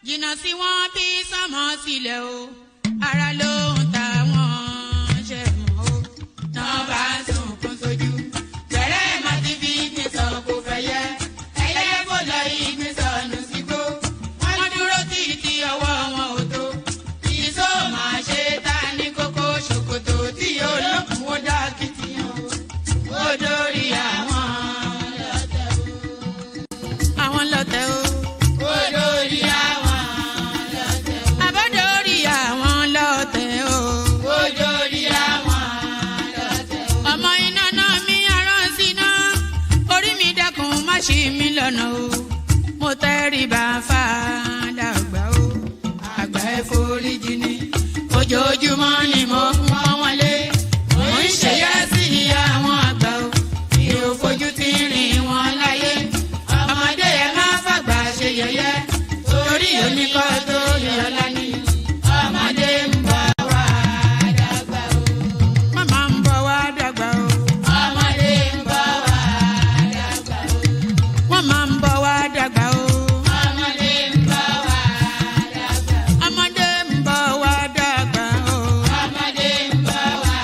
jìnnà sí wọn bí sánmọ̀ sílẹ̀ o ara ló ń ta wọn ṣe mọ́ o náà bá sunkún sójú bẹ̀rẹ̀ má ti fi gbé sọ kó fẹ́ yẹ ẹyẹ kó lọ ìgbé sọnù sígbó wọn dúró títí ọwọ́ wọn ò tó ìṣó máa ṣe ta ní kókó ṣòkòtò tí olókùn ó dá kìtìyàn ó dórí àwọn lọ́tẹ̀ o. Ó dórí àwọn lọ́tẹ̀ o. Àbọ̀dórí àwọn lọ́tẹ̀ o. Ó dórí àwọn lọ́tẹ̀ o. Ọmọ iná náà mi arán síná orí mi dákun má ṣì mí lọ́nà o. Mo tẹríba fàdà àgbà o. Àgbà ẹ foríjì ni ojoojúmọ́ ni mo ń pọ́n wọn lé. Mo ń ṣèyá sí àwọn àgbà o. Mi ò fojú tí rìn wọn láyé. Ọmọdé ẹ má fàgbà ṣe yẹ̀yẹ́ torí oníkọ́ tó yọ̀ọ́lá ni. Ọmọdé ń bọ̀ wá dàgbà o. Màmá ń bọ̀ wá dàgbà o. Ọmọdé ń bọ̀ wá dàgbà o. Wọ́n máa ń bọ̀ wá dàgbà o. Ọmọdé ń bọ̀ wá dàgbà o. Ọmọdé ń bọ̀ wá dàgbà o. Ọmọdé ń bọ̀ wá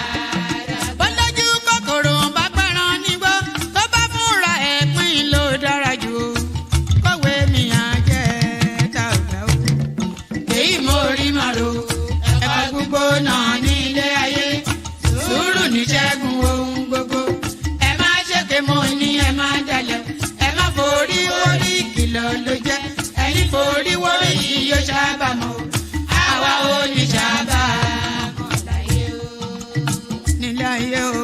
dàgbà o. Bọ́lájú kòkòrò bá pẹran nígbó tó bá fúnra ẹ̀ pín ló dára jù o. Kọ̀wé mi á jẹ́ dàgbà o. Èyí mo rí màrò ẹ̀kọ́ gbogbo náà ní ilé ayé. Sùúrù ní ṣẹ́gun ohun gbogbo. Ẹ má ṣèké mo ní ẹ má dalẹ̀. Ẹ má forí wórí ìkìlọ̀ ló jẹ́. Ẹni forí wórí yìí yóò ṣàbàmọ̀. Àwa ò ní ṣàbàmọ̀ láyé o. Nílé ayé o.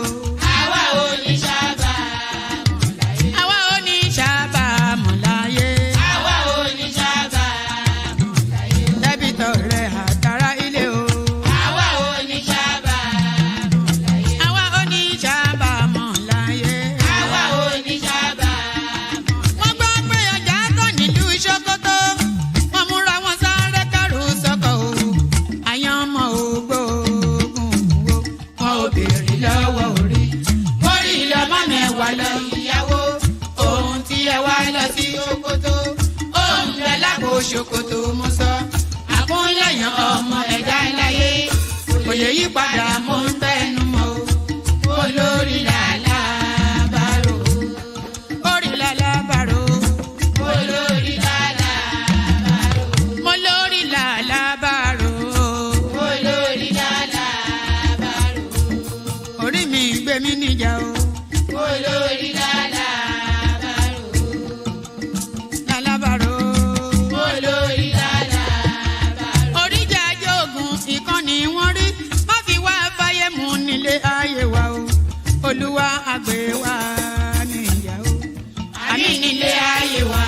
Àwa ò ní ṣàbàmọ̀ láyé. Àwa ò ní ṣàbàmọ̀ láyé. Àwa ò ní ṣàbàmọ̀ láyé. Dẹ́bìtọ̀ rẹ̀ àtàrà ilé o. Àwa ò ní ṣàbàmọ̀ láyé. Àwa ò ní ṣàbàmọ̀ láyé. Àwa ò ní ṣàbàmọ̀. Wọ́n gbọ́ pé ọjà kò nílùú Ṣókótó. Wọ́n múra wọn sáré kárù sọ́kọ̀ o. Àyàn ọmọ ògbóògùn wo. Wọn ò béèrè lọ́wọ́ orí. Orí lọ́mọ mẹ́wàá lọ ìyàwó. Ohun tí ẹ wá lọ sí Ṣókótó. Ohun rẹ lágbo Ṣókótó mo sọ. Àkúnlẹ̀yàn ọmọ ẹ̀dá láyé. Kò lè yí padà mo ń tẹnu mọ́ o. Olórí làlá bàrò. Orí làlá bàrò. Olórí làlá bàrò. Mo lórí làlá bàrò. Olórí làlá bàrò. Orí mi gbé mi níjà o. Olórí làlá bàrò. Làlá bàrò. Olórí làlá bàrò. Oríjà jogun ìkànnì wọn rí. Má fi wá fáyé mu nílé ayé wa o. Olúwa àgbẹ̀ wa níyà o. Àmì nílé ayé wa.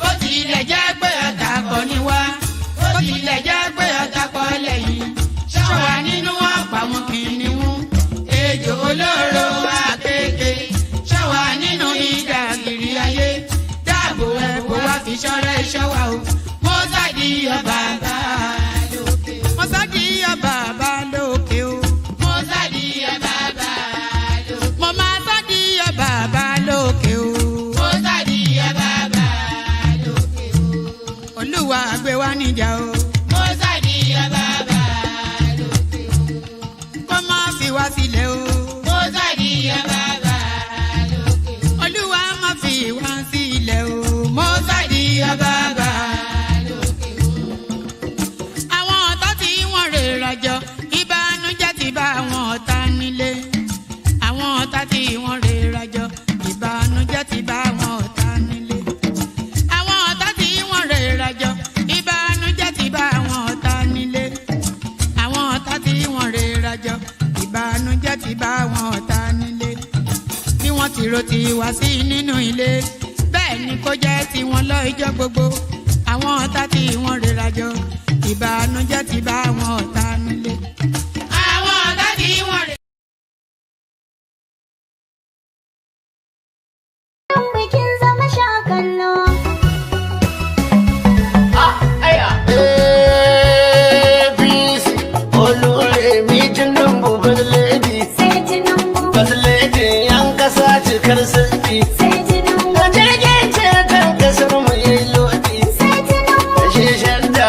Bó tilẹ̀ jẹ́ pé ọ̀tá kọ́ ni wá. Bó tilẹ̀ jẹ́ pé ọ̀tá kọ́ lẹ́yìn. Ṣọ́wa nínú ọ̀pá wọn kìnìún. Ejò olóró àkékè. Ṣọ́wa nínú ìdàgìrì ayé. Dáàbò ẹ̀bùn wa fi ṣọ́rẹ́ iṣẹ́ wa o. Mo sádì ọba bá lókè o. Mo sádì ọba bá lókè o. Mo sádì ọba bá lókè. Mo máa sádì ọba bá lókè o. Mo sádì ọba bá lókè o. Olúwa gbé wa níjà o. Mo sádì ọba bá lókè o. Kó má fi wá sílẹ̀ o. Mo sádì ọba bá lókè o. Olúwa má fi wá sílẹ̀ o. Mo sádì ọba bá lókè o. Àwọn ọ̀tá tí wọ́n rè rajọ ìbànújẹ́ ti bá àwọn ọ̀tá nílé. Àwọn ọ̀tá tí wọ́n rè rajọ ìbànújẹ́ ti bá àwọn ọ̀tá nílé. Àwọn ọ̀tá tí wọ́n rè rajọ ìbànújẹ́ ti bá àwọn ọ̀tá nílé. Àwọn ọ̀tá tí wọ́n rè rajọ ìbànújẹ́ ti bá àwọn ọ̀tá nílé. Bí wọ́n ti ro ti wá sí nínú ilé bẹ́ẹ̀ ni kó jẹ́ tiwọn lọ́jọ́ gbogbo. Àwọn ọ̀tá tí wọ́n rè rajọ ìbànújẹ́ ti bá àwọn ọ̀tá nílé. Àwọn ọ̀tá tí wọ́n rè. Bikin zama sha kallo. APC Olúrẹ̀mí Tinubu first lady. Sai Tinubu, First lady yan kasa cikar sarki. sai Tinubu, Jirgin ceton kasar mu yayi lodi. sai Tinubu, Shi shadda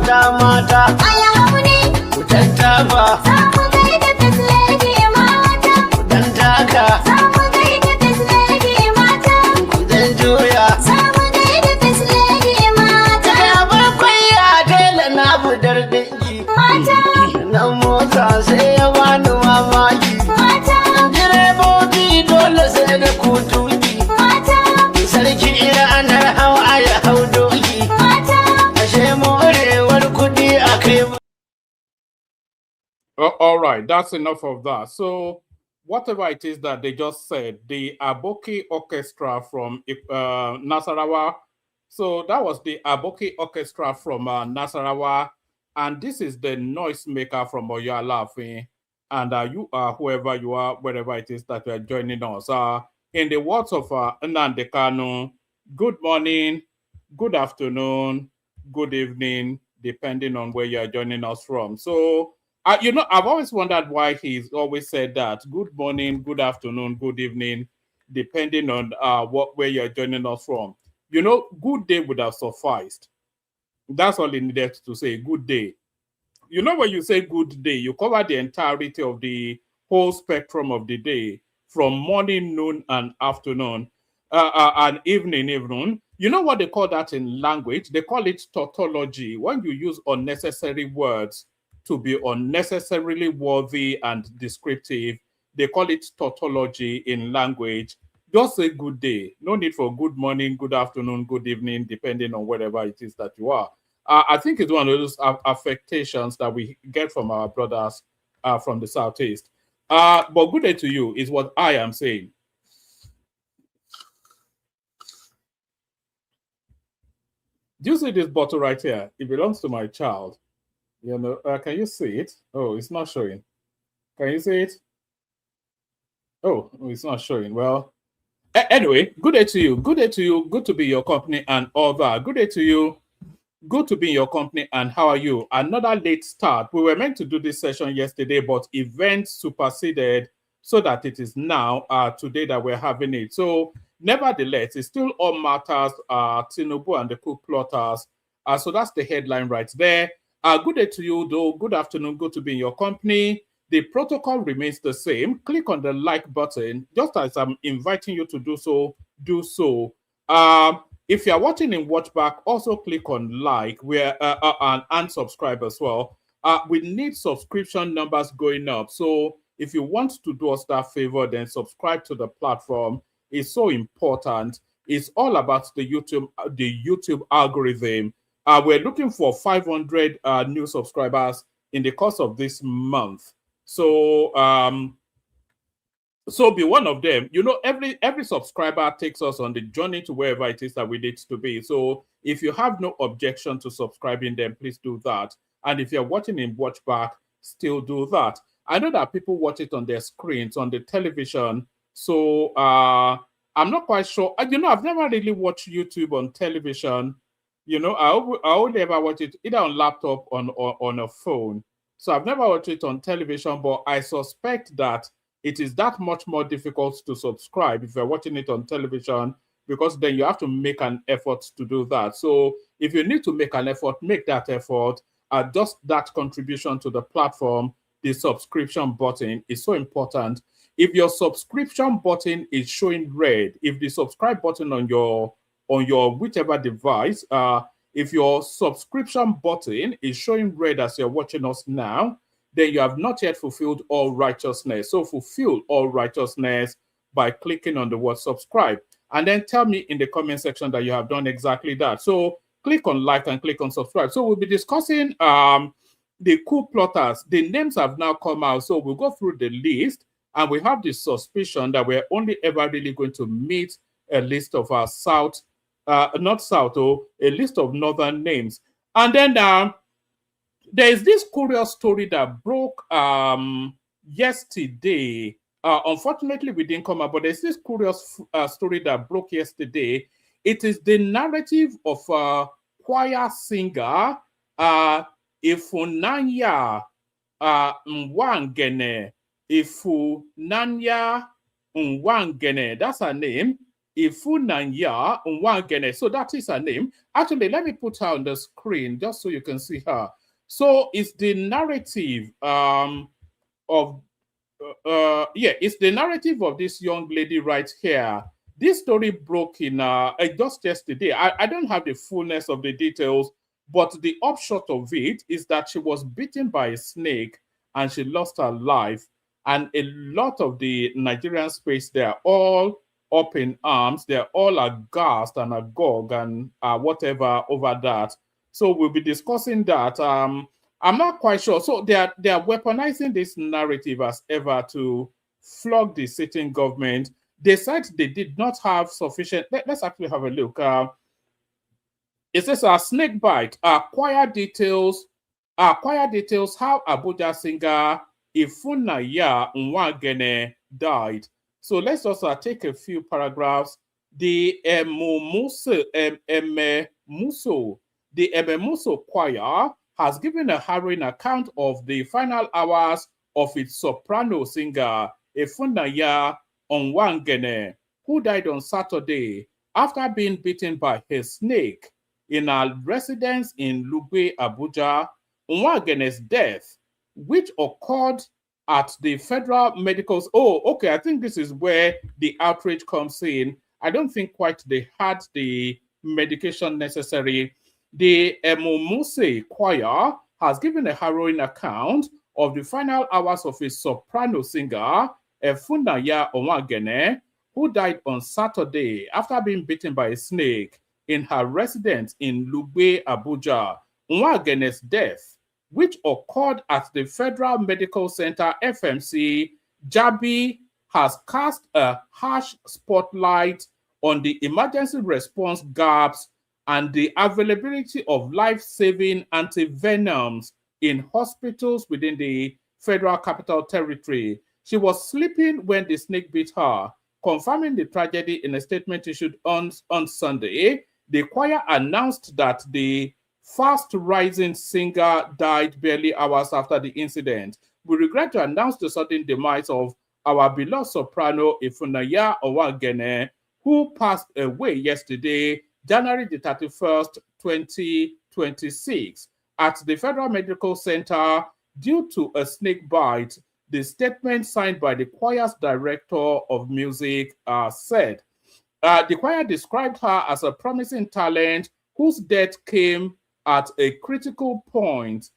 mata. Aya haune, Ku tattafa, za mu gaida Fislady mata. dan taka, Za mu gaida Fislady mata. ku dan juya. Za mu gaida Fislady mata. Daga bakwai a tela na budar dangi. Mata, Nan mota sai ya bani mamaki. mata, Direbobi dole sai da ku tuki. mata, Sarki ranar hawa ya hau doki. mata. Ashe morewar kuɗi a kai. All right, that's enough of that. So, whatever it is that they just said, the Aboki Orchestra from Nasarawa. So, that was the Aboki Orchestra from Nasarawa. And this is the noisemaker from Oyalafin. And you are whoever you are, wherever it is that you are joining us. In the words of Nnamdi Kanu, good morning, good afternoon, good evening, depending on where you are joining us from. So, I've always wondered why he's always said that. Good morning, good afternoon, good evening, depending on where you're joining us from. Good day would have sufficed. That's all he needed to say, good day. When you say good day, you cover the entirety of the whole spectrum of the day, from morning, noon, and afternoon, and evening. You know what they call that in language? They call it tautology. When you use unnecessary words to be unnecessarily worthy and descriptive, they call it tautology in language. Just say good day. No need for good morning, good afternoon, good evening, depending on wherever it is that you are. I think it's one of those affectations that we get from our brothers from the Southeast. But good day to you is what I am saying. Do you see this bottle right here? It belongs to my child. Can you see it? Oh, it's not showing. Can you see it? Oh, it's not showing. Well, anyway, good day to you. Good day to you. Good to be in your company and all that. Good day to you. Good to be in your company, and how are you? Another late start. We were meant to do this session yesterday, but events superseded so that it is now today that we're having it. So, nevertheless, it still all matters. Tinubu and the Coup plotters. So that's the headline right there. Good day to you, though. Good afternoon. Good to be in your company. The protocol remains the same. Click on the like button, just as I'm inviting you to do so. Do so. If you are watching in Watchback, also click on like and subscribe as well. We need subscription numbers going up. So if you want to do us that favor, then subscribe to the platform. It's so important. It's all about the YouTube algorithm. We're looking for 500 new subscribers in the course of this month. So be one of them. Every subscriber takes us on the journey to wherever it is that we need to be. So if you have no objection to subscribing, then please do that. And if you're watching in Watchback, still do that. I know that people watch it on their screens, on the television. So I'm not quite sure. I've never really watched YouTube on television. I only ever watch it either on laptop or on a phone. So I've never watched it on television, but I suspect that it is that much more difficult to subscribe if you're watching it on television, because then you have to make an effort to do that. So if you need to make an effort, make that effort. Just that contribution to the platform, the subscription button is so important. If your subscription button is showing red, if the subscribe button on your whichever device, if your subscription button is showing red as you're watching us now, then you have not yet fulfilled all righteousness. So fulfill all righteousness by clicking on the word subscribe. And then tell me in the comment section that you have done exactly that. So click on like and click on subscribe. So we'll be discussing the coup plotters. The names have now come out. So we'll go through the list, and we have the suspicion that we're only ever really going to meet a list of our a list of northern names. And then there is this curious story that broke yesterday. Unfortunately, we didn't come up, but there's this curious story that broke yesterday. It is the narrative of a choir singer, Ifunanya Nwangene. Ifunanya Nwangene, that's her name. Ifunanya Nwangene. So that is her name. Actually, let me put her on the screen just so you can see her. So it's the narrative of it's the narrative of this young lady right here. This story broke in just yesterday. I don't have the fullness of the details, but the upshot of it is that she was bitten by a snake and she lost her life. And a lot of the Nigerian space, they're all up in arms. They're all aghast and agog and whatever over that. So we'll be discussing that. I'm not quite sure. So they are weaponizing this narrative as ever to flog the sitting government. They said they did not have sufficient. Let's actually have a look. It says a snake bite. Choir details. How Abuja singer Ifunanya Nwangene died. So let's also take a few paragraphs. The Ememuso choir has given a harrowing account of the final hours of its soprano singer, Ifunanya Nwangene, who died on Saturday after being bitten by a snake in a residence in Lugbe, Abuja. Nwangene's death, which occurred at the Federal Medical... Oh, okay, I think this is where the outrage comes in. I don't think quite they had the medication necessary. The Emomuse choir has given a harrowing account of the final hours of a soprano singer, Ifunanya Nwangene, who died on Saturday after being bitten by a snake in her residence in Lugbe, Abuja. Nwangene's death, which occurred at the Federal Medical Center, FMC, Jabi, has cast a harsh spotlight on the emergency response gaps and the availability of life-saving antivenoms in hospitals within the Federal Capital Territory. She was sleeping when the snake bit her. Confirming the tragedy in a statement issued on Sunday, the choir announced that the fast-rising singer died barely hours after the incident. We regret to announce the sudden demise of our beloved soprano Ifunanya Nwangene, who passed away yesterday, January the 31st, 2026, at the Federal Medical Center due to a snake bite. The statement signed by the choir's director of music said. The choir described her as a promising talent whose death came at a critical point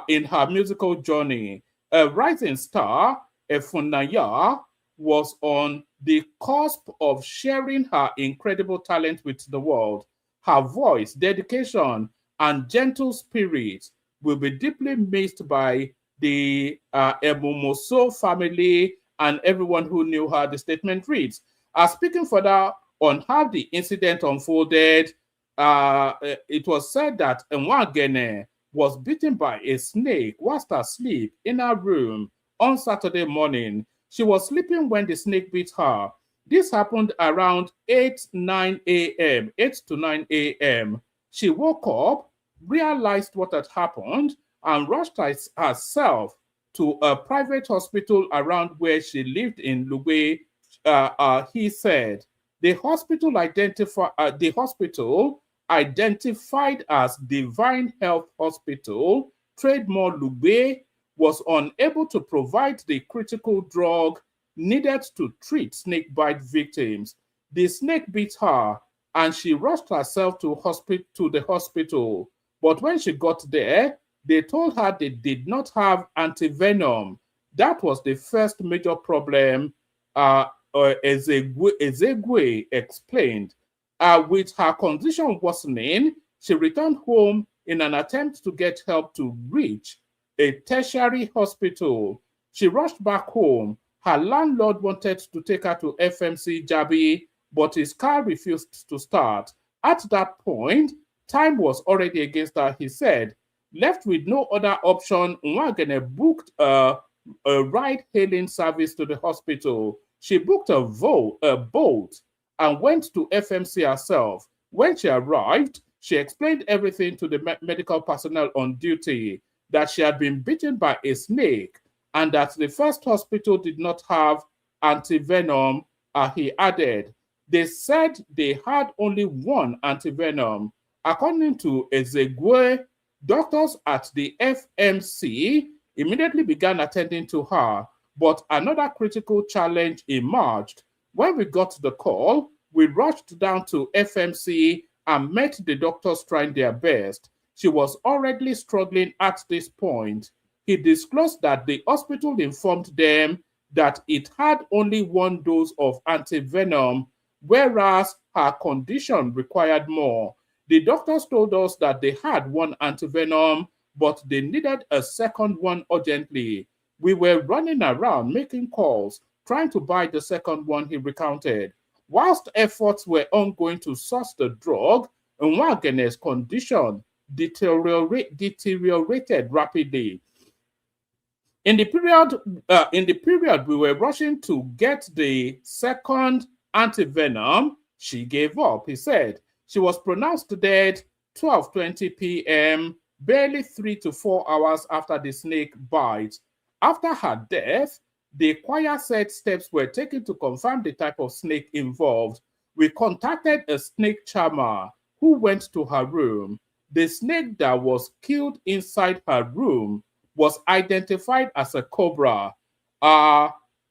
in her musical journey. A rising star, Ifunanya, was on the cusp of sharing her incredible talent with the world. Her voice, dedication, and gentle spirit will be deeply missed by the Emumoso family and everyone who knew her, the statement reads. Speaking further on how the incident unfolded, it was said that Nwangene was bitten by a snake whilst asleep in her room on Saturday morning. She was sleeping when the snake bit her. This happened around 8 to 9 a.m. She woke up, realized what had happened, and rushed herself to a private hospital around where she lived in Lugbe. He said the hospital identified as Divine Health Hospital, Trademore Lugbe, was unable to provide the critical drug needed to treat snakebite victims. The snake bit her and she rushed herself to the hospital. But when she got there, they told her they did not have antivenom. That was the first major problem, Ezegwe explained. With her condition worsening, she returned home in an attempt to get help to reach a tertiary hospital. She rushed back home. Her landlord wanted to take her to FMC Jabi, but his car refused to start. At that point, time was already against her, he said. Left with no other option, Nwangene booked a ride-hailing service to the hospital. She booked a boat and went to FMC herself. When she arrived, she explained everything to the medical personnel on duty, that she had been bitten by a snake and that the first hospital did not have antivenom, he added. They said they had only one antivenom. According to Ezegwe, doctors at the FMC immediately began attending to her, but another critical challenge emerged. When we got the call, we rushed down to FMC and met the doctors trying their best. She was already struggling at this point. He disclosed that the hospital informed them that it had only one dose of antivenom, whereas her condition required more. The doctors told us that they had one antivenom, but they needed a second one urgently. We were running around making calls, trying to buy the second one, he recounted. Whilst efforts were ongoing to source the drug, Nwagene's condition deteriorated rapidly. In the period we were rushing to get the second antivenom, she gave up, he said. She was pronounced dead 12:20 p.m., barely 3 to 4 hours after the snake bite. After her death, the choir said steps were taken to confirm the type of snake involved. We contacted a snake charmer who went to her room. The snake that was killed inside her room was identified as a cobra.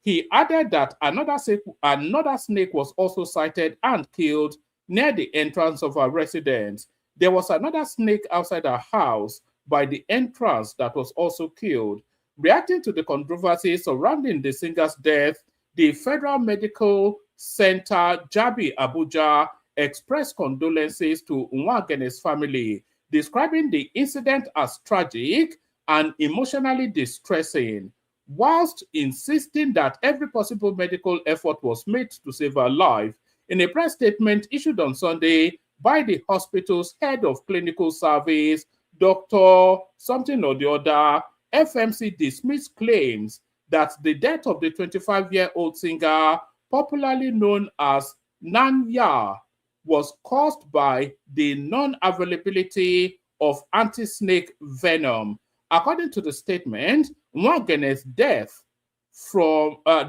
He added that another snake was also sighted and killed near the entrance of her residence. There was another snake outside her house by the entrance that was also killed. Reacting to the controversy surrounding the singer's death, the Federal Medical Center, Jabi, Abuja, expressed condolences to Nwagene's family, describing the incident as tragic and emotionally distressing, whilst insisting that every possible medical effort was made to save her life. In a press statement issued on Sunday by the hospital's head of clinical service, Dr. something or the other, FMC dismissed claims that the death of the 25-year-old singer, popularly known as Nanya, was caused by the non-availability of anti-snake venom. According to the statement, Nwagene's death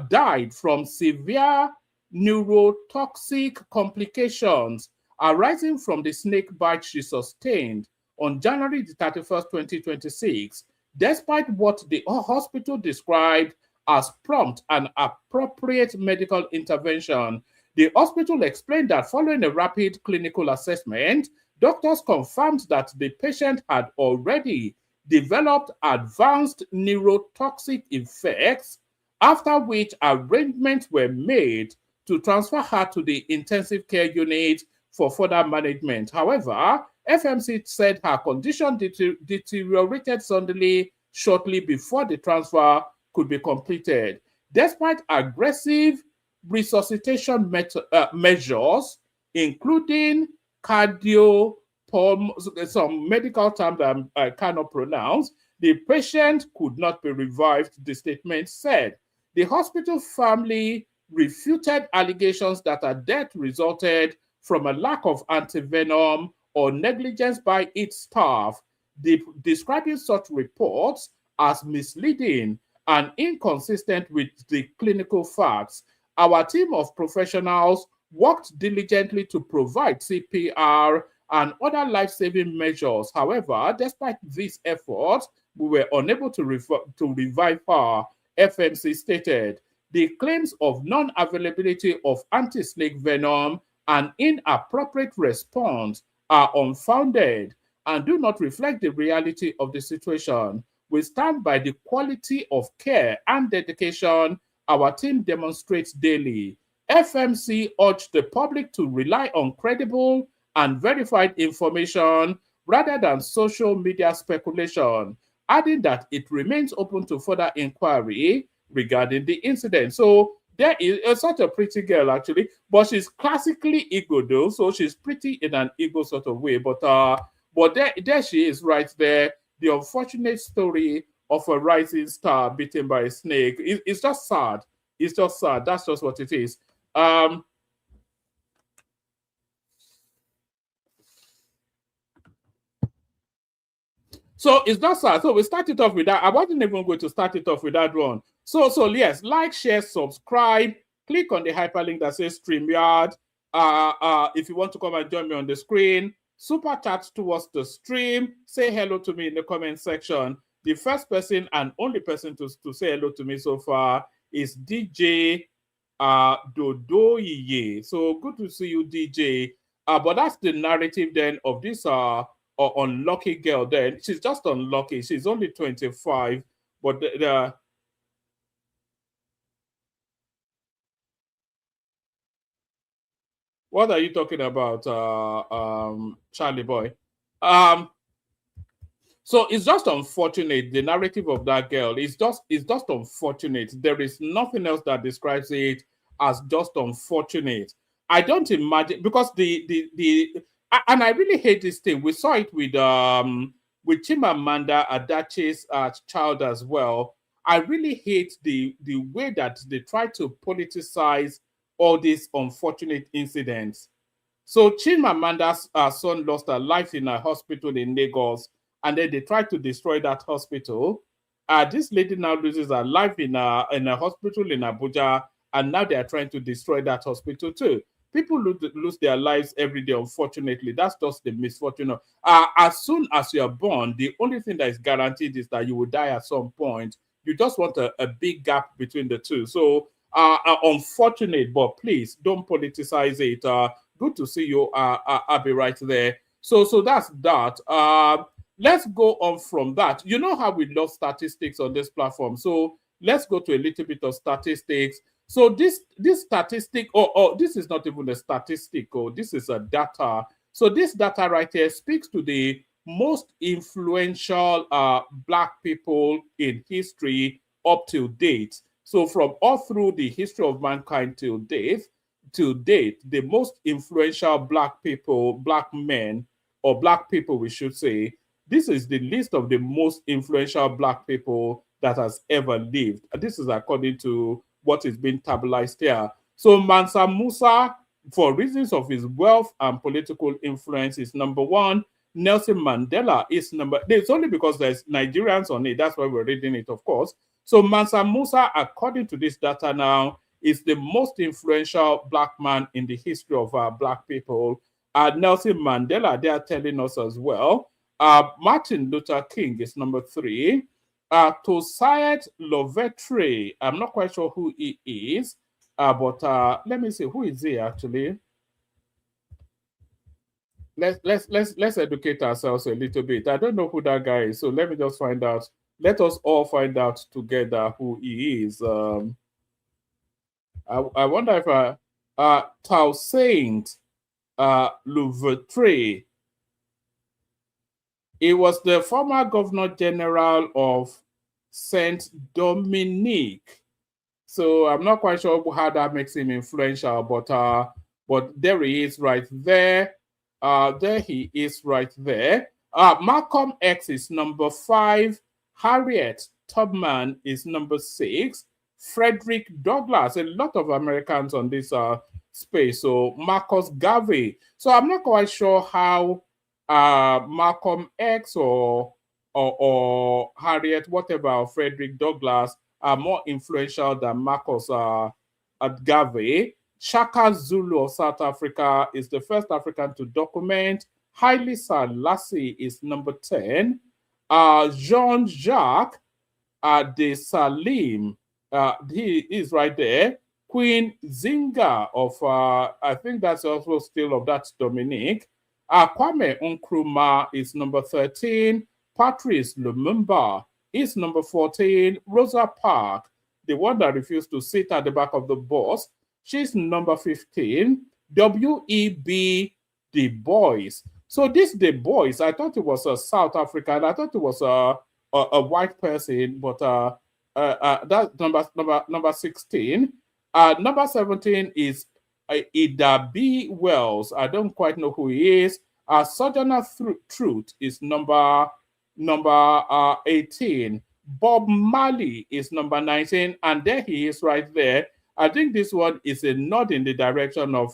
died from severe neurotoxic complications arising from the snake bite she sustained on January 31st, 2026, despite what the hospital described as prompt and appropriate medical intervention. The hospital explained that following a rapid clinical assessment, doctors confirmed that the patient had already developed advanced neurotoxic effects, after which arrangements were made to transfer her to the intensive care unit for further management. However, FMC said her condition deteriorated suddenly shortly before the transfer could be completed. Despite aggressive resuscitation measures, including some medical term that I cannot pronounce, the patient could not be revived, the statement said. The hospital family refuted allegations that her death resulted from a lack of antivenom or negligence by its staff, describing such reports as misleading and inconsistent with the clinical facts. Our team of professionals worked diligently to provide CPR and other life-saving measures. However, despite these efforts, we were unable to revive her, FMC stated. The claims of non-availability of anti-snake venom and inappropriate response are unfounded and do not reflect the reality of the situation. We stand by the quality of care and dedication our team demonstrates daily. FMC urged the public to rely on credible and verified information rather than social media speculation, adding that it remains open to further inquiry regarding the incident. So there is such a pretty girl, actually, but she's classically ego, though, so she's pretty in an ego sort of way. But there she is right there, the unfortunate story of a rising star bitten by a snake. It's just sad. It's just sad. That's just what it is. So it's not sad. So we started off with that. I wasn't even going to start it off with that one. So yes, like, share, subscribe. Click on the hyperlink that says StreamYard. If you want to come and join me on the screen, super chat towards the stream. Say hello to me in the comment section. The first person and only person to say hello to me so far is DJ Dodoye. So good to see you, DJ. But that's the narrative then of this unlucky girl. Then she's just unlucky. She's only 25, but what are you talking about, Charlie boy? So it's just unfortunate. The narrative of that girl is just unfortunate. There is nothing else that describes it as just unfortunate. I don't imagine, because and I really hate this thing. We saw it with Chimamanda Adichie's child as well. I really hate the way that they try to politicize all these unfortunate incidents. So Chimamanda's son lost her life in a hospital in Lagos, and then they tried to destroy that hospital. This lady now loses her life in a hospital in Abuja, and now they are trying to destroy that hospital too. People lose their lives every day, unfortunately. That's just the misfortune. As soon as you are born, the only thing that is guaranteed is that you will die at some point. You just want a big gap between the two. So unfortunate, but please don't politicize it. Good to see you, Abby, right there. So that's that. Let's go on from that. You know how we love statistics on this platform. So let's go to a little bit of statistics. So this statistic, this is not even a statistic, this is a data. So this data right here speaks to the most influential Black people in history up to date. So from all through the history of mankind till date, the most influential Black people, Black men, or Black people, we should say, this is the list of the most influential Black people that has ever lived. This is according to what is being tabularized here. So Mansa Musa, for reasons of his wealth and political influence, is number one. Nelson Mandela is number. It's only because there's Nigerians on it. That's why we're reading it, of course. So Mansa Musa, according to this data now, is the most influential Black man in the history of Black people. Nelson Mandela, they are telling us as well. Martin Luther King is number three. Toussaint Louverture, I'm not quite sure who he is, but let me see, who is he actually? Let's educate ourselves a little bit. I don't know who that guy is, so let me just find out. Let us all find out together who he is. I wonder if Toussaint Louverture. He was the former governor general of Saint Dominique. So I'm not quite sure how that makes him influential, but there he is right there. There he is right there. Malcolm X is number 5. Harriet Tubman is number 6. Frederick Douglass, a lot of Americans on this space. So Marcus Garvey. So I'm not quite sure how Malcolm X or Harriet, whatever, or Frederick Douglass are more influential than Marcus Garvey. Shaka Zulu of South Africa is the first African to document. Haile Selassie is number 10. Jean-Jacques de Salim, he is right there. Queen Zinga of, I think that's also still of that Dominique. Kwame Nkrumah is number 13. Patrice Lumumba is number 14. Rosa Parks, the one that refused to sit at the back of the bus, she's number 15. W.E.B. Du Bois. So this Du Bois, I thought it was a South African. I thought it was a white person, but that's number 16. Number 17 is Ida B. Wells. I don't quite know who he is. Sojourner Truth is number 18. Bob Marley is number 19, and there he is right there. I think this one is a nod in the direction of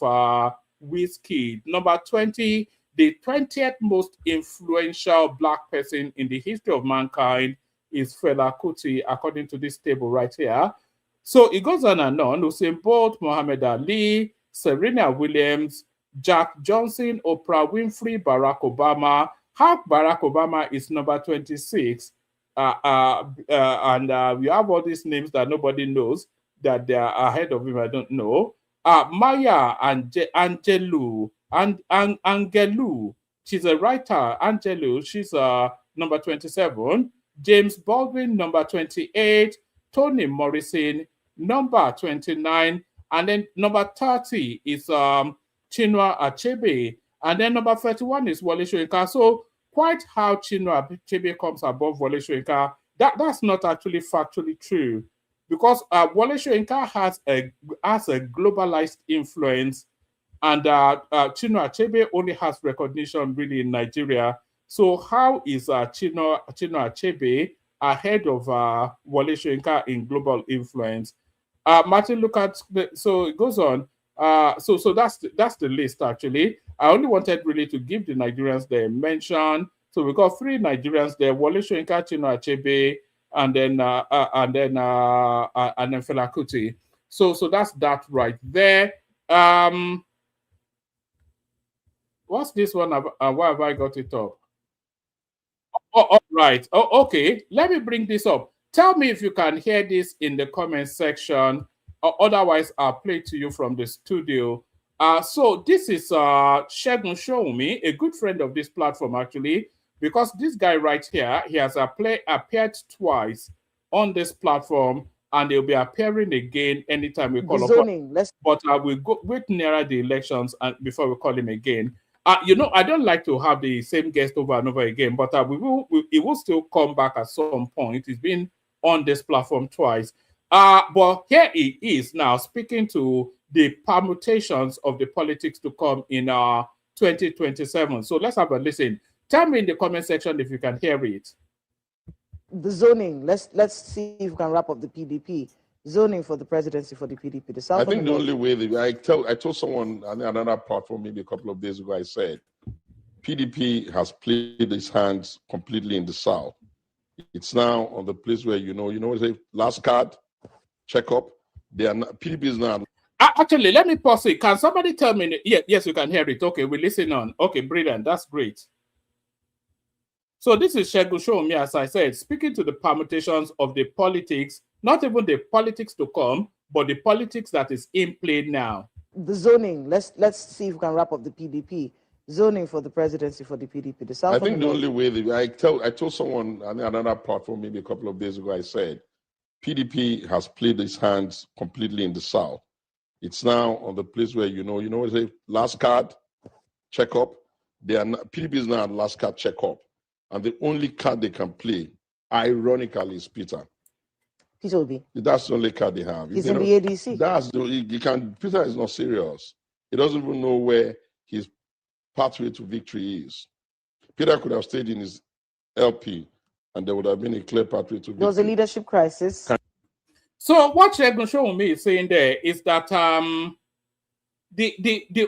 Wizkid. Number 20, the 20th most influential Black person in the history of mankind is Fela Kuti, according to this table right here. So it goes on and on. Usain Bolt, Muhammad Ali, Serena Williams, Jack Johnson, Oprah Winfrey, Barack Obama. How Barack Obama is number 26, and we have all these names that nobody knows that they are ahead of him. I don't know. Maya Angelou, Angelu. She's a writer. Angelu. She's number 27. James Baldwin, number 28. Toni Morrison, number 29. And then number 30 is Chinua Achebe. And then number 31 is Wole Soyinka. So quite how Chinua Achebe comes above Wole Soyinka, that's not actually factually true. Because Wole Soyinka has a globalized influence, and Chinua Achebe only has recognition really in Nigeria. So how is Chinua Achebe ahead of Wole Soyinka in global influence? Martin, look at so it goes on. So that's the list actually. I only wanted really to give the Nigerians their mention. So we got 3 Nigerians there: Wole Soyinka, Chinua Achebe, and then Fela Kuti. So that's that right there. What's this one? Why have I got it up? Oh, all right. Oh, okay. Let me bring this up. Tell me if you can hear this in the comment section. Otherwise, I'll play to you from the studio. So this is Segun Shoumi, a good friend of this platform actually, because this guy right here, he has appeared twice on this platform, and he'll be appearing again anytime we call him. But we'll wait nearer the elections and before we call him again. I don't like to have the same guest over and over again, but he will still come back at some point. He's been on this platform twice. But here he is now speaking to the permutations of the politics to come in 2027. So let's have a listen. Tell me in the comment section if you can hear it. The zoning, let's see if we can wrap up the PDP. Zoning for the presidency for the PDP. The South I think the only way I told someone on another platform maybe a couple of days ago, I said PDP has played its hands completely in the South. It's now on the place where say last card, check up. They are not, PDP is not. Actually, let me pause it. Can somebody tell me? Yes, you can hear it. Okay, we listen on. Okay, brilliant. That's great. So this is Segun Shoumi, as I said, speaking to the permutations of the politics, not even the politics to come, but the politics that is in play now. The zoning, let's see if we can wrap up the PDP. Zoning for the presidency for the PDP. The South I think the only way I told someone on another platform maybe a couple of days ago, I said PDP has played its hands completely in the South. It's now on the place where say last card, check up. They are not, PDP is now last card, check up. And the only card they can play, ironically, is Peter. Peter Obi. That's the only card they have. He's in the ADC. Peter is not serious. He doesn't even know where his pathway to victory is. Peter could have stayed in his LP, and there would have been a clear pathway to victory. There was a leadership crisis. So what Segun Shoumi is saying there is that the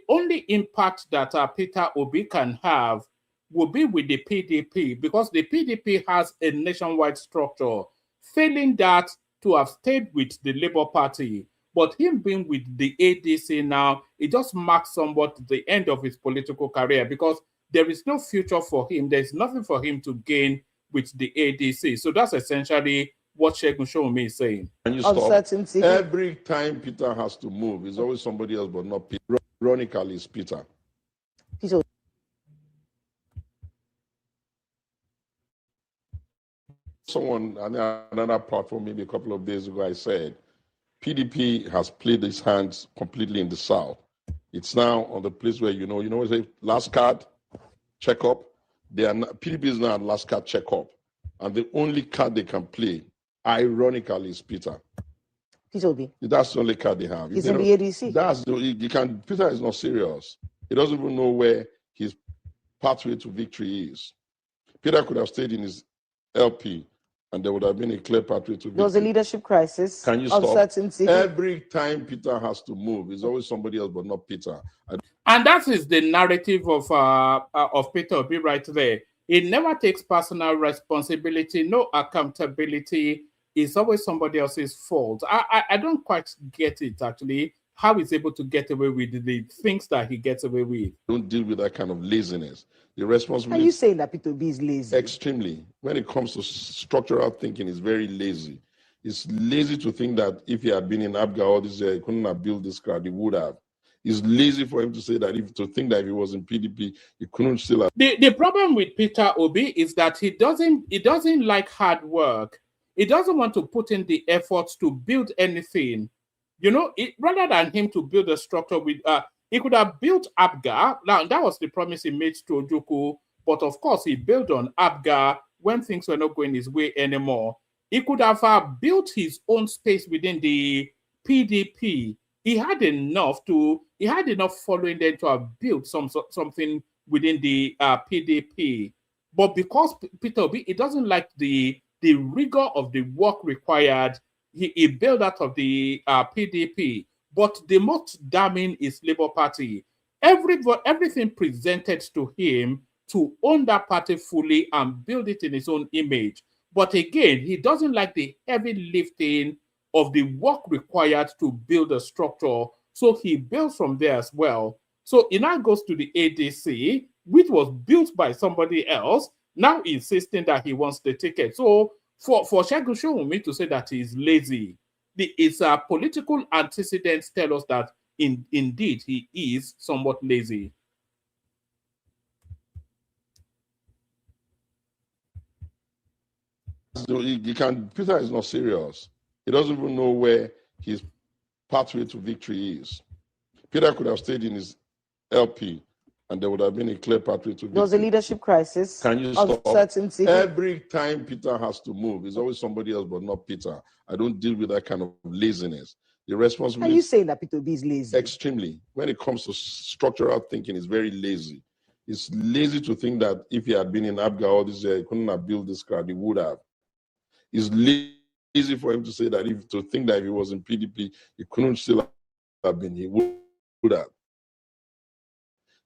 only impact that Peter Obi can have will be with the PDP, because the PDP has a nationwide structure. Failing that, to have stayed with the Labour Party, but him being with the ADC now, it just marks somewhat the end of his political career, because there is no future for him. There's nothing for him to gain with the ADC. So that's essentially what Segun Shoumi is saying. And you stop. Every time Peter has to move, it's always somebody else, but not Peter. Ironically, it's Peter. Peter. Someone on another platform maybe a couple of days ago, I said PDP has played its hands completely in the South. It's now on the place where say last card, check up. They are not, PDP is now last card, check up. And the only card they can play, ironically, is Peter. Peter Obi. That's the only card they have. He's in the ADC. Peter is not serious. He doesn't even know where his pathway to victory is. Peter could have stayed in his LP, and there would have been a clear pathway to victory. There was a leadership crisis. Can you stop? Every time Peter has to move, it's always somebody else, but not Peter. And that is the narrative of Peter Obi right there. He never takes personal responsibility, no accountability. It's always somebody else's fault. I don't quite get it, actually. how he's able to get away with the things that he gets away with. Don't deal with that kind of laziness. The Are responsibility you saying that Peter Obi is lazy? extremely. When it comes to structural thinking, is very lazy. It's lazy to think that if he had been in Abga all this year, he couldn't have built this crowd. He would have. It's lazy for him to say that to think that if he was in PDP, he couldn't still have. The problem with Peter Obi is that he doesn't like hard work. He doesn't want to put in the efforts to build anything. You know, rather than him to build a structure with, he could have built Abga. Now, that was the promise he made to Ojukwu. But of course, he built on Abga when things were not going his way anymore. He could have built his own space within the PDP. He had enough following there to have built something within the PDP. But because Peter Obi, he doesn't like the rigor of the work required, he built out of the PDP. But the most damning is Labour Party. Everything presented to him to own that party fully and build it in his own image. But again, he doesn't like the heavy lifting of the work required to build a structure. So he builds from there as well. So it now goes to the ADC, which was built by somebody else, now insisting that he wants the ticket. So for Segun Showunmi to say that he's lazy, its political antecedents tell us that indeed he is somewhat lazy. So Peter is not serious. He doesn't even know where his pathway to victory is. Peter could have stayed in his LP and there would have been a clear pathway to victory. There was a leadership crisis. Can you stop? Uncertainty. Every time Peter has to move, it's always somebody else, but not Peter. I don't deal with that kind of laziness. The responsibility. Are you saying that Peter Obi is lazy? Extremely. When it comes to structural thinking, it's very lazy. It's lazy to think that if he had been in Abga all this year, he couldn't have built this crowd. He would have. It's lazy for him to say that if he was in PDP, he couldn't still have been. He would have.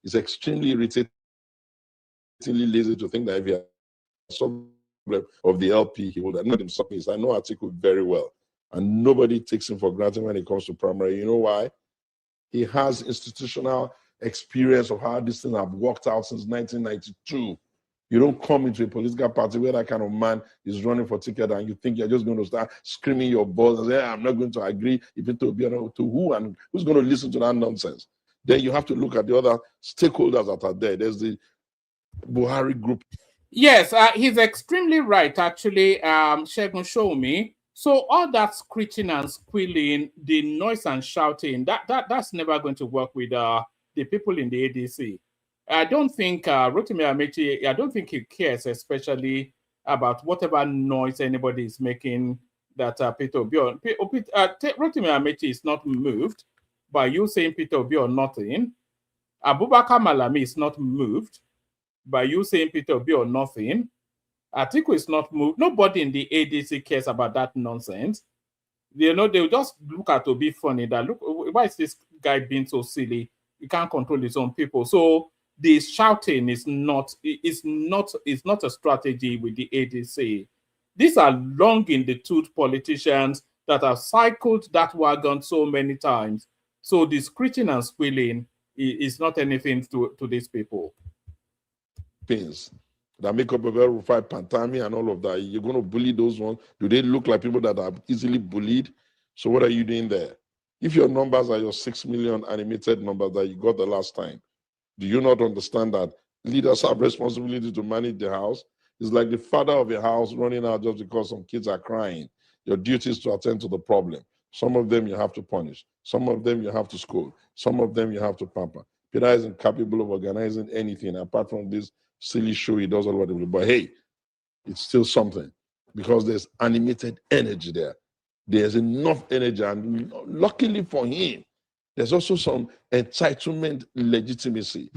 It's extremely irritatingly lazy to think that if he had some problem of the LP, he would have not himself. I know Atiku very well, and nobody takes him for granted when it comes to primary. You know why? He has institutional experience of how this thing have worked out since 1992. You don't come into a political party where that kind of man is running for ticket and you think you're just going to start screaming your balls and say, I'm not going to agree if it will be to who and who's going to listen to that nonsense. Then you have to look at the other stakeholders that are there. There's the Buhari group. Yes, he's extremely right, actually, Segun Showunmi. So all that screeching and squealing, the noise and shouting, that's never going to work with the people in the ADC. I don't think Rotimi Amechi, I don't think he cares, especially about whatever noise anybody is making that Peter Obi or Rotimi Amechi is not moved by you saying Peter Obi or nothing. Abubakar Malami is not moved by you saying Peter Obi or nothing. Atiku is not moved. Nobody in the ADC cares about that nonsense. You know, they'll just look at Obi funny that, look, why is this guy being so silly? He can't control his own people. So the shouting is not a strategy with the ADC. These are long in the tooth politicians that have cycled that wagon so many times. So the screeching and squealing is not anything to these people. Pins that make up a very fight Pantami and all of that. You're going to bully those ones. Do they look like people that are easily bullied? So what are you doing there? If your numbers are your 6 million animated numbers that you got the last time, do you not understand that leaders have responsibility to manage the house? It's like the father of a house running out just because some kids are crying. Your duty is to attend to the problem. Some of them you have to punish. Some of them you have to scold. Some of them you have to pamper. Peter isn't capable of organizing anything apart from this silly show he does all over the place. But hey, it's still something because there's animated energy there. There's enough energy, and luckily for him, there's also some entitlement legitimacy.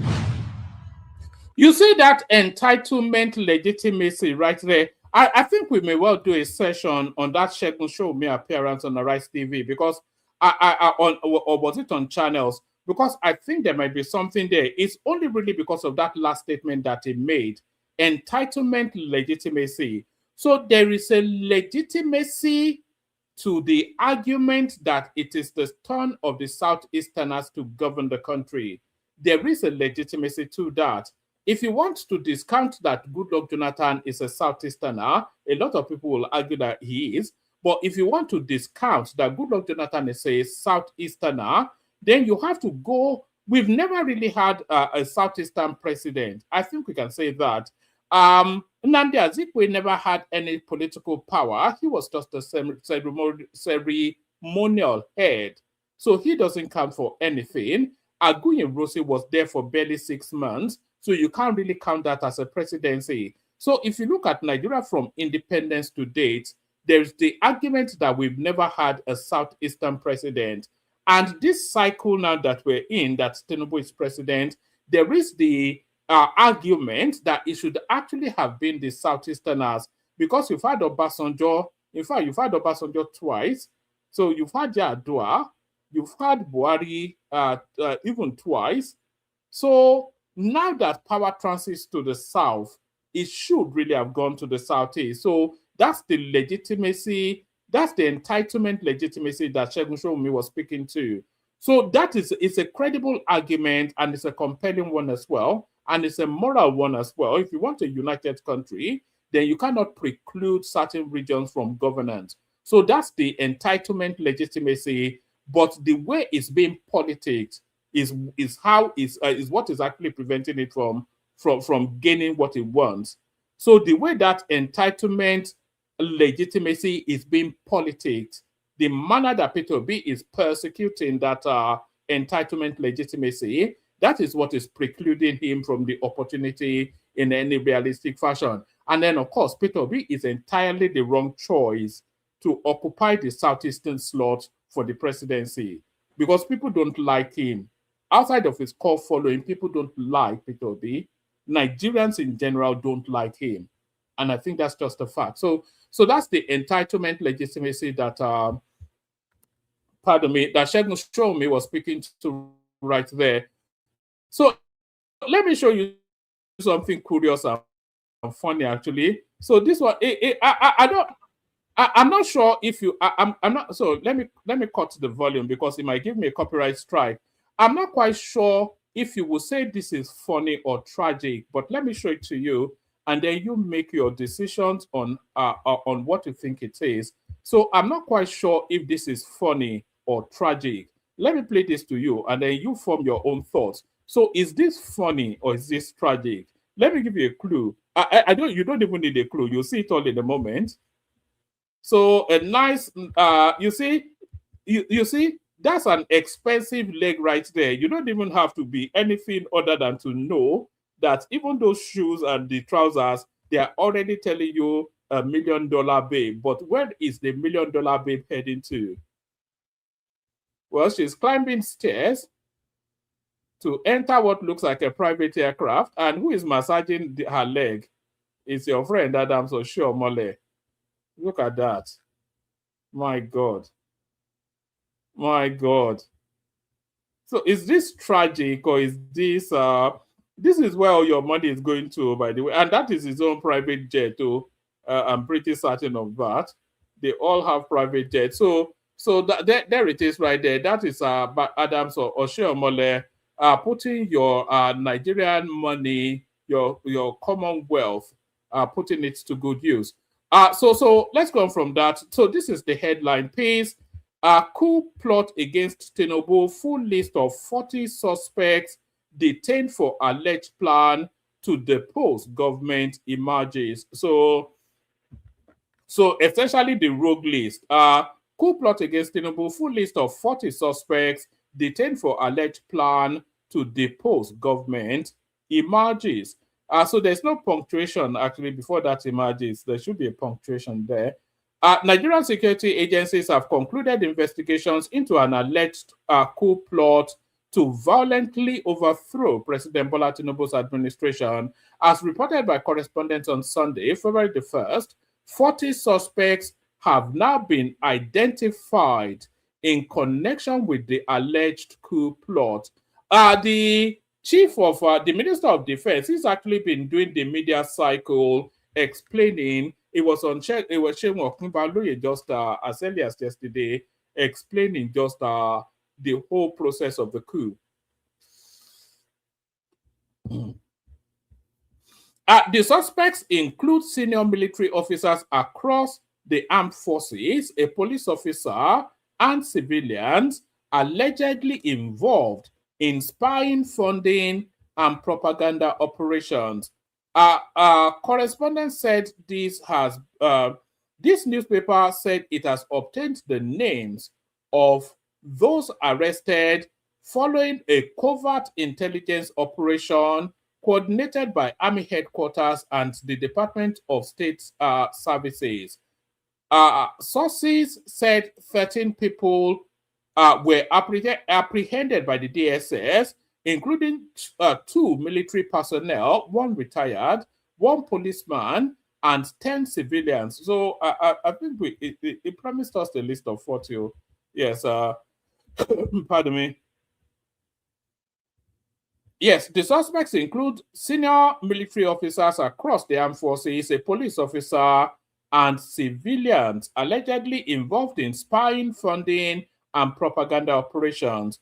You see that entitlement legitimacy right there. I think we may well do a session on that Segun Showunmi appearance on Arise TV because or was it on channels? Because I think there might be something there. It's only really because of that last statement that he made. Entitlement legitimacy. So there is a legitimacy to the argument that it is the turn of the Southeasterners to govern the country. There is a legitimacy to that. If you want to discount that Goodluck Jonathan is a Southeasterner, a lot of people will argue that he is. But if you want to discount that Goodluck Jonathan is a Southeasterner, then you have to go. We've never really had a Southeastern president. I think we can say that. Nnamdi Azikiwe never had any political power. He was just a ceremonial head. So he doesn't count for anything. Aguiyi-Ironsi was there for barely 6 months. So you can't really count that as a presidency. So if you look at Nigeria from independence to date, there's the argument that we've never had a Southeastern president. And this cycle now that we're in, that Tinubu is president, there is the argument that it should actually have been the Southeasterners, because you've had Obasanjo, in fact, you've had Obasanjo twice. So you've had Yar'Adua, you've had Buhari even twice. So now that power transits to the South, it should really have gone to the Southeast. So that's the legitimacy, that's the entitlement legitimacy that Segun Sowunmi was speaking to. So that is, it's a credible argument, and it's a compelling one as well, and it's a moral one as well. If you want a united country, then you cannot preclude certain regions from governance. So that's the entitlement legitimacy, but the way it's being politics is what is actually preventing it from gaining what it wants. So the way that entitlement legitimacy is being politics, the manner that Peter Obi is persecuting that entitlement legitimacy, that is what is precluding him from the opportunity in any realistic fashion. And then, of course, Peter Obi is entirely the wrong choice to occupy the Southeastern slot for the presidency, because people don't like him. Outside of his core following, people don't like Peter Obi. Nigerians in general don't like him. And I think that's just a fact. So that's the entitlement legitimacy that, that Segun Sowunmi was speaking to right there. So let me show you something curious and funny, actually. So this one, I'm not sure if you, I'm not, so let me cut the volume because it might give me a copyright strike. I'm not quite sure if you will say this is funny or tragic, but let me show it to you, and then you make your decisions on what you think it is. So I'm not quite sure if this is funny or tragic. Let me play this to you, and then you form your own thoughts. So is this funny or is this tragic? Let me give you a clue. You don't even need a clue. You'll see it all in a moment. So a nice, you see, that's an expensive leg right there. You don't even have to be anything other than to know that even those shoes and the trousers, they are already telling you $1 million babe. But where is the $1 million babe heading to? Well, she's climbing stairs to enter what looks like a private aircraft. And who is massaging her leg? It's your friend Adams Oshiomhole. Look at that. My God. My God. So is this tragic, or is this this is where all your money is going to, by the way, and that is his own private jet too. I'm pretty certain of that. They all have private jets. So there it is right there. That is Adams Oshiomhole putting your Nigerian money, your Commonwealth, putting it to good use. So let's go on from that. So this is the headline piece. Coup plot against Tinubu, full list of 40 suspects detained for alleged plan to depose government emerges. So essentially the rogue list. Coup plot against Tinubu, full list of 40 suspects detained for alleged plan to depose government emerges. So there's no punctuation actually before that emerges. There should be a punctuation there. Nigerian security agencies have concluded investigations into an alleged coup plot to violently overthrow President Bola Tinubu's administration. As reported by correspondents on Sunday, February the 1st, 40 suspects have now been identified in connection with the alleged coup plot. The chief of the Minister of Defense, he's actually been doing the media cycle explaining it was on it was Shane Okunbaloye just as early as yesterday, explaining just the whole process of the coup. The suspects include senior military officers across the armed forces, a police officer, and civilians allegedly involved in spying, funding, and propaganda operations. Correspondent said this newspaper said it has obtained the names of those arrested following a covert intelligence operation coordinated by Army Headquarters and the Department of State Services. Sources said 13 people were apprehended by the DSS, including 2 military personnel, 1 retired, 1 policeman, and 10 civilians. So I think it promised us the list of 40. Yes, pardon me. Yes, the suspects include senior military officers across the armed forces, a police officer, and civilians allegedly involved in spying, funding, and propaganda operations.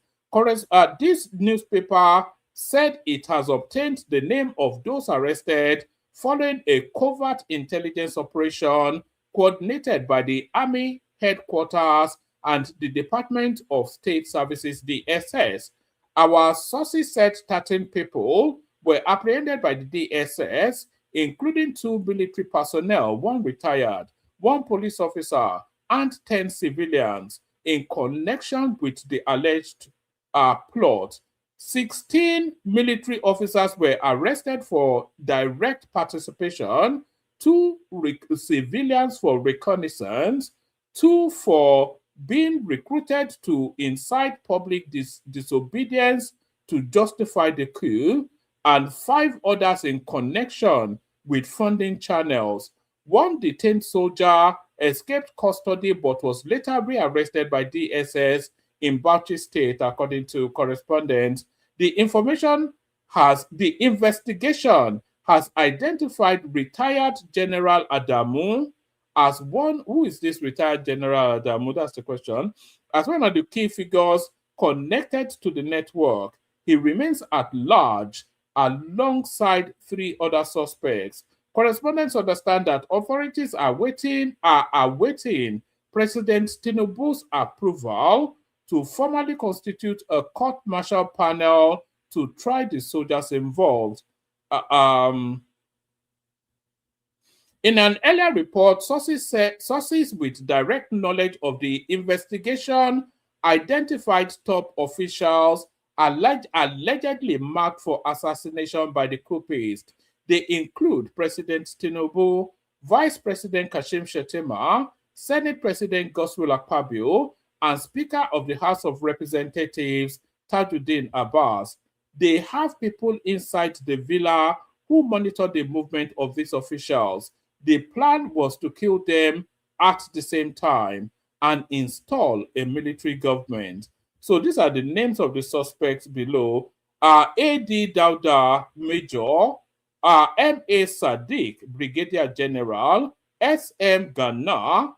This newspaper said it has obtained the name of those arrested following a covert intelligence operation coordinated by the Army Headquarters and the Department of State Services, DSS. Our sources said 13 people were apprehended by the DSS, including 2 military personnel, 1 retired, 1 police officer, and 10 civilians, in connection with the alleged plot. 16 military officers were arrested for direct participation, 2 civilians for reconnaissance, 2 for being recruited to incite public disobedience to justify the coup, and 5 others in connection with funding channels. 1 detained soldier escaped custody but was later rearrested by DSS in Bauchi State, according to correspondents. The investigation has identified retired General Adamu as one. Who is this retired General Adamu? That's the question. As one of the key figures connected to the network. He remains at large alongside 3 other suspects. Correspondents understand that authorities are awaiting President Tinubu's approval to formally constitute a court-martial panel to try the soldiers involved. In an earlier report, sources with direct knowledge of the investigation identified top officials allegedly marked for assassination by the coupists. They include President Tinubu, Vice President Kashim Shettima, Senate President Godswill Akpabio, and Speaker of the House of Representatives Tajuddin Abbas. They have people inside the villa who monitor the movement of these officials. The plan was to kill them at the same time and install a military government. So these are the names of the suspects below. A.D. Dauda, Major, M.A. Sadiq, Brigadier General, S.M. Ghana,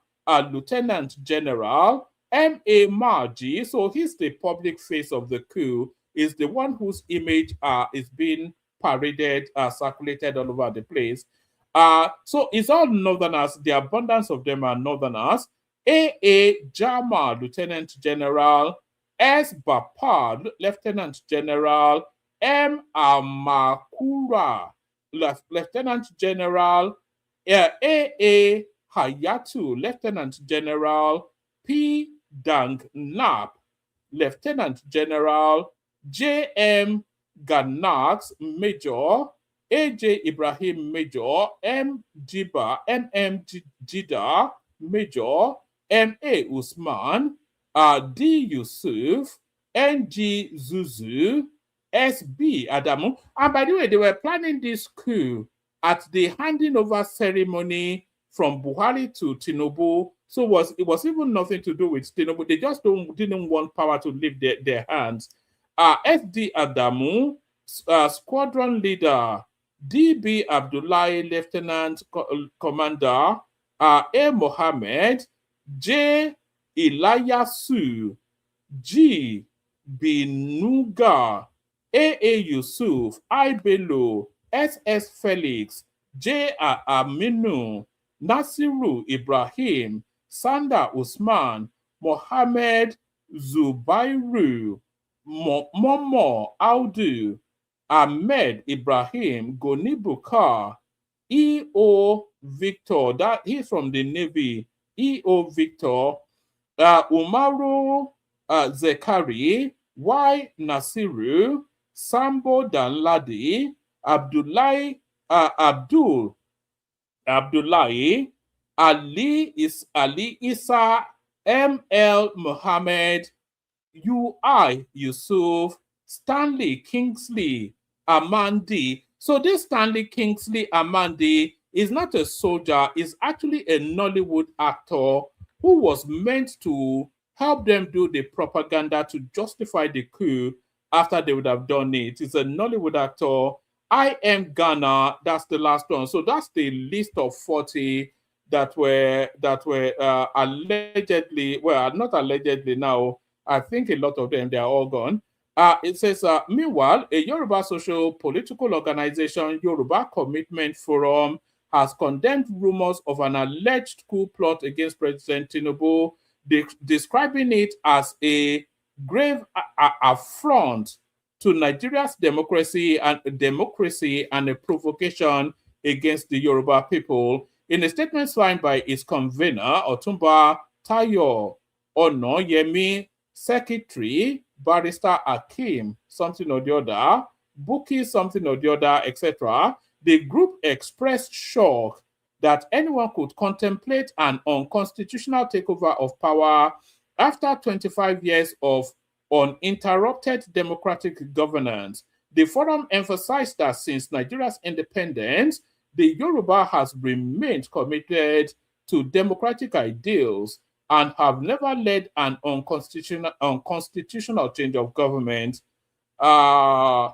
Lieutenant General, M.A. Marji. So he's the public face of the coup, is the one whose image is being paraded, circulated all over the place. So it's all northerners. The abundance of them are northerners. A.A. Jama, Lieutenant General, S. Bapad, Lieutenant General, M. Amakura, Lieutenant General, A.A. Hayatu, Lieutenant General, P. Dang Nap, Lieutenant General, J.M. Ganax, Major, A.J. Ibrahim, Major, M. Jiba, M.M. Jida, Major, M.A. Usman, D. Yusuf, N.G. Zuzu, S.B. Adamu. And by the way, they were planning this coup at the handing over ceremony from Buhari to Tinubu. So it was even nothing to do with Tinubu. They just didn't want power to leave their hands. S.D. Adamu, squadron leader, D.B. Abdullahi, Lieutenant Commander, A. Mohammed, J. Ilayasu, G. Binuga, A. Yusuf, I. Bello, S.S. Felix, J. Aminu, Nasiru Ibrahim, Sanda Usman, Mohammed Zubairu, Momo Audu, Ahmed Ibrahim, Goni Bukar, E.O. Victor, that he's from the Navy, E.O. Victor, Umaru Zekari, Y. Nasiru, Sambo Danladi, Abdullahi, Ali Isa, M.L. Muhammad, UI Yusuf, Stanley Kingsley Amandi. So this Stanley Kingsley Amandi is not a soldier, is actually a Nollywood actor who was meant to help them do the propaganda to justify the coup after they would have done it. It's a Nollywood actor. I Am Ghana, that's the last one. So that's the list of 40 that were allegedly, well, not allegedly now, I think a lot of them, they are all gone. It says, meanwhile, a Yoruba social political organization, Yoruba Commitment Forum, has condemned rumors of an alleged coup plot against President Tinubu, describing it as a grave affront to Nigeria's democracy and a provocation against the Yoruba people. In a statement signed by its convener, Otumba Tayo Onoyemi, Secretary, Barrister Akim, something or the other, Buki, something or the other, etc., the group expressed shock that anyone could contemplate an unconstitutional takeover of power after 25 years of uninterrupted democratic governance. The forum emphasized that since Nigeria's independence, the Yoruba has remained committed to democratic ideals and have never led an unconstitutional change of government. Earlier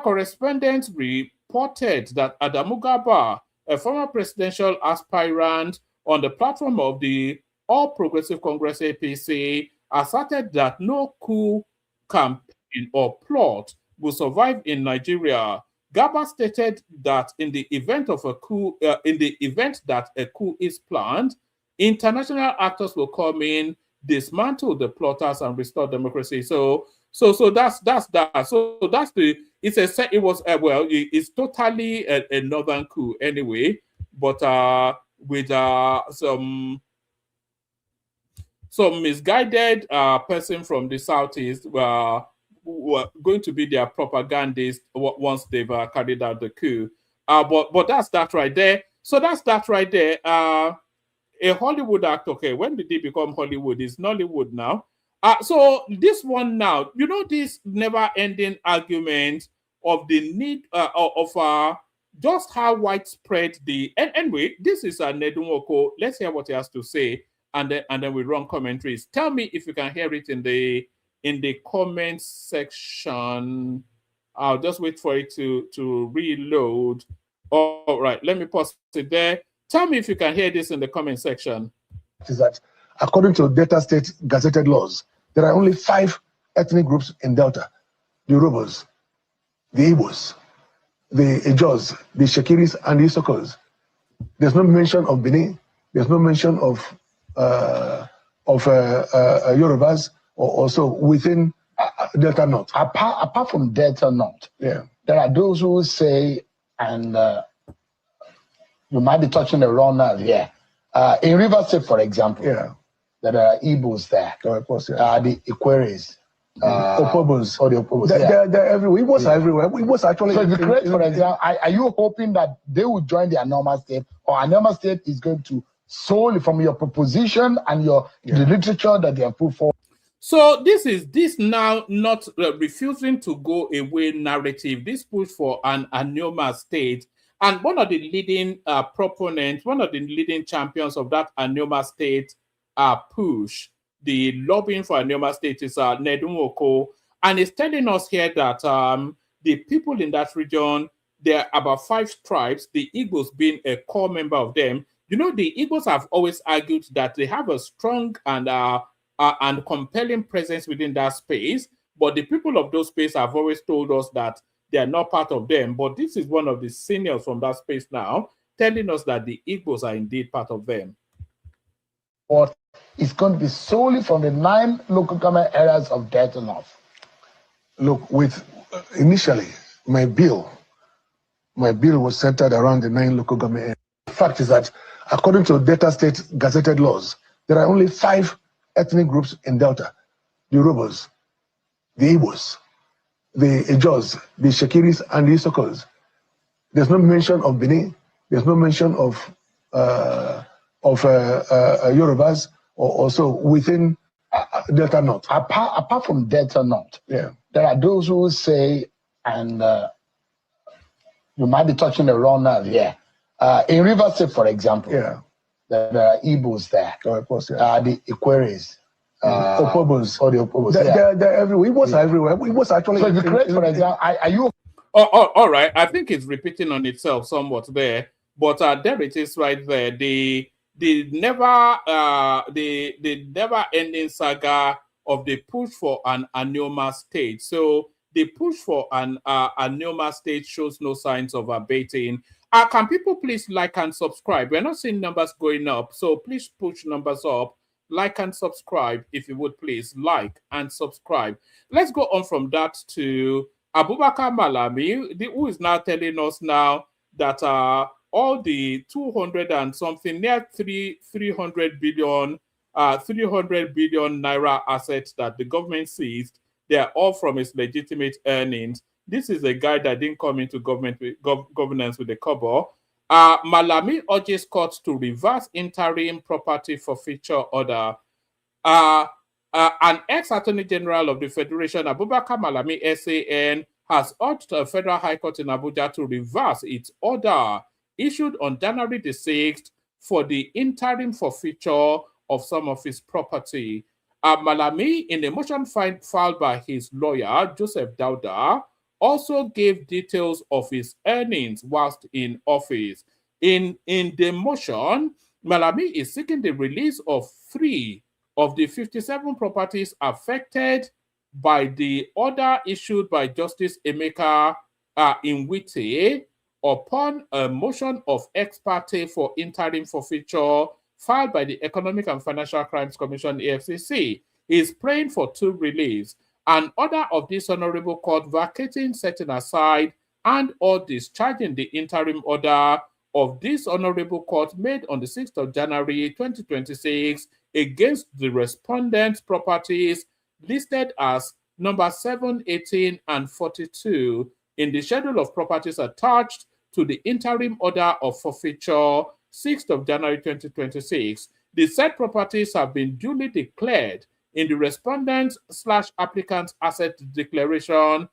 correspondents reported that Adamu Gaba, a former presidential aspirant on the platform of the All Progressive Congress APC, asserted that no coup campaign or plot will survive in Nigeria. Gaba stated that in the event of a coup, that a coup is planned, international actors will come in, dismantle the plotters, and restore democracy. So that's that. So that's the. It's totally a northern coup anyway, but with some misguided person from the southeast who are going to be their propagandists once they've carried out the coup. But that's that right there. So that's that right there. A Hollywood actor, okay, when did he become Hollywood? It's Nollywood now. So this one now, you know, this never-ending argument of the need of just how widespread the... Anyway, this is Nedunwoko. Let's hear what he has to say, and then we run commentaries. Tell me if you can hear it in the comments section. I'll just wait for it to reload. All right, let me pause it there. Tell me if you can hear this in the comment section. Is that according to Delta State gazetted laws, there are only 5 ethnic groups in Delta: the Yorubas, the Igbos, the Ejos, the Shekiris, and the Isokos. There's no mention of Benin. There's no mention of Yorubas, or also within Delta North. Apart from Delta North, Yeah. there are those who say, and you might be touching the wrong now here. In River State, for example, Yeah. there are Igbos there. Of course, yeah. The Ikweres. Opobos. Or the Opobos. They're everywhere. Igbos are everywhere. Igbos actually. So, if you create, for example, are you hoping that they will join the Anoma State, or Anoma State is going to solely from your proposition and the literature that they have put forward? So this now not refusing to go away narrative. This push for an Anoma State, and one of the leading proponents, one of the leading champions of that Anoma State push, the lobbying for Anoma State, is Nedunwoko, and he's telling us here that the people in that region, there are about 5 tribes, the Igbos being a core member of them. You know, the Igbos have always argued that they have a strong and compelling presence within that space, but the people of those spaces have always told us that they are not part of them. But this is one of the seniors from that space now telling us that the Igbos are indeed part of them. But it's going to be solely from the 9 local government areas of Delta North. Look, with initially my bill was centered around the 9 local government areas. The fact is that according to Delta State gazetted laws, there are only 5 ethnic groups in Delta: the Yorubas, the Igbos, the Ejos, the Shekiris, and the Isokos. There's no mention of Benin. There's no mention of Yorubas, or also within Delta North. Apart from Delta North, Yeah. there are those who say, and you might be touching the wrong nerve here. In River State, for example, Yeah. there are Igbos there. Oh, of course, yeah. The Ikweres. Opobos. Or the Opobos. They're everywhere. Igbos are everywhere. Igbos actually. So if you create, for example, are you All right. I think it's repeating on itself somewhat there, but there it is right there. The never ending saga of the push for an Anioma state. So the push for an Anioma state shows no signs of abating. Can people please like and subscribe? We're not seeing numbers going up, so please push numbers up. Like and subscribe, if you would please. Like and subscribe. Let's go on from that to Abubakar Malami, who is now telling us now that all the 200 and something, near 300 billion naira assets that the government seized, they are all from its legitimate earnings. This is a guy that didn't come into governance with a kobo. Malami urges courts to reverse interim property forfeiture order. An ex-Attorney General of the Federation, Abubakar Malami, SAN, has urged the Federal High Court in Abuja to reverse its order issued on January the 6th for the interim forfeiture of some of his property. Malami, in a motion filed by his lawyer, Joseph Dauda, also gave details of his earnings whilst in office. In the motion, Malami is seeking the release of 3 of the 57 properties affected by the order issued by Justice Emeka Inwite upon a motion of ex parte for interim forfeiture filed by the Economic and Financial Crimes Commission, EFCC. He is praying for 2 reliefs: an order of this honorable court vacating, setting aside, and or discharging the interim order of this honorable court made on the 6th of January 2026 against the respondents' properties listed as number 7, 18, and 42 in the schedule of properties attached to the interim order of forfeiture 6th of January 2026. The said properties have been duly declared in the respondents/applicants' asset declaration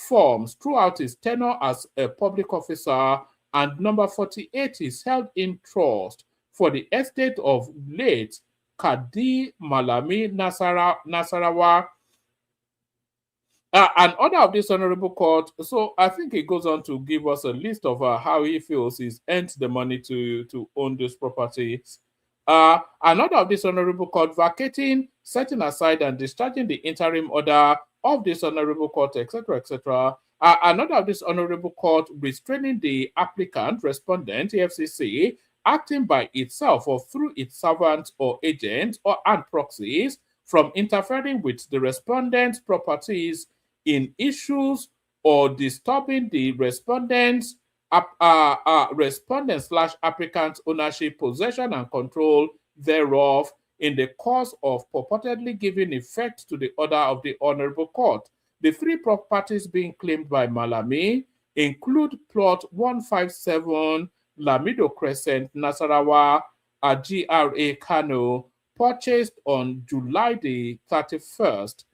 forms throughout his tenure as a public officer, and number 48 is held in trust for the estate of late Kadi Malami Nasarawa. An order of this honorable court. So I think it goes on to give us a list of how he feels he's earned the money to own these properties. An order of this honorable court vacating, setting aside, and discharging the interim order of this honorable court, etc., etc. An order of this honorable court restraining the applicant, respondent, EFCC, acting by itself or through its servants or agents and proxies from interfering with the respondent's properties in issues or disturbing the respondent/applicant's ownership, possession, and control thereof in the course of purportedly giving effect to the order of the honorable court. The 3 properties being claimed by Malami include plot 157 Lamido Crescent, Nasarawa, GRA Kano, purchased on July the 31st,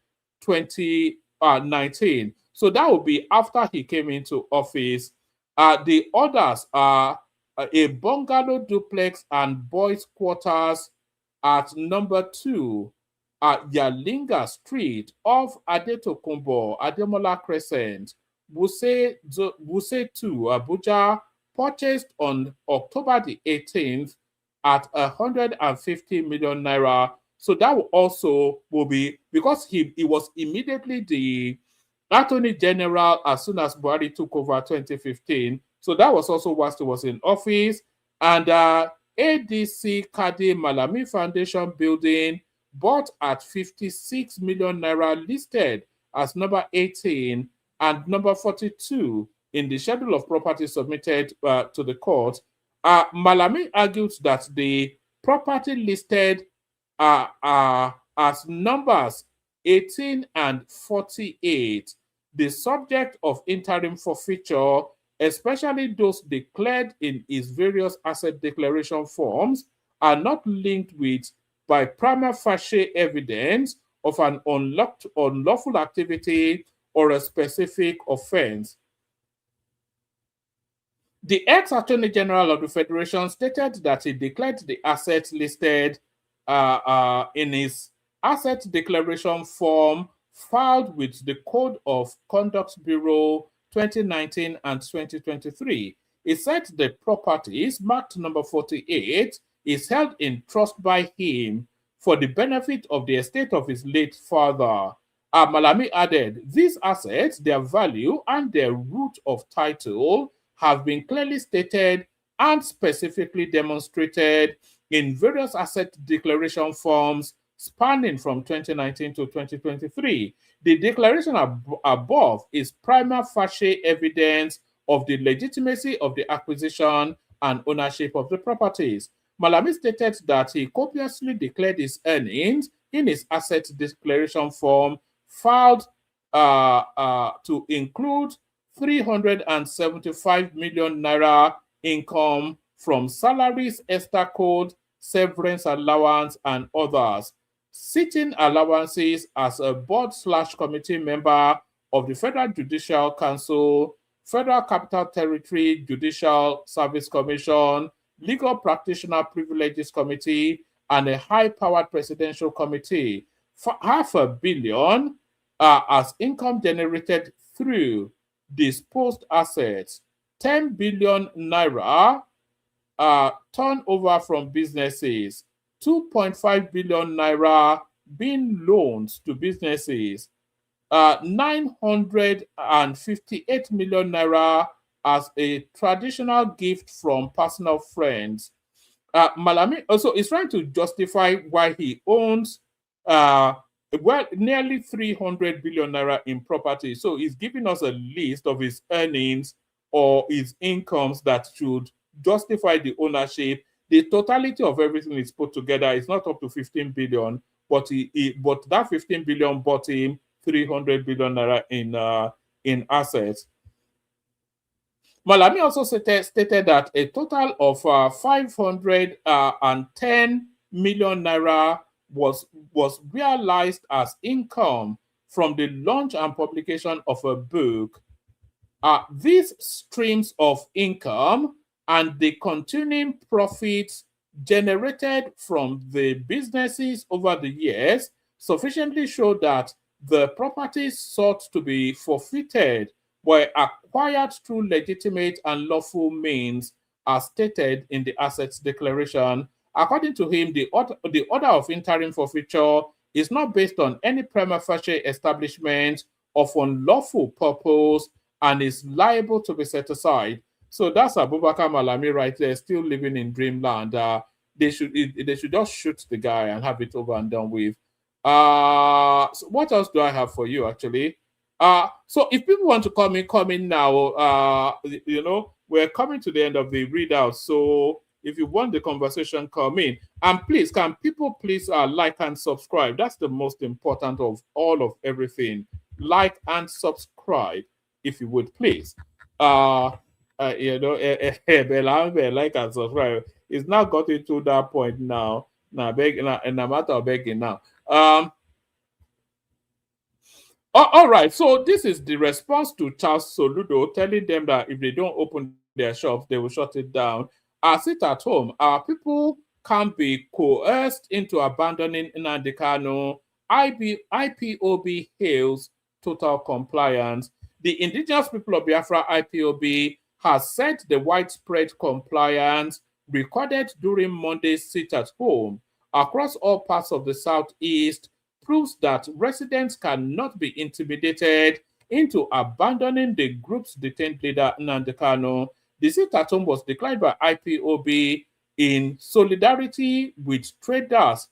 2019. So that would be after he came into office. The others are a bungalow duplex and boys' quarters at number 2 at Yalinga Street off Adetokunbo, Ademola Crescent, Wuse 2, Abuja, purchased on October the 18th at 150 million naira. So that also will be, because he was immediately the Attorney General as soon as Buhari took over 2015. So that was also whilst he was in office. And ADC Kadi Malami Foundation building bought at 56 million naira, listed as number 18 and number 42 in the schedule of property submitted to the court. Malami argued that the property listed as numbers 18 and 48, the subject of interim forfeiture, especially those declared in his various asset declaration forms, are not linked with by prima facie evidence of an unlawful activity or a specific offense. The ex-Attorney General of the Federation stated that he declared the assets listed in his asset declaration form filed with the Code of Conduct Bureau 2019 and 2023. He said the properties marked number 48 is held in trust by him for the benefit of the estate of his late father. Malami added, these assets, their value, and their root of title have been clearly stated and specifically demonstrated in various asset declaration forms spanning from 2019 to 2023. The declaration above is prima facie evidence of the legitimacy of the acquisition and ownership of the properties. Malami stated that he copiously declared his earnings in his asset declaration form filed to include 375 million naira income from salaries, Esther Code, severance allowance, and others. Sitting allowances as a board/committee member of the Federal Judicial Council, Federal Capital Territory Judicial Service Commission, Legal Practitioner Privileges Committee, and a high-powered presidential committee. For $500 million as income generated through disposed assets, 10 billion naira turnover from businesses, 2.5 billion naira being loans to businesses, 958 million naira as a traditional gift from personal friends. Malami also is trying to justify why he owns nearly 300 billion naira in property. So he's giving us a list of his earnings or his incomes that should justify the ownership. The totality of everything is put together is not up to 15 billion, but but that 15 billion bought him 300 billion naira in assets. Malami also stated that a total of 510 million naira was realized as income from the launch and publication of a book. These streams of income and the continuing profits generated from the businesses over the years sufficiently show that the properties sought to be forfeited were acquired through legitimate and lawful means as stated in the assets declaration. According to him, the order of interim forfeiture is not based on any prima facie establishment of unlawful purpose and is liable to be set aside. So that's Abubakar Malami right there, still living in dreamland. They should just shoot the guy and have it over and done with. So what else do I have for you, actually? So if people want to come in now. We're coming to the end of the readout. So if you want the conversation, come in. And please, can people please like and subscribe? That's the most important of all of everything. Like and subscribe, if you would, please. Like and subscribe. It's now gotten to that point now. Now, and a matter of begging now. All right, so this is the response to Charles Soludo telling them that if they don't open their shops, they will shut it down. Sit at home. Our people can be coerced into abandoning Nnamdi Kanu. IPOB hails total compliance. The indigenous people of Biafra IPOB has said the widespread compliance recorded during Monday's sit-at-home across all parts of the Southeast proves that residents cannot be intimidated into abandoning the group's detained leader, Nnamdi Kanu. The sit-at-home was declared by IPOB in solidarity with traders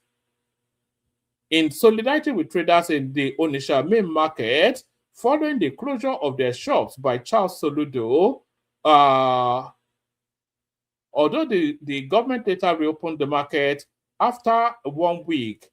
in the Onitsha main market following the closure of their shops by Charles Soludo. Although the government later reopened the market after 1 week,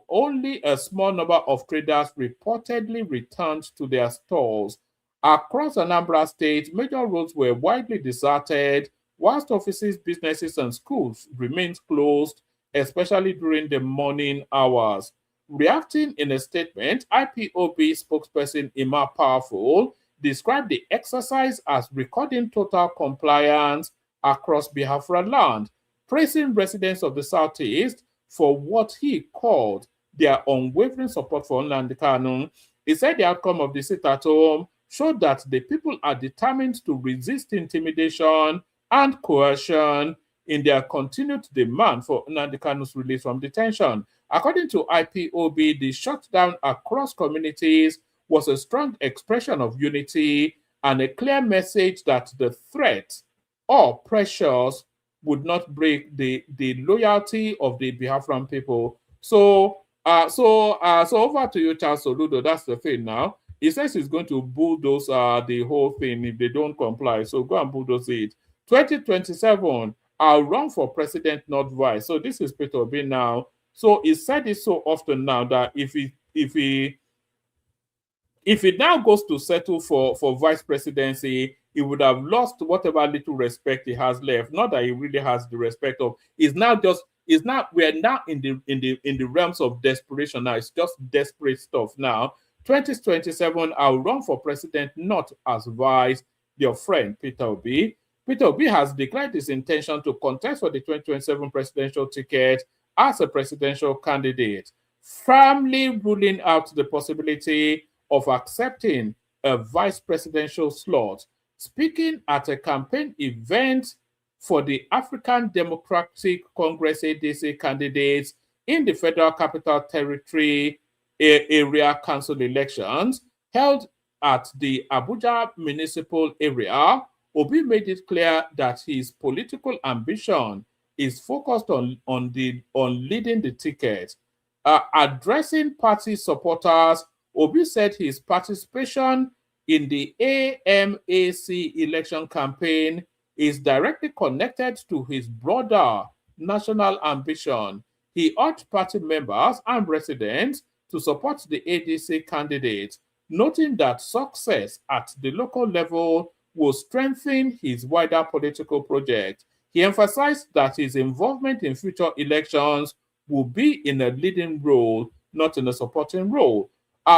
only a small number of traders reportedly returned to their stores. Across Anambra State, major roads were widely deserted, whilst offices, businesses, and schools remained closed, especially during the morning hours. Reacting in a statement, IPOB spokesperson Emma Powerful described the exercise as recording total compliance across Biafra land, praising residents of the Southeast for what he called their unwavering support for Nnamdi Kanu. He said the outcome of the sit-at-home showed that the people are determined to resist intimidation and coercion in their continued demand for Nnamdi Kanu's release from detention. According to IPOB, the shutdown across communities was a strong expression of unity and a clear message that the threat or pressures would not break the loyalty of the Biafran people. So over to you, Charles Soludo. That's the thing now. He says he's going to bulldoze the whole thing if they don't comply. So go and bulldoze it. 2027, I'll run for president, not vice. So this is Peter Obi now. So he said it so often now that if he now goes to settle for vice presidency, he would have lost whatever little respect he has left. Not that he really has the respect of. We are now in the realms of desperation now. It's just desperate stuff now. 2027, I'll run for president, not as vice. Your friend Peter Obi. Peter Obi has declared his intention to contest for the 2027 presidential ticket as a presidential candidate, firmly ruling out the possibility of accepting a vice presidential slot. Speaking at a campaign event for the African Democratic Congress ADC candidates in the Federal Capital Territory area council elections held at the Abuja municipal area, Obi made it clear that his political ambition is focused on leading the ticket. Addressing party supporters, Obi said his participation in the AMAC election campaign is directly connected to his broader national ambition. He urged party members and residents to support the ADC candidate, noting that success at the local level will strengthen his wider political project. He emphasized that his involvement in future elections will be in a leading role, not in a supporting role.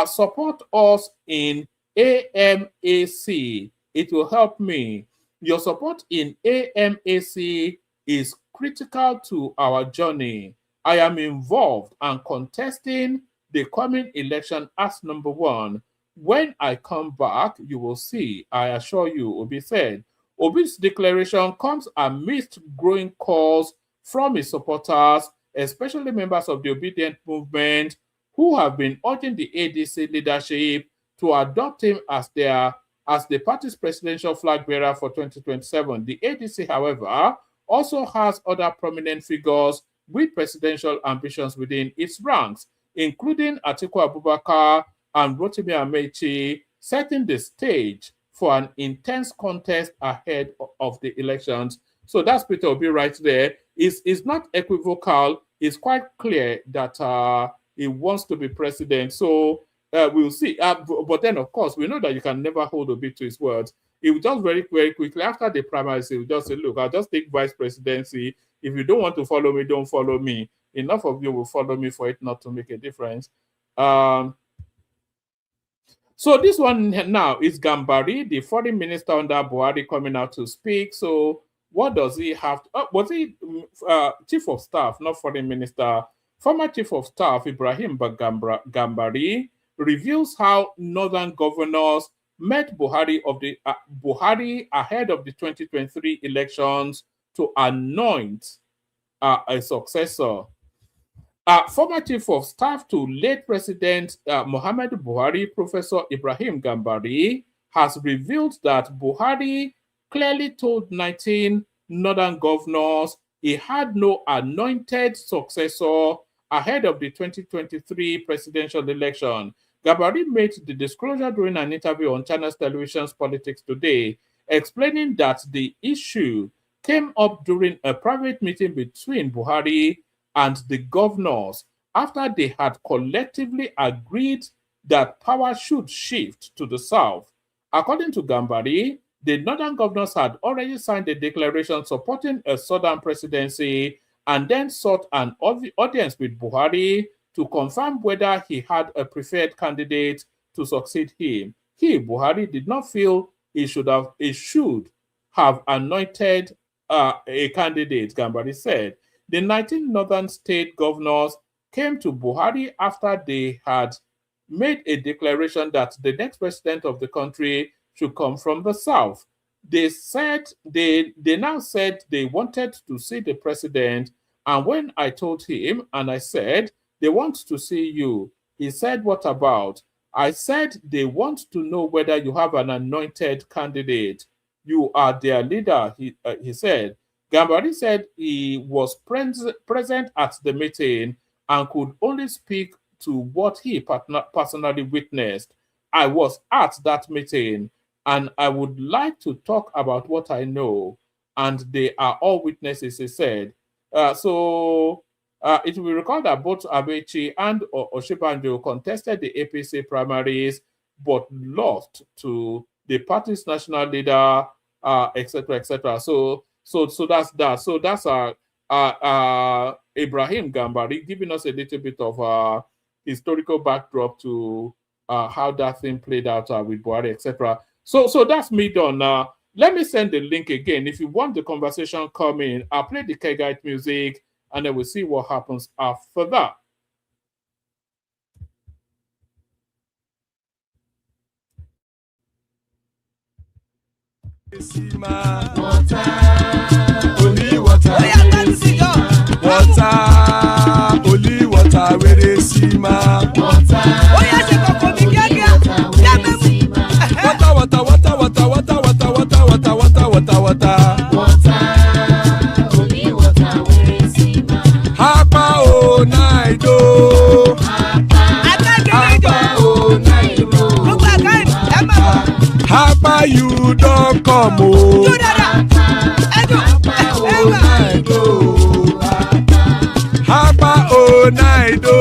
Support us in AMAC. It will help me. Your support in AMAC is critical to our journey. I am involved and contesting the coming election as number one. When I come back, you will see, I assure you, Obi said. Obi's declaration comes amidst growing calls from his supporters, especially members of the Obedient Movement, who have been urging the ADC leadership to adopt him as the party's presidential flag bearer for 2027. The ADC, however, also has other prominent figures with presidential ambitions within its ranks, including Atiku Abubakar and Rotimi Amechi, setting the stage for an intense contest ahead of the elections. So that's Peter Obi right there. It's not equivocal. It's quite clear that he wants to be president. So we'll see. But then, of course, we know that you can never hold Obi to his words. He will just very, very quickly, after the primaries, he will just say, look, I'll just take vice presidency. If you don't want to follow me, don't follow me. Enough of you will follow me for it not to make a difference. So this one now is Gambari, the foreign minister under Buhari, coming out to speak. So what does he have to, was he chief of staff, not foreign minister? Former chief of staff Ibrahim Gambari reveals how northern governors met Buhari Buhari ahead of the 2023 elections to anoint a successor. Former Chief of Staff to late President Muhammad Buhari, Professor Ibrahim Gambari, has revealed that Buhari clearly told 19 northern governors he had no anointed successor ahead of the 2023 presidential election. Gambari made the disclosure during an interview on Channels Television's Politics Today, explaining that the issue came up during a private meeting between Buhari and the governors after they had collectively agreed that power should shift to the south. According to Gambari, the northern governors had already signed a declaration supporting a southern presidency and then sought an audience with Buhari to confirm whether he had a preferred candidate to succeed him. Buhari, did not feel he should have anointed a candidate, Gambari said. The 19 northern state governors came to Buhari after they had made a declaration that the next president of the country should come from the south. They now said they wanted to see the president, and when I told him and I said, they want to see you, he said, what about? I said, they want to know whether you have an anointed candidate. You are their leader, he said. Gambari said he was present at the meeting and could only speak to what he personally witnessed. I was at that meeting and I would like to talk about what I know, and they are all witnesses, he said. It will be recalled that both Abechi and Oshibanjo contested the APC primaries but lost to the party's national leader, etc., etc. So that's that. So that's Ibrahim Gambari giving us a little bit of historical backdrop to how that thing played out with Buhari, etc. So that's me done. Let me send the link again. If you want the conversation coming, I'll play the Kegite music and then we'll see what happens after that. Water, only water, only water, where they see ma. Water, only water, where they see ma. Hapa o naido, hapa o naido. Hapa you don't come o. Hapa o naido.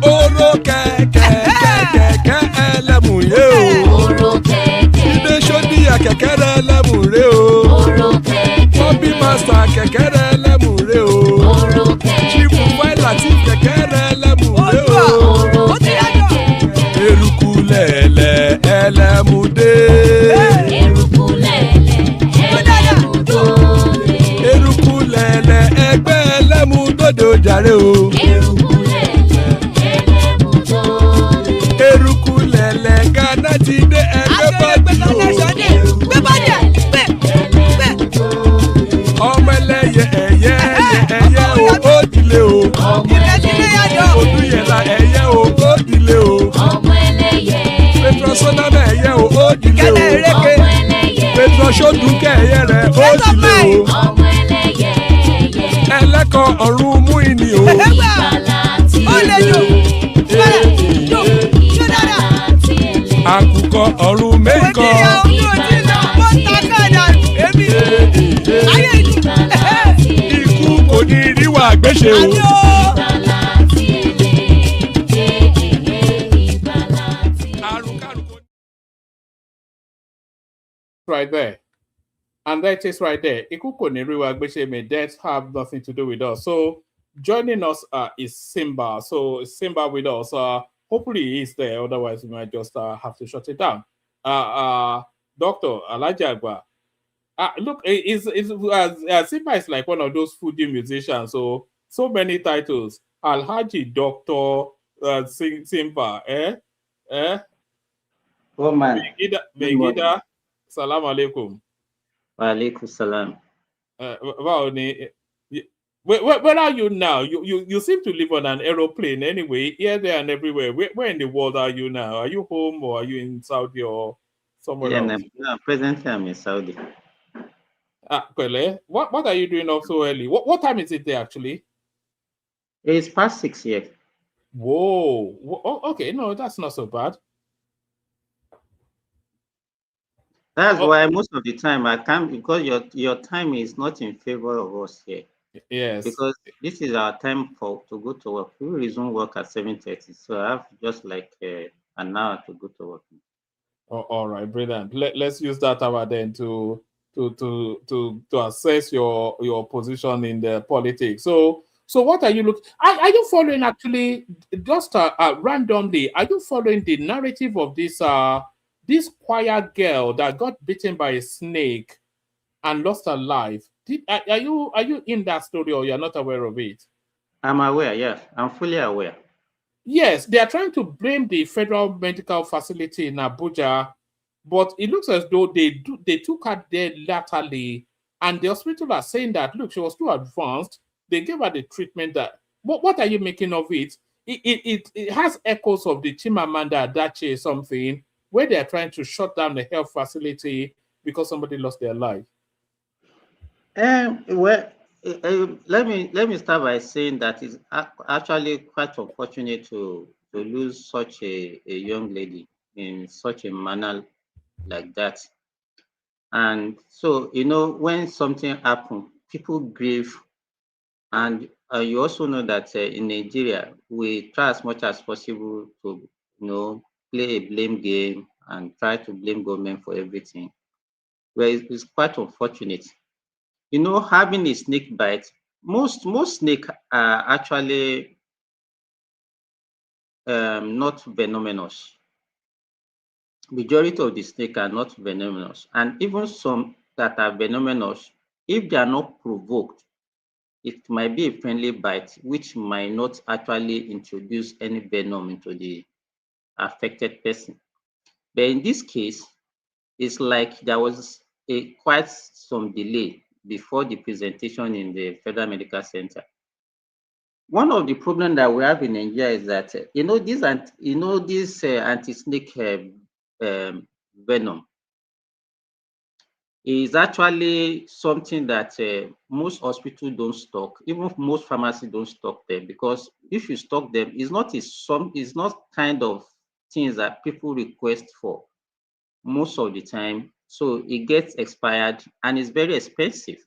Oro kẹ̀kẹ́ ẹlẹ́mù yé o. Ilé sọ́dí àkẹ́kẹ́ rẹ̀ ẹlẹ́mù rẹ̀ o. Bobby master kẹ̀kẹ́ rẹ̀ ẹlẹ́mù rẹ̀ o. Chifu wáìlà tí kẹ̀kẹ́ rẹ̀ ẹlẹ́mù rẹ̀ o. Eruku lẹ̀lẹ̀ ẹlẹ́mù dé. Eruku lẹ̀lẹ̀ ẹgbẹ́ ẹlẹ́mù dòde ojàre o. Eruku lẹ̀lẹ̀ Ghana ti dé ẹgbẹ́ bọ́ọ̀dì o. Ọmọ ẹlẹ́yẹ ẹyẹ o ó dilé o. Odúyẹ̀lá ẹyẹ o ó dilé o. Petrosonama ẹyẹ o ó dilé o. Petrosodunke ẹyẹ rẹ̀ ó dilé o. Ẹlẹ́kọ̀ ọ̀run mú ìní o. Àkùkọ ọ̀run méjìkọ. Ikú kò ní ríwà gbéṣe o. Right there. And that is right there. Ikuko Neriwa Gbeshe, may that have nothing to do with us. So joining us is Simba. So Simba with us. Hopefully he's there. Otherwise, we might just have to shut it down. Dr. Alajagba. Look, Simba is like one of those foodie musicians. So many titles. Alhaji Doctor Simba. Oh man, good morning. Megida, salam alaikum. Wa alaikum salam. Wow, where are you now? You seem to live on an aeroplane anyway, here, there, and everywhere. Where in the world are you now? Are you home or are you in Saudi or somewhere Yeah, else? no, presently I'm in Saudi. Kwele, what are you doing up so early? What time is it there actually? It's past 6 years. Whoa. Okay, no, that's not so bad. That's why most of the time I can't, because your time is not in favor of us here. Yes. Because this is our time to go to work. We resume work at 7:30, so I have just like an hour to go to work. All right, brilliant. Let's use that hour then to assess your position in the politics. So what are you looking? Are you following actually just randomly? Are you following the narrative of this quiet girl that got bitten by a snake and lost her life? Are you in that story or you're not aware of it? I'm aware. Yes, I'm fully aware. Yes, they are trying to blame the Federal Medical Facility in Abuja, but it looks as though they took her there laterally, and the hospital are saying that look, she was too advanced. They gave her the treatment that. What are you making of it? It has echoes of the Chimamanda Adache something where they are trying to shut down the health facility because somebody lost their life. Well, let me start by saying that it's actually quite unfortunate to lose such a young lady in such a manner like that. And so, when something happens, people grieve. And you also know that in Nigeria, we try as much as possible to, play a blame game and try to blame government for everything. Well, it's quite unfortunate. Having a snake bite, most snake are actually not venomous. Majority of the snake are not venomous, and even some that are venomous, if they are not provoked, it might be a friendly bite, which might not actually introduce any venom into the affected person. But in this case, it's like there was quite some delay before the presentation in the Federal Medical Center. One of the problems that we have in Nigeria is that this anti-snake venom is actually something that most hospitals don't stock, even most pharmacies don't stock them, because if you stock them, it's not kind of things that people request for most of the time. So it gets expired and it's very expensive.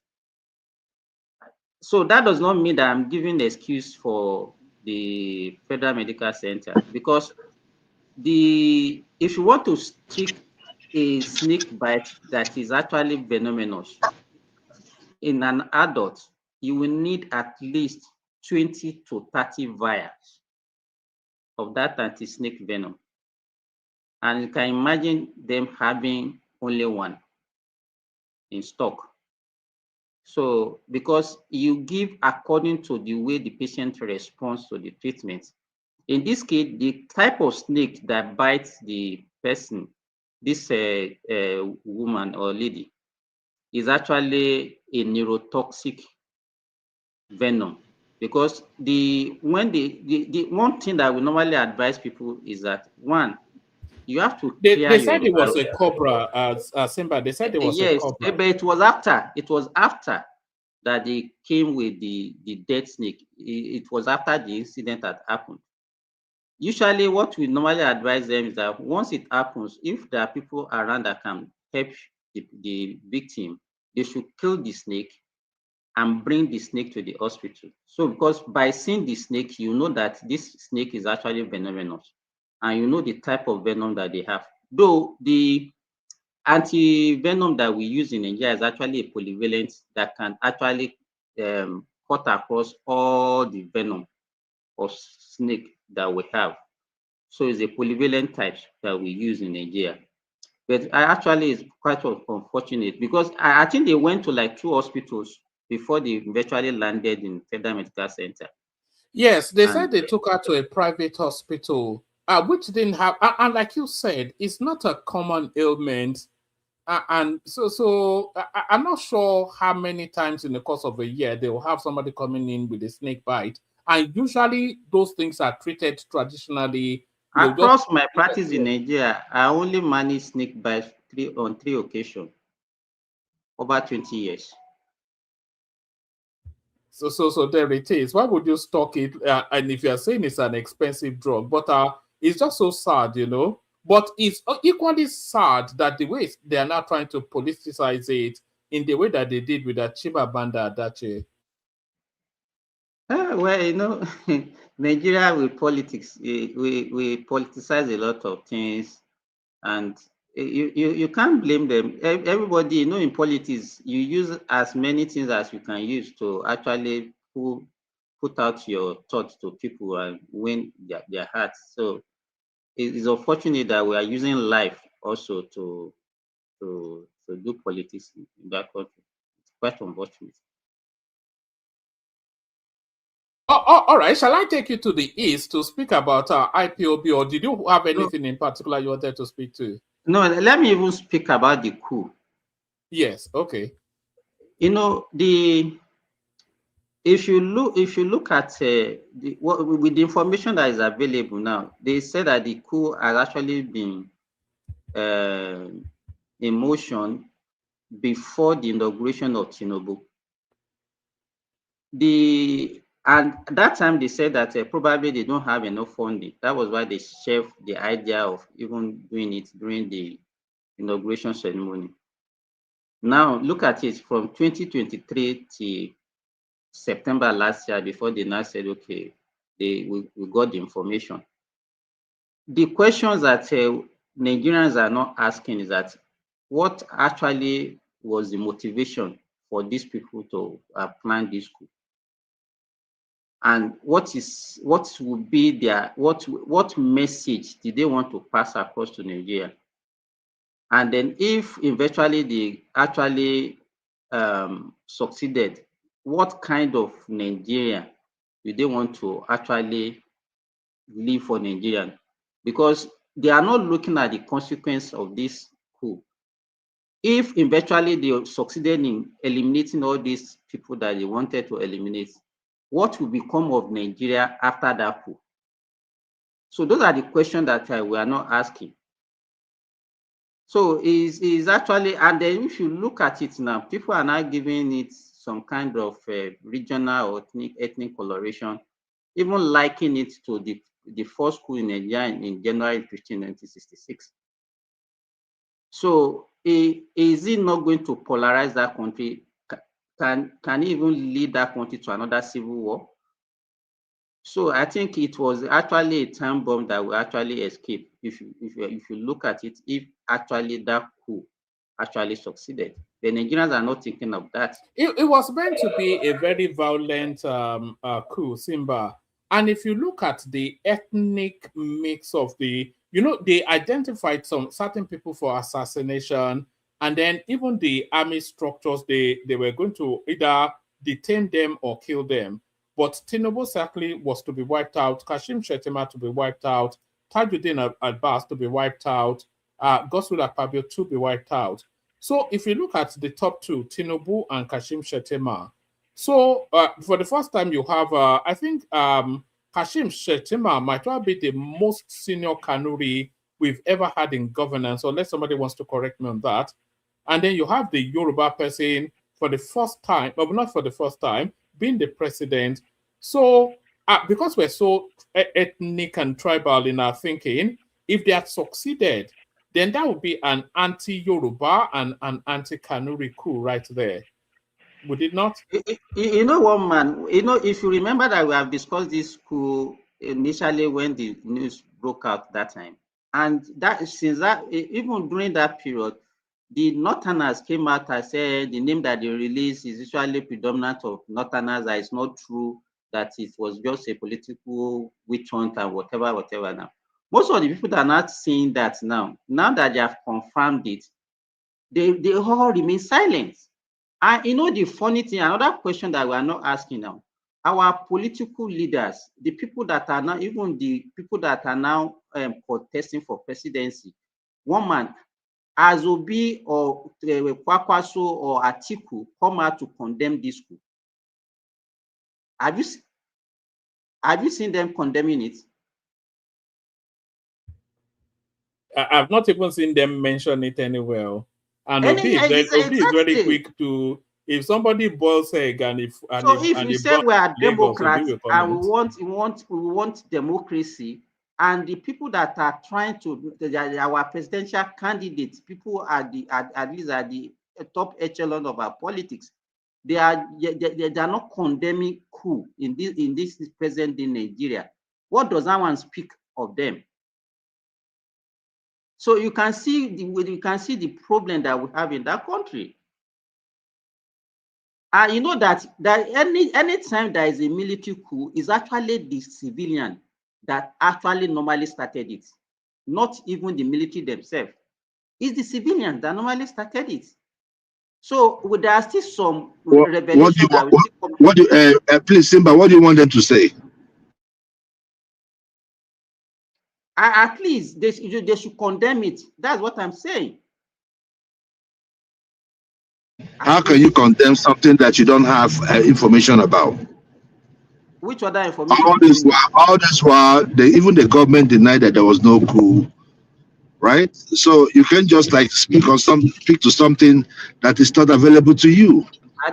So that does not mean that I'm giving the excuse for the Federal Medical Center, because if you want to stick a snake bite that is actually venomous in an adult, you will need at least 20 to 30 vials of that anti-snake venom. And you can imagine them having only one in stock. So, because you give according to the way the patient responds to the treatment. In this case, the type of snake that bites the person, this woman or lady, is actually a neurotoxic venom. Because the one thing that we normally advise people is that, one, you have to clear They your said it was a environment. cobra, Simba. They said it was a Yes, cobra. but it was after that they came with the dead snake. It was after the incident that happened. Usually what we normally advise them is that once it happens, if there are people around that can help the victim, they should kill the snake and bring the snake to the hospital. So because by seeing the snake, you know that this snake is actually venomous, and you know the type of venom that they have. Though the anti-venom that we use in Nigeria is actually a polyvalent that can actually cut across all the venom of snake that we have. So it's a polyvalent type that we use in Nigeria. But I actually is quite unfortunate, because I think they went to like 2 hospitals before they eventually landed in Federal Medical Center. Yes, they And said they took her to a private hospital, which didn't have, and like you said, it's not a common ailment. And so I'm not sure how many times in the course of a year they will have somebody coming in with a snake bite. And usually those things are treated traditionally. Just across my practice in Nigeria, I only managed snake bites on 3 occasions over 20 years. so there it is. Why would you stock it? And if you're saying it's an expensive drug, but it's just so sad, But it's equally sad that the way they are now trying to politicize it in the way that they did with the Chimamanda Adache. Well, Nigeria with politics, we politicize a lot of things, and you can't blame them. Everybody, in politics, you use as many things as you can use to actually put out your thoughts to people and win their hearts. So it is unfortunate that we are using life also to do politics in that country. It's quite unfortunate. All right. Shall I take you to the east to speak about IPOB, or did you have anything in particular you wanted to speak to? No, let me even speak about the coup. Yes. Okay. If you look at with the information that is available now, they said that the coup has actually been in motion before the inauguration of Tinubu. And that time they said that probably they don't have enough funding. That was why they shelved the idea of even doing it during the inauguration ceremony. Now look at it from 2023 to September last year, before they now said, okay, we got the information. The questions that Nigerians are not asking is that what actually was the motivation for these people to plan this coup? And what would be what message did they want to pass across to Nigeria? And then if eventually they actually succeeded, what kind of Nigeria do they want to actually live for Nigerian? Because they are not looking at the consequence of this coup. If eventually they succeeded in eliminating all these people that they wanted to eliminate, what will become of Nigeria after that coup? So those are the questions that we are not asking. So is actually, and then if you look at it now, people are now giving it some kind of regional or ethnic coloration, even liking it to the first coup in Nigeria in January 15, 1966. So is it not going to polarize that country? Can it even lead that country to another civil war? So I think it was actually a time bomb that will actually escape if you look at it, if actually that coup actually succeeded. The Nigerians are not thinking of that. It was meant to be a very violent coup, Simba. And if you look at the ethnic mix of they identified some certain people for assassination, and then even the army structures, they were going to either detain them or kill them. But Tinubu certainly was to be wiped out, Kashim Shettima to be wiped out, Tajuddin Abbas to be wiped out, Godswill Akpabio to be wiped out. So if you look at the top two, Tinubu and Kashim Shettima, so for the first time you have, I think Kashim Shettima might well be the most senior Kanuri we've ever had in governance, unless somebody wants to correct me on that. And then you have the Yoruba person for the first time, but not for the first time, being the president. So because we're so ethnic and tribal in our thinking, if they had succeeded, then that would be an anti-Yoruba and an anti-Kanuri coup right there. Would it not? You know what, man? If you remember that we have discussed this coup initially when the news broke out that time. And that since that, even during that period, the Northerners came out and said the name that they released is usually predominant of Northerners, that it's not true, that it was just a political witch hunt and whatever now. Most of the people that are not seeing that now that they have confirmed it, they all remain silent. And the funny thing, another question that we are not asking now, our political leaders, the people that are now, even the people that are now contesting for presidency, one man, as Obi or Kwakwaso or Atiku come out to condemn this coup. Have you seen them condemning it? I've not even seen them mention it anywhere. And Obi is very quick to, if somebody boils egg and if you say we are Democrats and we want democracy, and the people that are trying to, our presidential candidates, people at least at the top echelon of our politics, they are not condemning coup in this present day Nigeria. What does that one speak of them? So you can see the problem that we have in that country. And you know that any time there is a military coup, is actually the civilian that actually normally started it, not even the military themselves. It's the civilian that normally started it. So there are still some revelation. Please, Simba, what do you want them to say? At least they should condemn it. That's what I'm saying. How can you condemn something that you don't have information about? Which other information? All this while, even the government denied that there was no coup, right? So you can't just like speak to something that is not available to you.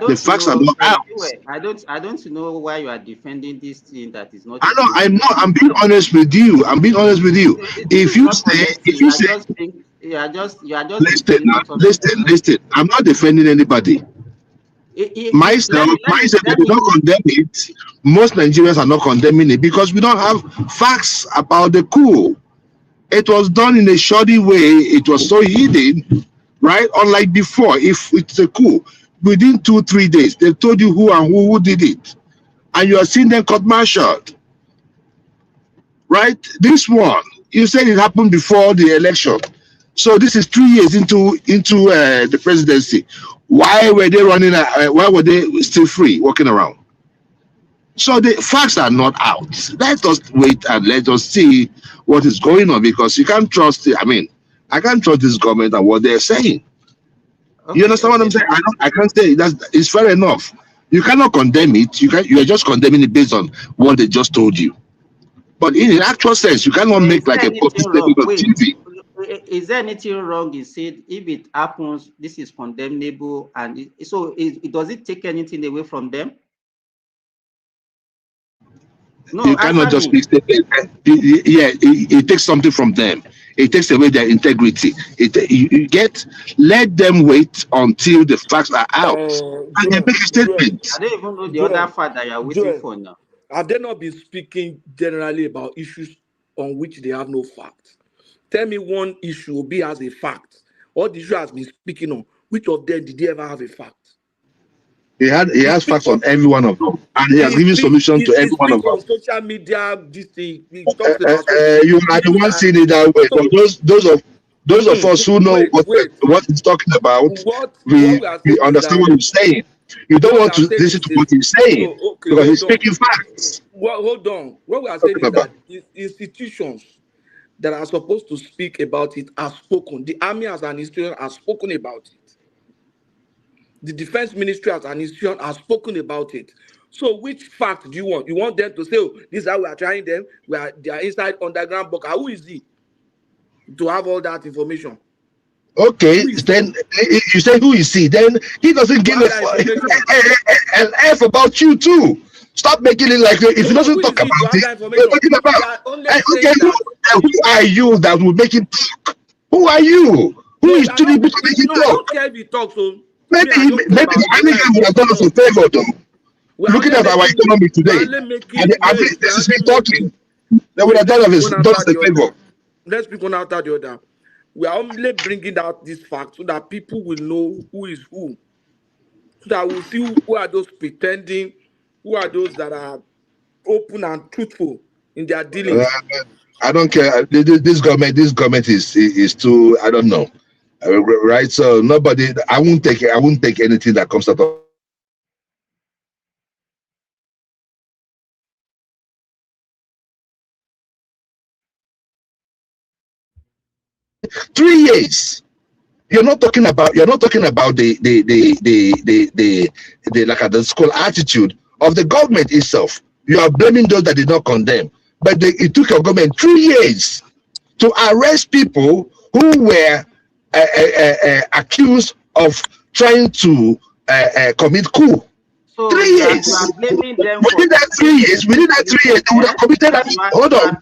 The facts are not out. I don't know why you are defending this thing that is not. I'm being honest with you. If you say you are just listen. I'm not defending anybody. Myself, I do not condemn it. Most Nigerians are not condemning it because we don't have facts about the coup. It was done in a shoddy way. It was so hidden, right? Unlike before, if it's a coup, within 2-3 days, they told you who did it, and you are seeing them court-martialed, right? This one, you said it happened before the election, so this is 3 years into the presidency. Why were they running? Why were they still free, walking around? So the facts are not out. Let us wait and let us see what is going on, because you can't trust it. I mean, I can't trust this government and what they're saying. Okay, you understand what I'm saying? I can't say it's fair enough. You cannot condemn it. You are just condemning it based on what they just told you. But in an actual sense, you cannot make like a public statement on TV. Is there anything wrong in saying if it happens, this is condemnable, and does it take anything away from them? No, you cannot just be it takes something from them. It takes away their integrity. Let them wait until the facts are out and they make a statement. I don't even know the other fact that you are waiting for now. Have they not been speaking generally about issues on which they have no facts? Tell me one issue Obi has a fact. All the issue has been speaking on. Which of them did he ever have a fact? He has facts on every one of them, and he has given solutions to every one of them. On social media, this thing. You are the one seeing it that way. But those of us who know what he's talking about, we understand what he's saying. You don't want to listen to what he's saying because he's speaking facts. Well, hold on. What we are saying is that institutions that are supposed to speak about it have spoken. The army as an institution has spoken about it. The defense ministry as an institution has spoken about it. So which fact do you want? You want them to say, oh, this is how we are trying them. They are inside underground bunker. Who is he to have all that information? Okay, then you say who is he? Then he doesn't give an F about you too. Stop making it like if he doesn't talk about it, you're talking about. Okay, who are you that will make him talk? Who are you? Who is Tinubu to make him talk? I don't care if he talks. So maybe America would have done us a favor though. Looking at our economy today, this is me talking. They would have done us a favor. Let's speak one after the other. We are only bringing out this fact so that people will know who is who. So that we'll see who are those pretending, who are those that are open and truthful in their dealings. I don't care. This government is too. I don't know. Right? So nobody. I won't take anything that comes out of 3 years. You're not talking about the like the school attitude of the government itself. You are blaming those that did not condemn. But it took your government 3 years to arrest people who were accused of trying to commit coup. So 3 you are years. blaming them Within that 3 years, they would have committed that. Hold on,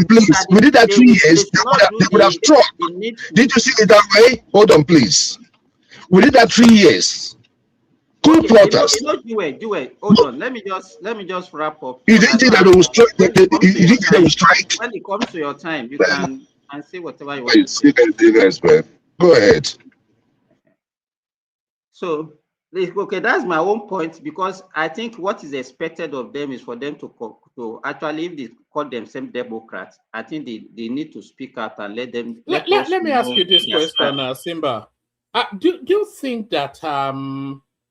please. Within that 3 years, they would have struck. Did you see it that way? Hold on, please. Within that 3 years, coup plotters. Hold on. Let me just wrap up. You didn't think that they will strike? You didn't think they will strike? When it comes to your time, you can say whatever you want to say. You guys, man. Go ahead. So, okay, that's my own point, because I think what is expected of them is for them to actually, if they call themselves Democrats, I think they need to speak out and let them. Let me ask you this question, Simba. Do you think that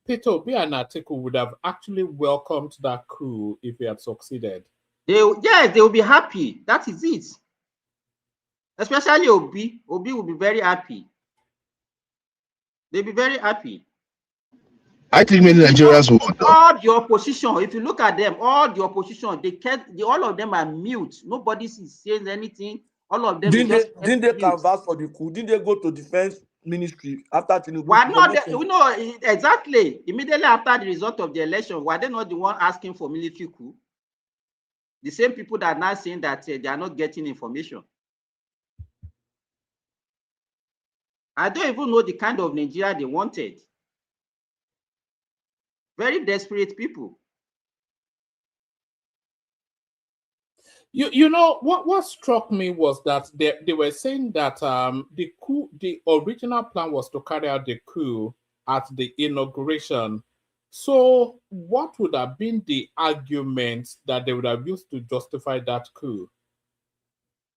Peter Obi and Atiku would have actually welcomed that coup if he had succeeded? Yes, they will be happy. That is it. Especially Obi. Obi will be very happy. They'll be very happy. I think many Nigerians will. All the opposition, if you look at them, all the opposition, all of them are mute. Nobody is saying anything. All of them. Didn't they canvass for the coup? Didn't they go to defense ministry after Tinubu? Why not? Exactly. Immediately after the result of the election, were they not the one asking for military coup? The same people that are now saying that they are not getting information. I don't even know the kind of Nigeria they wanted. Very desperate people. You know what struck me was that they were saying that the original plan was to carry out the coup at the inauguration. So what would have been the arguments that they would have used to justify that coup?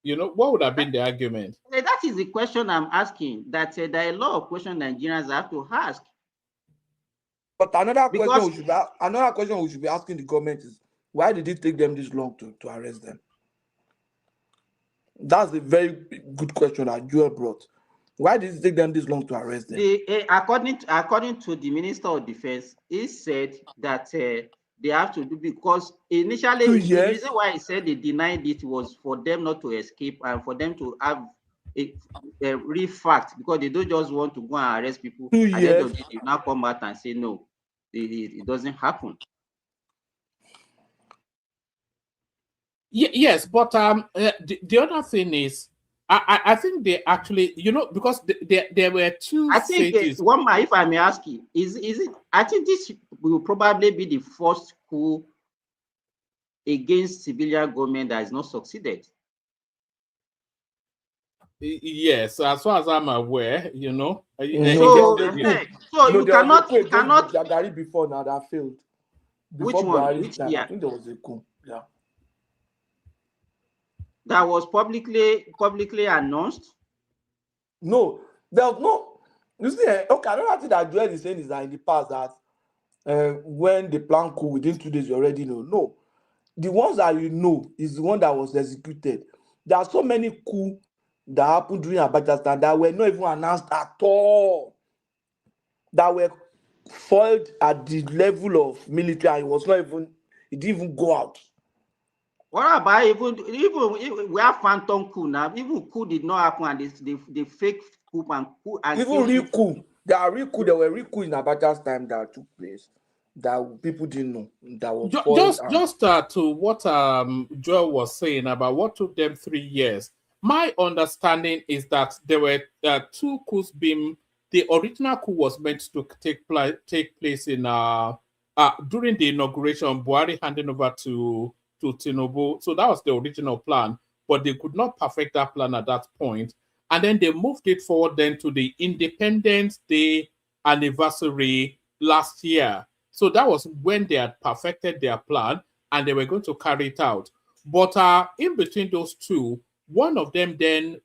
You know, what would have been the argument? That is the question I'm asking. That there are a lot of questions Nigerians have to ask. But another question we should be asking the government is, why did it take them this long to arrest them? That's a very good question that Joel brought. Why did it take them this long to arrest them? According to the Minister of Defense, he said that they have to do, because initially the reason why he said they denied it was for them not to escape and for them to have a real fact, because they don't just want to go and arrest people. 2 years. At the end of the day, they now come out and say no, it doesn't happen. Yes, but the other thing is, I think they actually, you know, because there were two stages. One, if I may ask you, is it? I think this will probably be the first coup against civilian government that has not succeeded. Yes, as far as I'm aware, you know. So you cannot Jagari before now that failed. Which one? Which year? I think there was a coup. Yeah. That was publicly announced? No, there was no. You see, okay, another thing that Joel is saying is that in the past that when the plan coup within 2 days, you already know. No, the ones that you know is the one that was executed. There are so many coups that happened during Abacha's time that were not even announced at all. That were foiled at the level of military, and it didn't even go out. What about even we have phantom coup now? Even coup did not happen, and they fake coup and even real coup. There are real coup. There were real coup in Abacha's time that took place that people didn't know. That was just to what Joel was saying about what took them 3 years. My understanding is that there were two coups being. The original coup was meant to take place in during the inauguration. Buhari handing over to Tinubu. So that was the original plan, but they could not perfect that plan at that point. And then they moved it forward then to the Independence Day anniversary last year. So that was when they had perfected their plan and they were going to carry it out. But in between those two, one of them then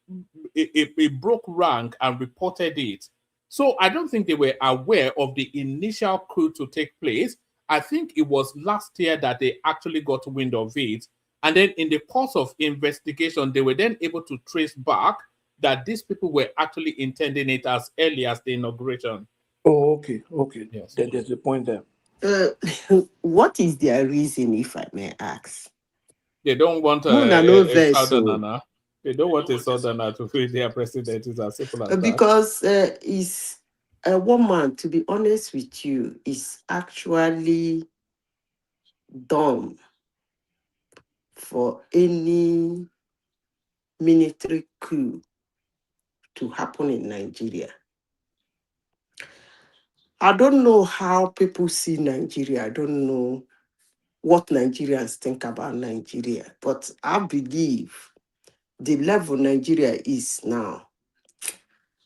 it broke rank and reported it. So I don't think they were aware of the initial coup to take place. I think it was last year that they actually got wind of it. And then in the course of investigation, they were then able to trace back that these people were actually intending it as early as the inauguration. Oh, okay, okay. Yes. There's a point there. What is their reason, if I may ask? They don't want Muna no a verse, southerner. They don't want a southerner to be their president. It's as simple as that. because is a woman, to be honest with you, is actually dumb for any military coup to happen in Nigeria. I don't know how people see Nigeria. I don't know what Nigerians think about Nigeria, but I believe the level Nigeria is now,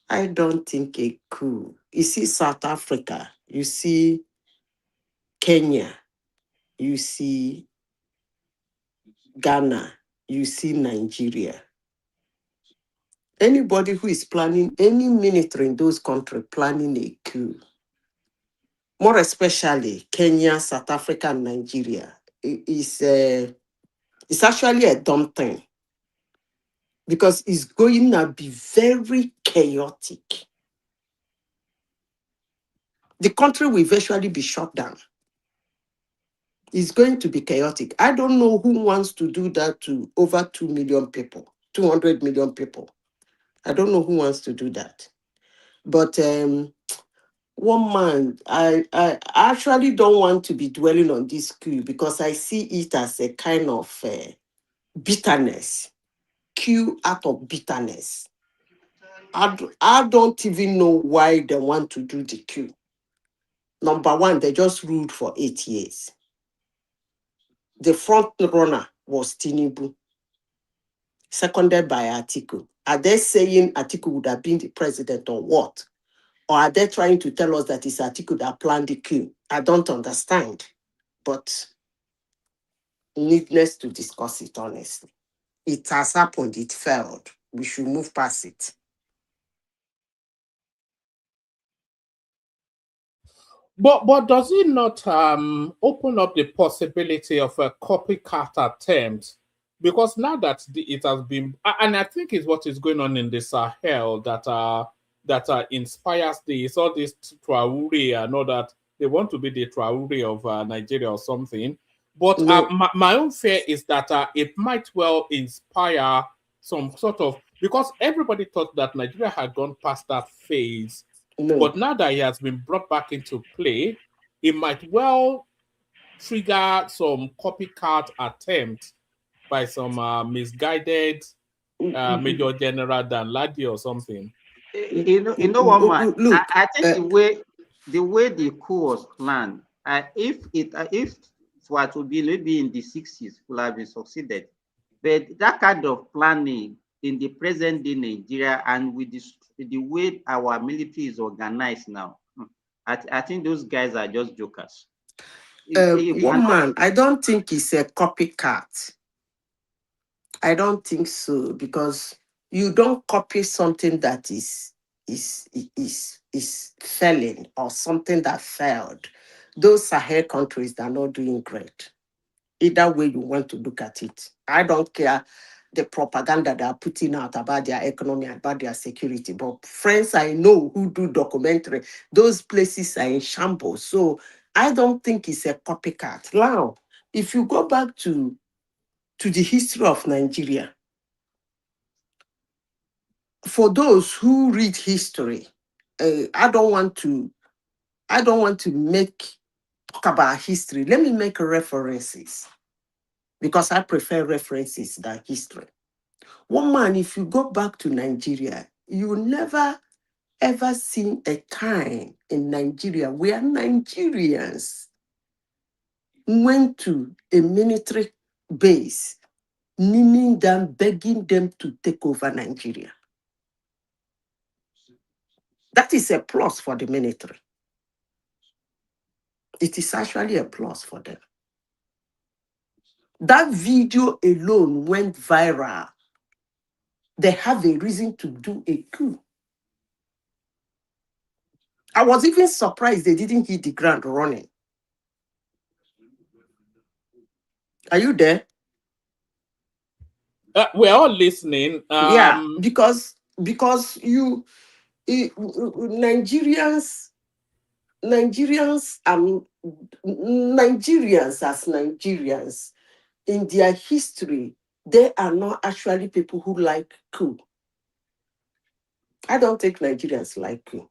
I don't think a coup. You see South Africa, you see Kenya, you see Ghana, you see Nigeria. Anybody who is planning, any military in those countries planning a coup, more especially Kenya, South Africa, and Nigeria, it's actually a dumb thing because it's going to be very chaotic. The country will eventually be shut down. It's going to be chaotic. I don't know who wants to do that to over 2 million people, 200 million people. I don't know who wants to do that. But one man, I actually don't want to be dwelling on this coup because I see it as a kind of bitterness, coup out of bitterness. I don't even know why they want to do the coup. Number one, they just ruled for 8 years. The front runner was Tinubu, seconded by Atiku. Are they saying Atiku would have been the president or what? Or are they trying to tell us that it's Atiku that planned the coup? I don't understand. But needless to discuss it honestly. It has happened, it failed. We should move past it. But does it not open up the possibility of a copycat attempt? Because now that it has been, and I think it's what is going on in the Sahel that inspires this, all this Traore and all that. They want to be the Traore of Nigeria or something. But No. my own fear is that it might well inspire some sort of, because everybody thought that Nigeria had gone past that phase. No. But now that he has been brought back into play, it might well trigger some copycat attempt by some misguided Major General Danladi or something. You know one man. Look, I think the way the coup was planned, if it were to be maybe in the 60s, could have been succeeded. But that kind of planning in the present day Nigeria and with the way our military is organized now, I think those guys are just jokers. One man, I don't think it's a copycat. I don't think so, because you don't copy something that is failing or something that failed. Those Sahel countries are not doing great. Either way you want to look at it. I don't care the propaganda they are putting out about their economy, about their security. But friends I know who do documentary, those places are in shambles. So I don't think it's a copycat. Now, if you go back to the history of Nigeria, for those who read history, I don't want to talk about history. Let me make references, because I prefer references than history. One man, if you go back to Nigeria, you never ever seen a time in Nigeria where Nigerians went to a military base, kneeling down, begging them to take over Nigeria. That is a plus for the military. It is actually a plus for them. That video alone went viral. They have a reason to do a coup. I was even surprised they didn't hit the ground running. Are you there? We're all listening. Yeah, because because Nigerians and Nigerians as Nigerians in their history, they are not actually people who like coup. I don't think Nigerians like coup.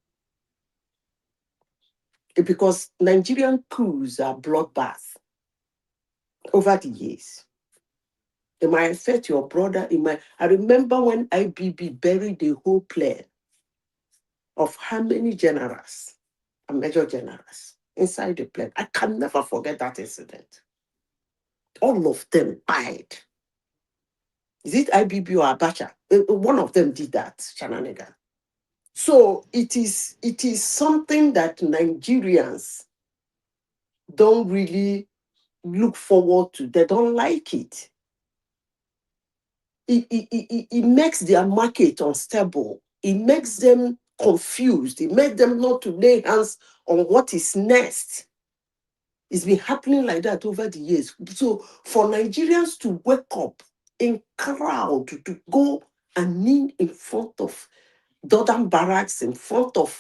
Because Nigerian coups are bloodbath over the years. It might affect your brother. I remember when IBB buried the whole plan of how many generals and major generals inside the plane. I can never forget that incident. All of them died. Is it IBB or Abacha? One of them did that shenanigan. So it is something that Nigerians don't really look forward to. They don't like it. It makes their market unstable. It makes them confused. It makes them not to lay hands on what is next. It's been happening like that over the years. So for Nigerians to wake up in crowd, to go and kneel in front of Dodan barracks, in front of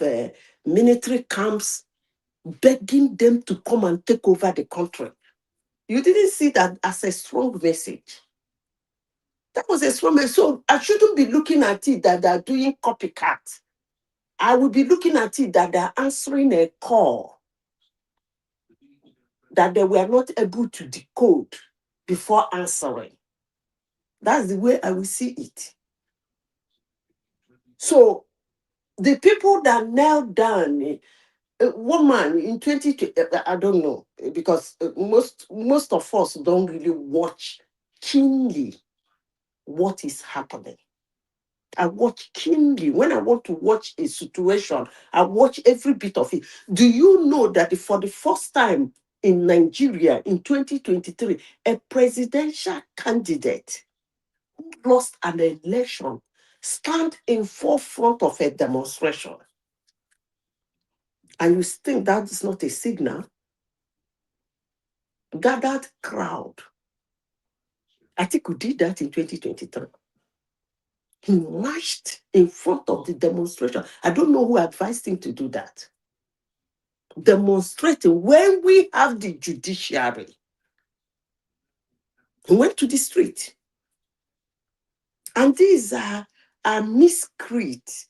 military camps, begging them to come and take over the country. You didn't see that as a strong message. That was a strong message. So I shouldn't be looking at it that they're doing copycat. I would be looking at it that they're answering a call that they were not able to decode before answering. That's the way I will see it. So the people that knelt down, one man in 2020, I don't know, because most of us don't really watch keenly what is happening. I watch keenly. When I want to watch a situation, I watch every bit of it. Do you know that for the first time in Nigeria in 2023, a presidential candidate who lost an election stand in forefront of a demonstration? And you think that is not a signal? Gathered crowd. I think we did that in 2023. He marched in front of the demonstration. I don't know who advised him to do that. Demonstrating when we have the judiciary. He went to the street. And these are miscreants,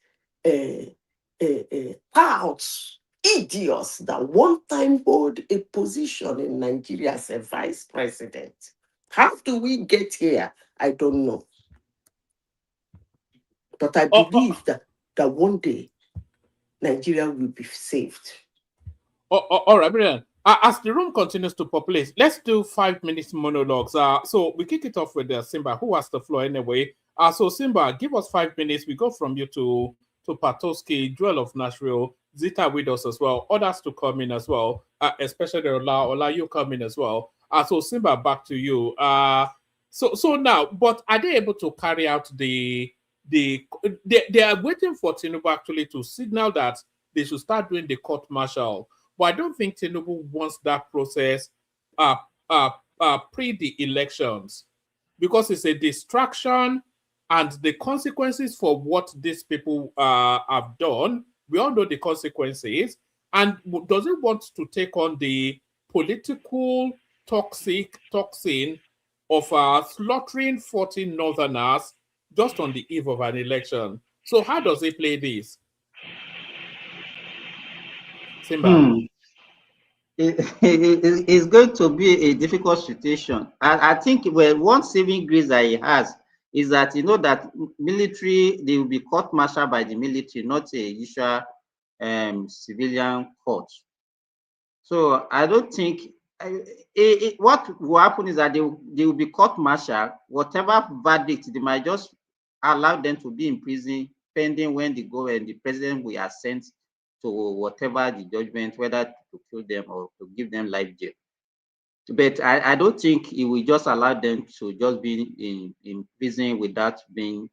touts, idiots that one time hold a position in Nigeria as a vice president. How do we get here? I don't know. But I believe that one day Nigeria will be saved. All right, brilliant. As the room continues to populate, let's do 5 minutes monologues. So we kick it off with Simba, who has the floor anyway. So Simba, give us 5 minutes. We go from you to Patoski, Joel of Nashville, Zita with us as well, others to come in as well, especially Ola, you come in as well. So Simba, back to you. So now, but are they able to carry out they are waiting for Tinubu actually to signal that they should start doing the court martial. But I don't think Tinubu wants that process pre the elections, because it's a distraction, and the consequences for what these people have done, we all know the consequences. And does it want to take on the political toxin of slaughtering 40 northerners just on the eve of an election? So how does it play this? Simba. It's going to be a difficult situation. I think one saving grace that he has is that that military, they will be court-martialed by the military, not a usual civilian court. So I don't think what will happen is that they will be court-martialed. Whatever verdict, they might just allow them to be in prison pending when they go and the president will assent to whatever the judgment, whether to kill them or to give them life jail. But I don't think he will just allow them to just be in prison without being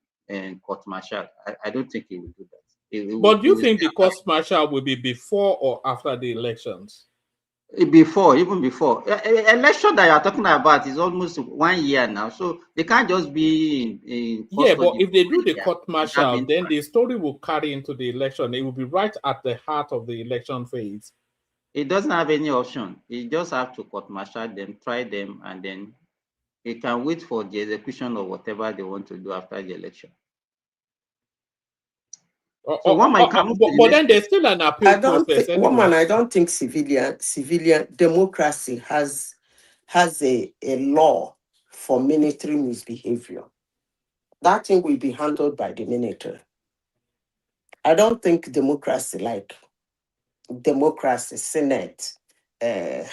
court-martialed. I don't think he will do that. But do you think the court martial will be before or after the elections? Before, even before. Election that you are talking about is almost 1 year now. So they can't just be in Yeah, but custody if they for do 1 the year court without martial, being then tried. the story will carry into the election. It will be right at the heart of the election phase. It doesn't have any option. It just have to court martial them, try them, and then they can wait for the execution of whatever they want to do after the election. So one might can move to the But next then there's person. still an I appeal don't process think anyway. I don't think civilian democracy has a law for military misbehavior. That thing will be handled by the military. I don't think democracy like democracy, Senate,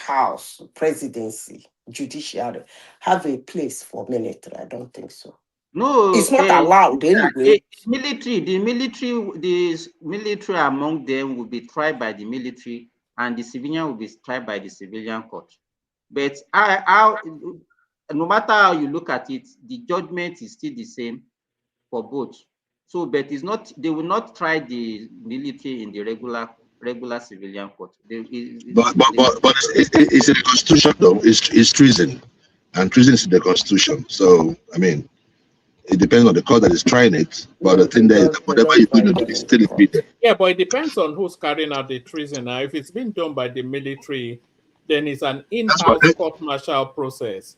House, presidency, judiciary have a place for military. I don't think so. It's No, not allowed anyway. the military among them will be tried by the military, and the civilian will be tried by the civilian court. But no matter how you look at it, the judgment is still the same for both. So, but it's not. They will not try the military in the regular civilian court. But it's in the constitution though. It's treason, and treason is in the constitution. So I mean, it depends on the court that is trying it. But the No, thing they there is that whatever don't you're going try to do them is in the still court. illegal. Yeah, but it depends on who's carrying out the treason. Now, if it's been done by the military, then it's an That's what in-house court martial process.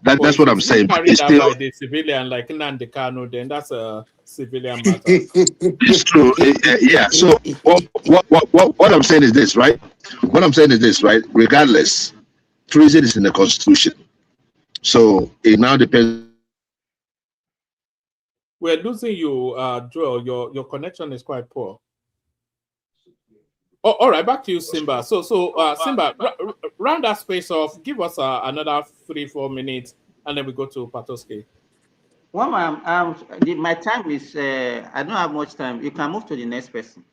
But that's if what I'm it's being saying. But carried it's out still by the civilian, like Nnamdi Kanu, then that's a civilian matter. it's true. Yeah. So what I'm saying is this, right? What I'm saying is this, right? Regardless, treason is in the constitution. So it now depends. We're losing you, Joel. Your connection is quite poor. Oh, all right, back to you, Simba. Simba, round that space off. Give us another 3-4 minutes, and then we go to Patoske. My time is. I don't have much time. You can move to the next person.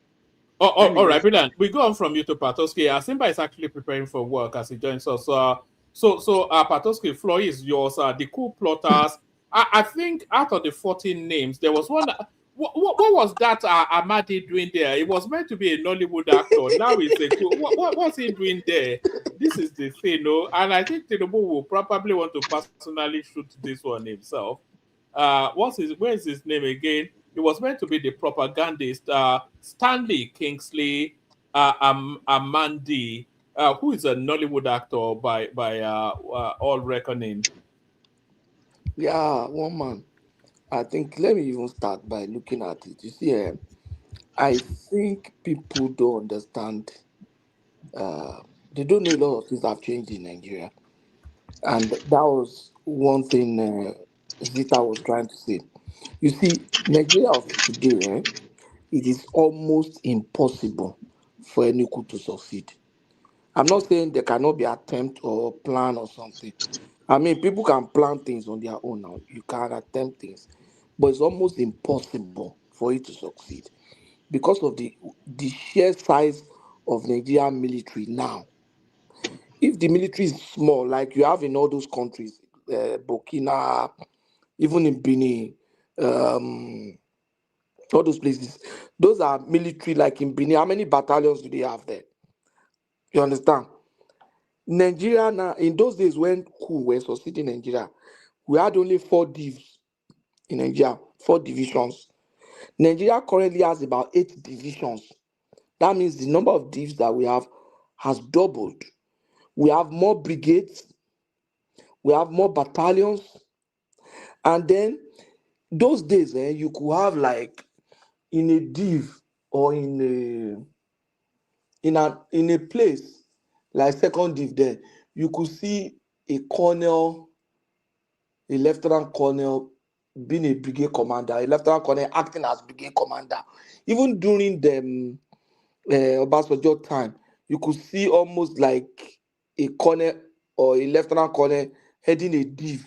All right, brilliant. We go on from you to Patoske. Simba is actually preparing for work as he joins us. Patoske, floor is yours. The coup plotters. I think out of the 14 names, there was one. What was that Amadi doing there? It was meant to be a Nollywood actor. Now it's a coup. What was he doing there? This is the thing, no? And I think Tinubu will probably want to personally shoot this one himself. Where's his name again? It was meant to be the propagandist Stanley Kingsley Amandi, who is a Nollywood actor by all reckoning. Yeah, one man. I think let me even start by looking at it. You see, I think people don't understand. They don't know a lot of things have changed in Nigeria, and that was one thing Zita was trying to say. You see, Nigeria of today, it is almost impossible for any coup to succeed. I'm not saying there cannot be attempt or plan or something. I mean, people can plan things on their own now. You can attempt things, but it's almost impossible for it to succeed because of the sheer size of Nigerian military now. If the military is small, like you have in all those countries, Burkina, even in Benin, um, all those places, those are military. Like in Benin, how many battalions do they have there? You understand? Nigeria now, in those days when Coup were succeeding Nigeria, we had only 4 divs in Nigeria, 4 divisions. Nigeria currently has about 8 divisions. That means the number of divs that we have has doubled. We have more brigades, we have more battalions, and then those days, you could have like in a div or in a place like second div there, you could see a colonel, a lieutenant colonel being a brigade commander, a lieutenant colonel acting as brigade commander. Even during the Obasanjo time, you could see almost like a colonel or a lieutenant colonel heading a div.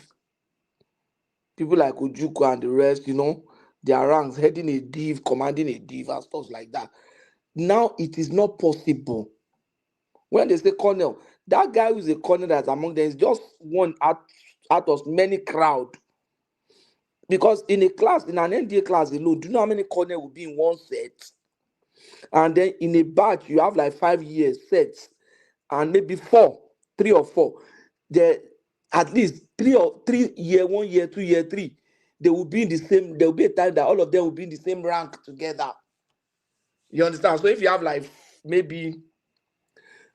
People like Ojukwu and the rest, their ranks heading a div, commanding a div and stuff like that. Now it is not possible. When they say colonel, that guy who is a colonel that's among them is just one out of many crowd. Because in an NDA class alone, do you know how many colonel will be in one set? And then in a batch, you have like 5 years sets. and maybe 3 or 4, there at least 3 year, 1 year, 2 year, 3, they will be in the same. There will be a time that all of them will be in the same rank together. You understand? So if you have like maybe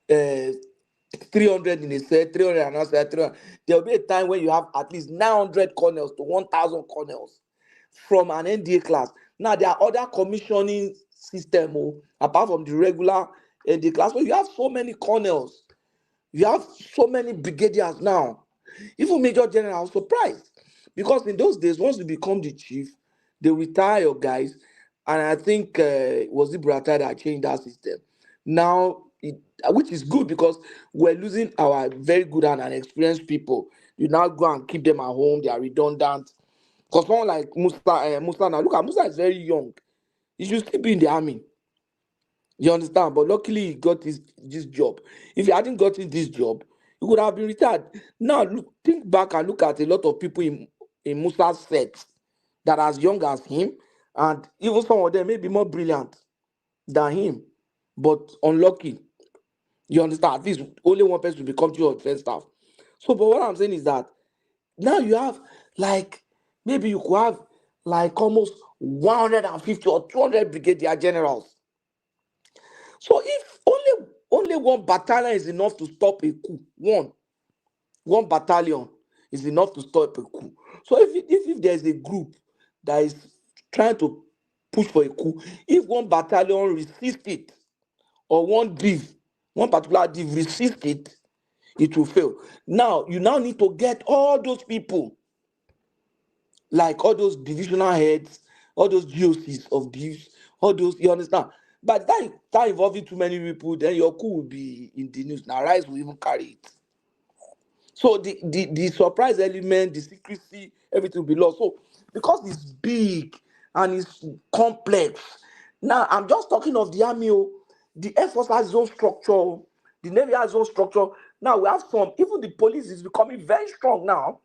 300 in a set, 300 and another set, 300, there will be a time when you have at least 900 colonels to 1,000 colonels from an NDA class. Now there are other commissioning system apart from the regular NDA class, but you have so many colonels, you have so many brigadiers now, even major general. I was surprised because in those days, once you become the chief, they retire your guys, and I think was it Buratai that changed that system. Now, which is good because we're losing our very good and experienced people. You now go and keep them at home; they are redundant. Because someone like Musa now, look at Musa is very young. He should still be in the army. You understand? But luckily he got this job. If he hadn't gotten this job, he would have been retired. Now look, think back and look at a lot of people in Musa's set that are as young as him, and even some of them may be more brilliant than him, but unlucky. You understand? At least only one person will become chief of defense staff. So, but what I'm saying is that now you have like maybe you could have like almost 150 or 200 brigadier generals. So if only one battalion is enough to stop a coup, one battalion is enough to stop a coup. So if there's a group that is trying to push for a coup, if one battalion resists it, or one particular div resists it, it will fail. Now you now need to get all those people, like all those divisional heads, all those GOCs of divs, all those, you understand? But that involving too many people, then your coup will be in the news. Now Rice will even carry it. So the surprise element, the secrecy, everything will be lost. So because it's big and it's complex. Now I'm just talking of the army. The Air Force has its own structure, the Navy has its own structure. Now we have some, even the police is becoming very strong now.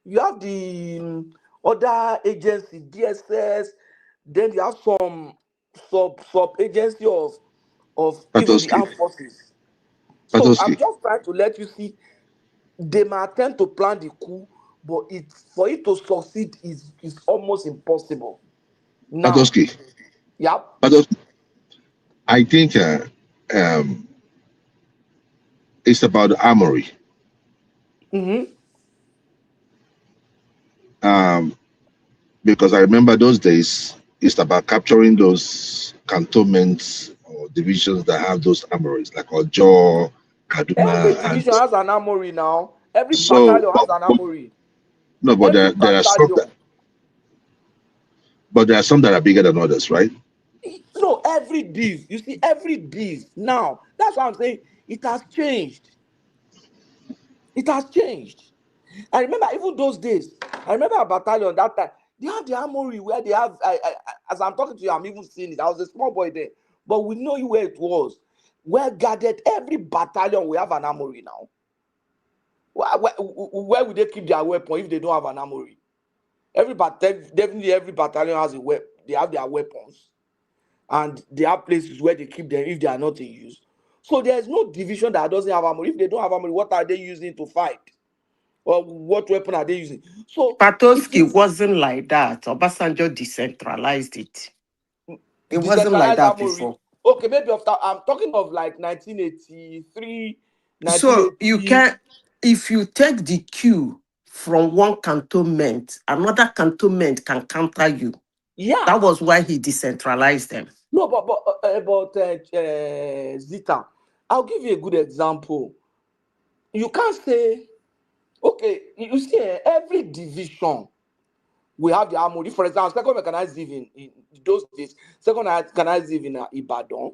You have the other agency, DSS, then you have some sub agency of even the Patoski. armed forces. So I'm Patoski. just trying to let you see they may attempt to plan the coup, but for it to succeed is almost impossible. Now, Patoski. yeah. Patoski. I think it's about the armory. Mm-hmm. Because I remember those days, it's about capturing those cantonments or divisions that have those armories, like Ojo, Every Kaduna, and division has an armory now. Every so. battalion has an armory. No, but Every there are some battalion. but there are some that are bigger than others, right? No, every div. You see, every div. Now, that's what I'm saying. It has changed. It has changed. I remember even those days. I remember a battalion that time. They have the armory where they have. As I'm talking to you, I'm even seeing it. I was a small boy there, but we know where it was. Well guarded. Every battalion will have an armory now. Where would they keep their weapon if they don't have an armory? Definitely every battalion has a weapon. They have their weapons, and they have places where they keep them if they are not in use. So there's no division that doesn't have armory. If they don't have armory, what are they using to fight? Or what weapon are they using? So it Patoski is wasn't like that. Obasanjo decentralized it. It wasn't like decentralized that armory. before. Okay, maybe after I'm talking of like 1983, So you 1980. can, if you take the queue from one cantonment, another cantonment can counter you. Yeah. That was why he decentralized them. No, but Zita, I'll give you a good example. You can't say, okay, you see, every division we have the armory. For example, second mechanized div in those days, second mechanized div in Ibadan,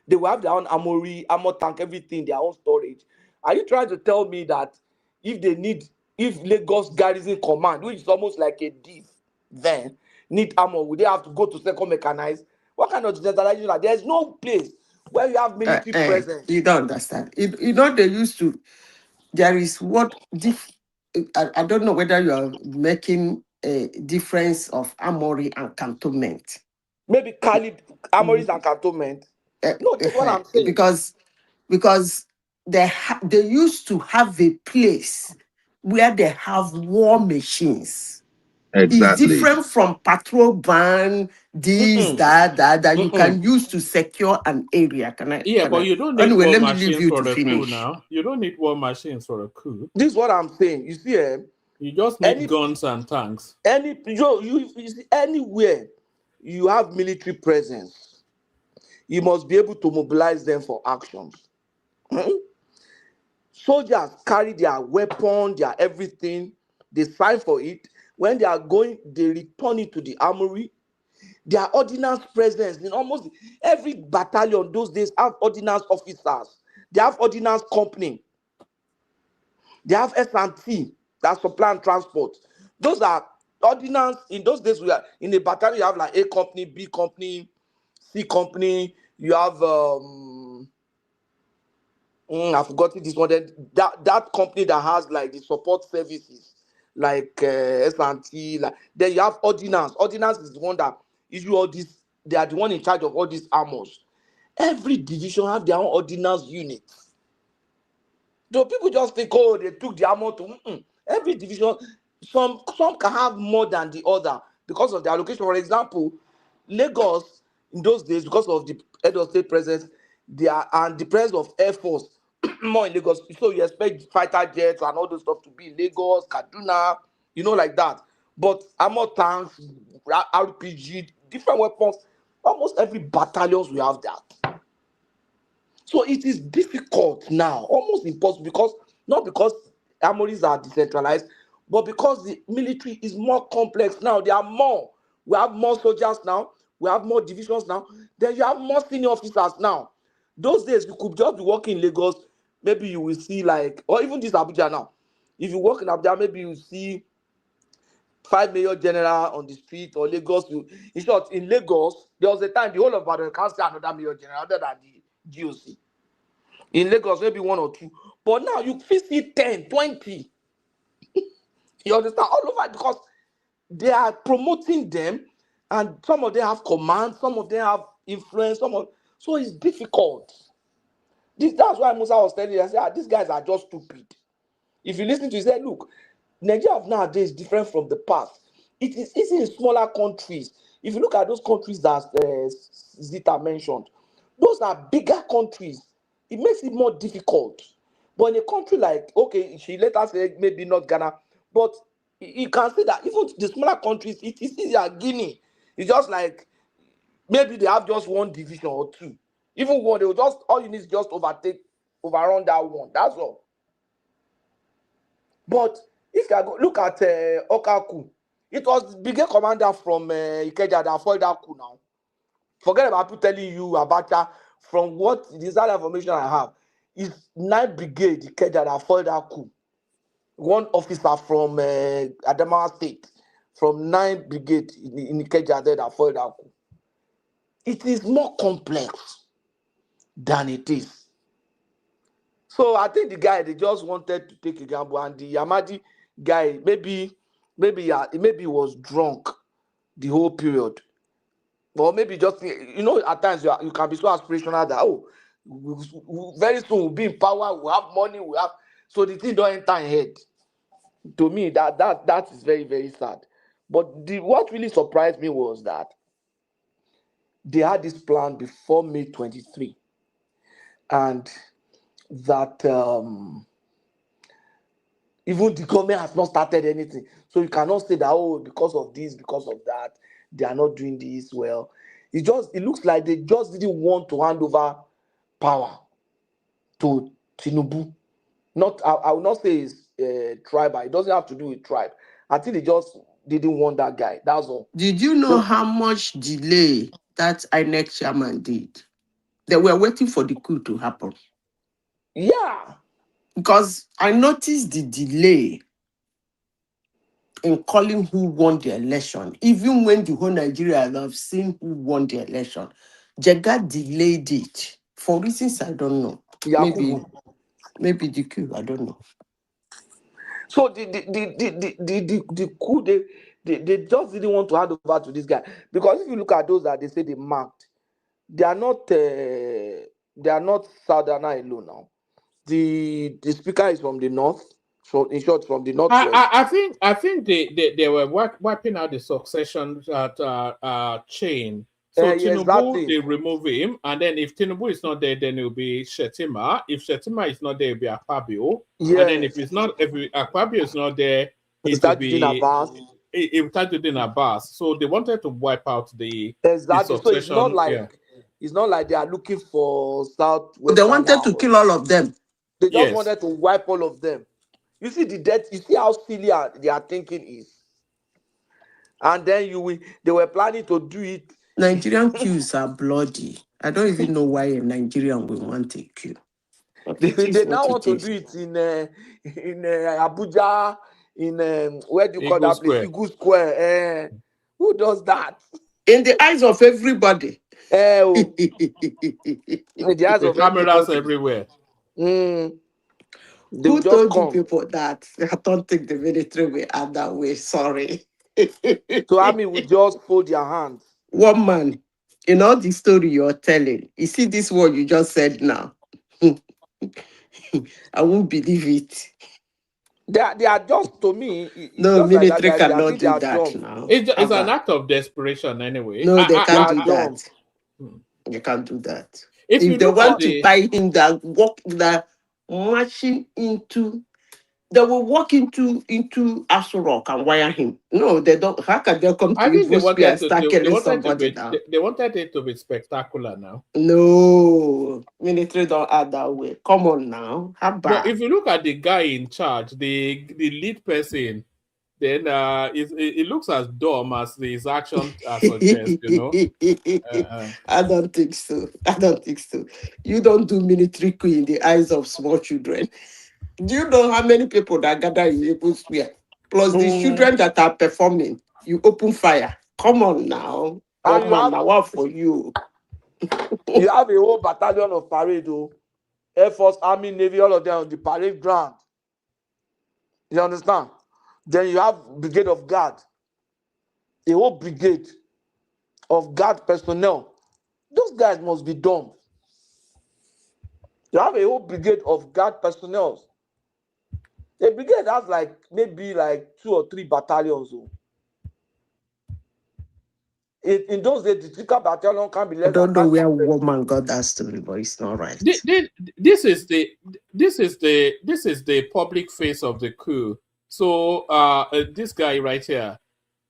they will have their own armory, armor tank, everything, their own storage. Are you trying to tell me that if Lagos Garrison Command, which is almost like a div, then need armor, would they have to go to second mechanized? What kind of decentralization? There's no place where you have military presence. You don't understand. You know, they used to, there is I don't know whether you are making a difference of armory and cantonment. Maybe armories and cantonment. No, that's what I'm saying. Because they used to have a place where they have war machines. It's Exactly. different from patrol van, this, that you can use to secure an area. Yeah, but you don't need Anyway, war let me leave machines you for to a coup finish. now. You don't need war machines for a coup. This is what I'm saying. You see, You just need guns and tanks. You see, anywhere you have military presence, you must be able to mobilize them for actions. Soldiers carry their weapon, their everything. They sign for it. When they are going, they return it to the armory. Their ordnance presence in almost every battalion those days have ordnance officers. They have ordnance company. They have S&T, that supply and transport. Those are ordnance. In those days, we are in a battalion. You have like A company, B company, C company. You have I've forgotten this one. Then that company that has like the support services, like S&T. Like then you have ordnance. Ordnance is the one that issue all this. They are the one in charge of all these armors. Every division have their own ordnance units. So people just think, oh, they took the armor to every division. Some can have more than the other because of the allocation. For example, Lagos in those days, because of the head of state presence, and the presence of Air Force more in Lagos. So you expect fighter jets and all those stuff to be in Lagos, Kaduna, like that. But armor tanks, RPG, different weapons, almost every battalion we have that. So it is difficult now, almost impossible, not because armories are decentralized, but because the military is more complex now. There are more. We have more soldiers now. We have more divisions now. Then you have more senior officers now. Those days, you could just be working in Lagos. Maybe you will see or even this Abuja now. If you work in Abuja, maybe you see 5 major general on the street or Lagos. In short, in Lagos, there was a time the whole of Ibadan can't see another major general other than the GOC. In Lagos, maybe 1 or 2. But now you see 10, 20. You understand? All over, because they are promoting them, and some of them have command, some of them have influence, so it's difficult. That's why Musa was telling you, I said, these guys are just stupid. If you listen to it, say, look, Nigeria of nowadays is different from the past. It is easy in smaller countries. If you look at those countries that Zita mentioned, those are bigger countries. It makes it more difficult. But in a country like, okay, she later said maybe not Ghana, but you can see that even the smaller countries, it is easier. Guinea, it's just like maybe they have just one division or two. Even one, they will just, all you need is just overrun that one. That's all. But if you look at Coup, it was the brigade commander from Ikeja that foiled that coup now. Forget about people telling you about that. From what the inside information I have, is 9th Brigade Ikeja that foiled that coup. One officer from Adamawa State, from 9th Brigade in Ikeja there that foiled that coup. It is more complex than it is. So I think the guy, they just wanted to take a gamble, and the Yamadi guy, maybe he was drunk the whole period. Or maybe just, at times you can be so aspirational that, very soon we'll be in power, we'll have money, so the thing don't enter in head. To me, that is very, very sad. But what really surprised me was that they had this plan before May 23, and that even the government has not started anything. So you cannot say that, because of this, because of that, they are not doing this well. It looks like they just didn't want to hand over power to Tinubu. I will not say it's tribal. It doesn't have to do with tribe. I think they just didn't want that guy. That's all. Did you know how much delay that INEC chairman did? They were waiting for the coup to happen. Yeah. Because I noticed the delay in calling who won the election. Even when the whole Nigeria have seen who won the election, Jega delayed it for reasons I don't know. Maybe the coup, I don't know. So the coup, they just didn't want to hand over to this guy, because if you look at those that they say they marked, they are not Southerner alone now. the speaker is from the north. So in short, from the northwest. I think they were wiping out the succession chain. So Yes, that Tinubu, thing. they remove him, and then if Tinubu is not there, then it will be Shetima. If Shetima is not there, it will be Akpabio. And then if Akpabio is not there, it will be it will start doing Abbas. So they wanted to wipe out the Exactly. So it's not succession. like it's not like they are looking for Southwest. They wanted to kill all of them. They just wanted to wipe all of them. You see the death. You see how silly their thinking is. And then they were planning to do it. Nigerian queues are bloody. I don't even know why a Nigerian will want a queue. They now want to do it in Abuja, in where do you call that place? Eagle Square. Who does that? In the eyes of everybody. In the eyes of cameras everywhere. Who told you people that? I don't think the military will act that way. Sorry. So army will just fold their hands. One man, in all the story you're telling, you see this word you just said now. I won't believe it. They are just, to me, no, just military like that, cannot do that now. It's an act of desperation anyway. No, they can't do that. They can't do that. If they want to tie him, that marching into, they will walk into Aso Rock and wire him. No, they don't. How can they come to Igbo Square and start killing somebody now? They wanted it to be spectacular now. No, military don't act that way. Come on now. How bad? But if you look at the guy in charge, the lead person, then it looks as dumb as his action suggests, you know. I don't think so. I don't think so. You don't do military coup in the eyes of small children. Do you know how many people that gather in Igbo Square? Plus the children that are performing, you open fire. Come on now. Come on now, what for you? You have a whole battalion of parade, Air Force, Army, Navy, all of them on the parade ground. You understand? Then you have brigade of guard. A whole brigade of guard personnel. Those guys must be dumb. You have a whole brigade of guard personnel. A brigade has maybe 2 or 3 battalions. In those days, the typical battalion can be less. I don't know where woman got that story, but it's not right. This is the public face of the coup. So this guy right here.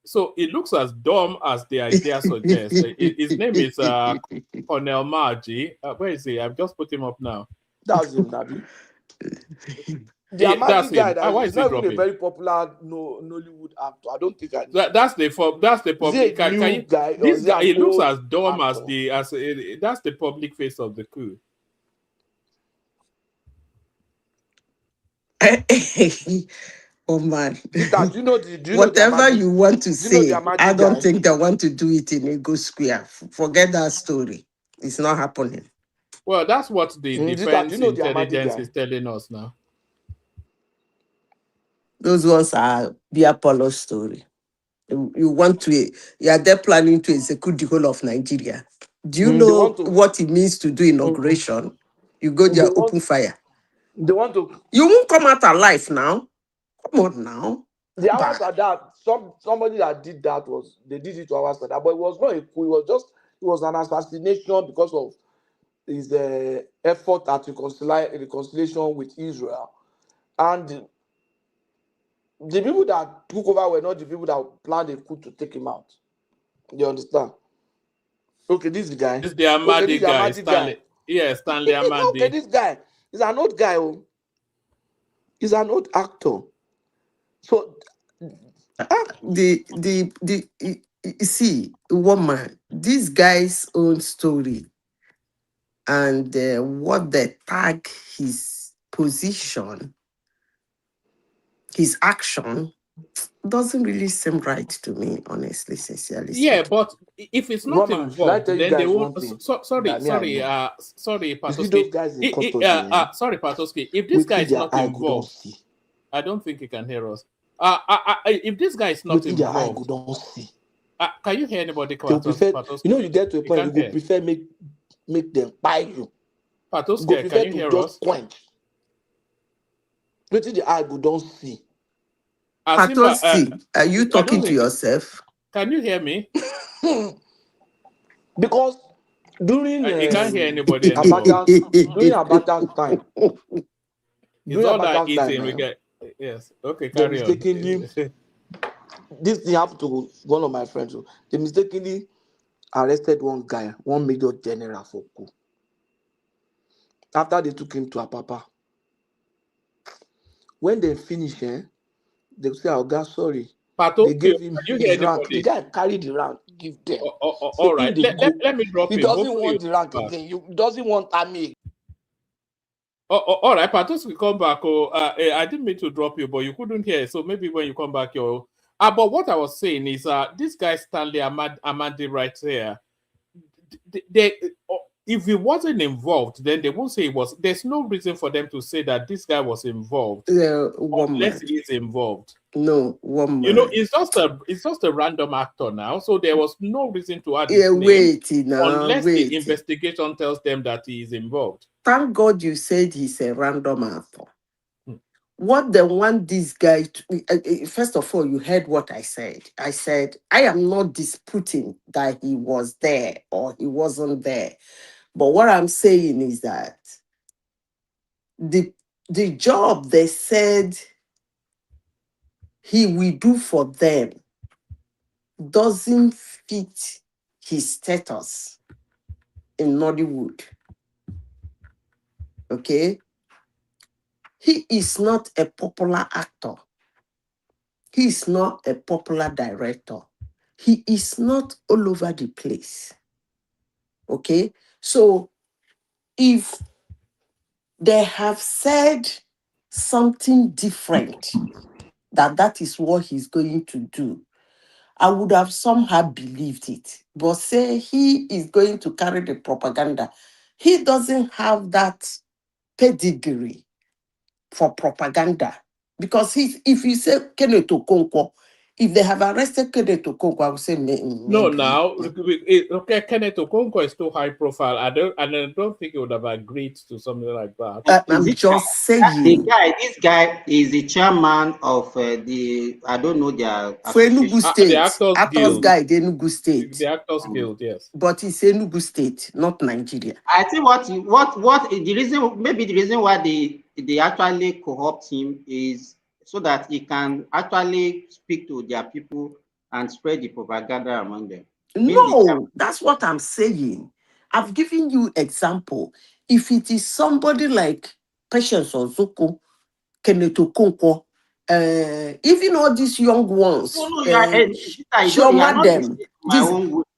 So it looks as dumb as the idea suggests. His name is Colonel Margie. Where is he? I've just put him up now. That's him, Nabi. The Amadi guy that is not even a very popular Nollywood actor. I don't think that's the public guy. This guy, he looks as dumb actor. That's the public face of the coup. Oh man. Whatever you want to say, I don't think they want to do it in Igbo Square. Forget that story. It's not happening. Well, that's what the defense intelligence is telling us now. Those ones are the Apollo story. You are there planning to execute the whole of Nigeria. Do you know what it means to do inauguration? You go there, open fire. They want to. You won't come out alive now. Come on now. The hours are that somebody that did that they did it to hours for that, but it was not a coup. It was an assassination because of his effort at reconciliation with Israel, and the people that took over were not the people that planned a coup to take him out. You understand? Okay, this guy. This is the Amadi guy. Stanley Amadi. Okay, this guy is an old guy. He's an old actor. So, you see, woman, this guy's own story and what they tag his position, his action, doesn't really seem right to me, honestly, sincerely. Yeah, but if it's not involved, then they won't. Sorry, Patoski. Sorry, Patoski. If this guy is not involved, I don't think he can hear us. If this guy is not involved, can you hear anybody? Patoski? You get to a point you prefer make them buy you. Patoski, can you hear us? Quench. Wetin the eye go don see. Asimba, Patosi, are you talking to Patosi, yourself? can you hear me? Because during You can't hear anybody anymore. Abacha's time, It's all that Abacha's eating. time, We get yes. Okay, they carry on. mistakenly this thing happened to one of my friends. So they mistakenly arrested one guy, one major general for coup. After they took him to Apapa, when they finish, they say, "Oh God, sorry." Pato, They gave him can you hear his rank. The anybody? guy carried the rank, give them. Say All him right. they go. Let me drop He him. doesn't Hopefully want the rank back. again. He doesn't want army. All right, Patos will come back. I didn't mean to drop you, but you couldn't hear. So maybe when you come back, you'll. But what I was saying is, this guy Stanley Amadi right here. If he wasn't involved, then they won't say he was. There's no reason for them to say that this guy was involved unless he is involved. No, one man. You know, it's just a random actor now, so there was no reason to add his name unless the investigation tells them that he is involved. Thank God you said he's a random actor. What they want this guy to, first of all, you heard what I said. I said, I am not disputing that he was there or he wasn't there. But what I'm saying is that the job they said he will do for them doesn't fit his status in Nollywood. Okay? He is not a popular actor. He is not a popular director. He is not all over the place. Okay? So if they have said something different, that is what he's going to do, I would have somehow believed it. But say he is going to carry the propaganda. He doesn't have that pedigree for propaganda. Because if you say Kenneth Okonkwo, if they have arrested Kenneth Okonkwo, I would say maybe. No, now okay, Kenneth Okonkwo is too high profile. I don't think he would have agreed to something like that. I'm just saying. This guy is the chairman of the I don't know their For Enugu State, the Actors Guild. Guy, the Enugu State. The Actors Guild, yes. But it's Enugu State, not Nigeria. I think what the reason, maybe the reason why they actually co-opt him is so that he can actually speak to their people and spread the propaganda among them. No, that's what I'm saying. I've given you example. If it is somebody like Patience Ozuko, Kenneth Okonkwo, even all these young ones,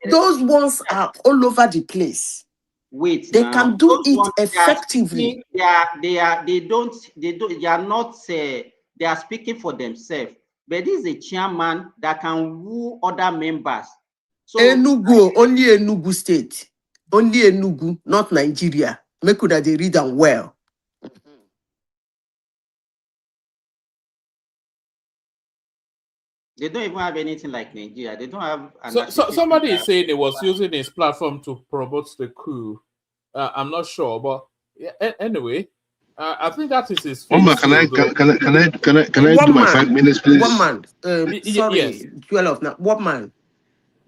those ones are all over the place. Wait, they now, can do it effectively. They are speaking for themselves. But this is a chairman that can woo other members. So Enugu, only Enugu State, only Enugu, not Nigeria. Make sure that they read them well. They don't even have anything like Nigeria. They don't have. So somebody is saying he was using his platform to promote the coup. I'm not sure, but anyway, I think that is his. Can I do my 5 minutes, please? One man. Sorry, yes. 12 now. One man.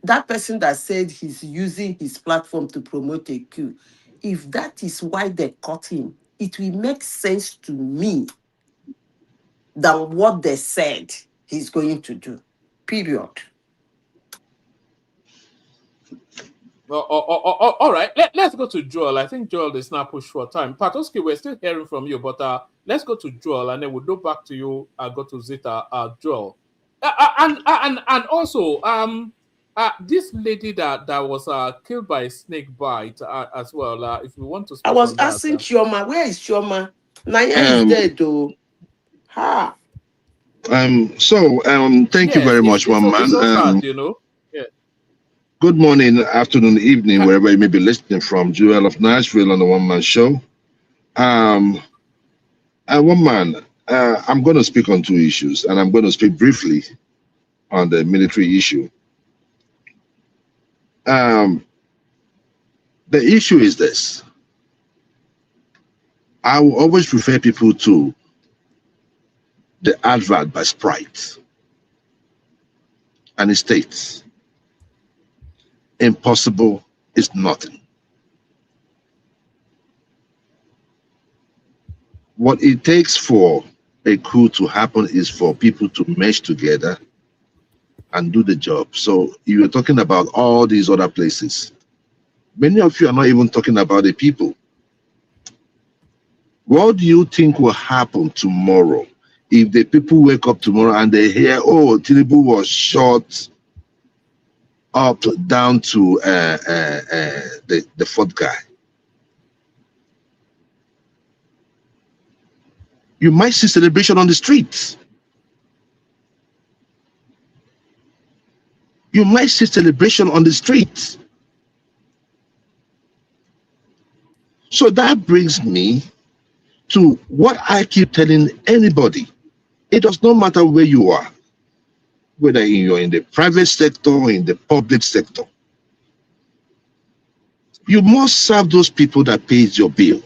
That person that said he's using his platform to promote a coup, if that is why they caught him, it will make sense to me than what they said he's going to do. Period. All right, let's go to Joel. I think Joel is now pushed for time. Patoski, we're still hearing from you, but let's go to Joel and then we'll go back to you. Go to Zita. Joel, and also this lady that was killed by a snake bite as well. If we want to, I was asking Chioma, where is Chioma? Naya is dead though. Ha. Thank you very much, one man. So sad, you know. Yeah. Good morning, afternoon, evening, wherever you may be listening from. Joel of Nashville on the One Man Show. One man, I'm going to speak on 2 issues, and I'm going to speak briefly on the military issue. The issue is this. I will always refer people to the advert by Sprite, and it states, impossible is nothing. What it takes for a coup to happen is for people to mesh together and do the job. So you were talking about all these other places. Many of you are not even talking about the people. What do you think will happen tomorrow if the people wake up tomorrow and they hear, oh, Tinubu was shot up down to the fourth guy? You might see celebration on the streets. You might see celebration on the streets. So that brings me to what I keep telling anybody. It does not matter where you are, whether you're in the private sector or in the public sector. You must serve those people that pays your bill.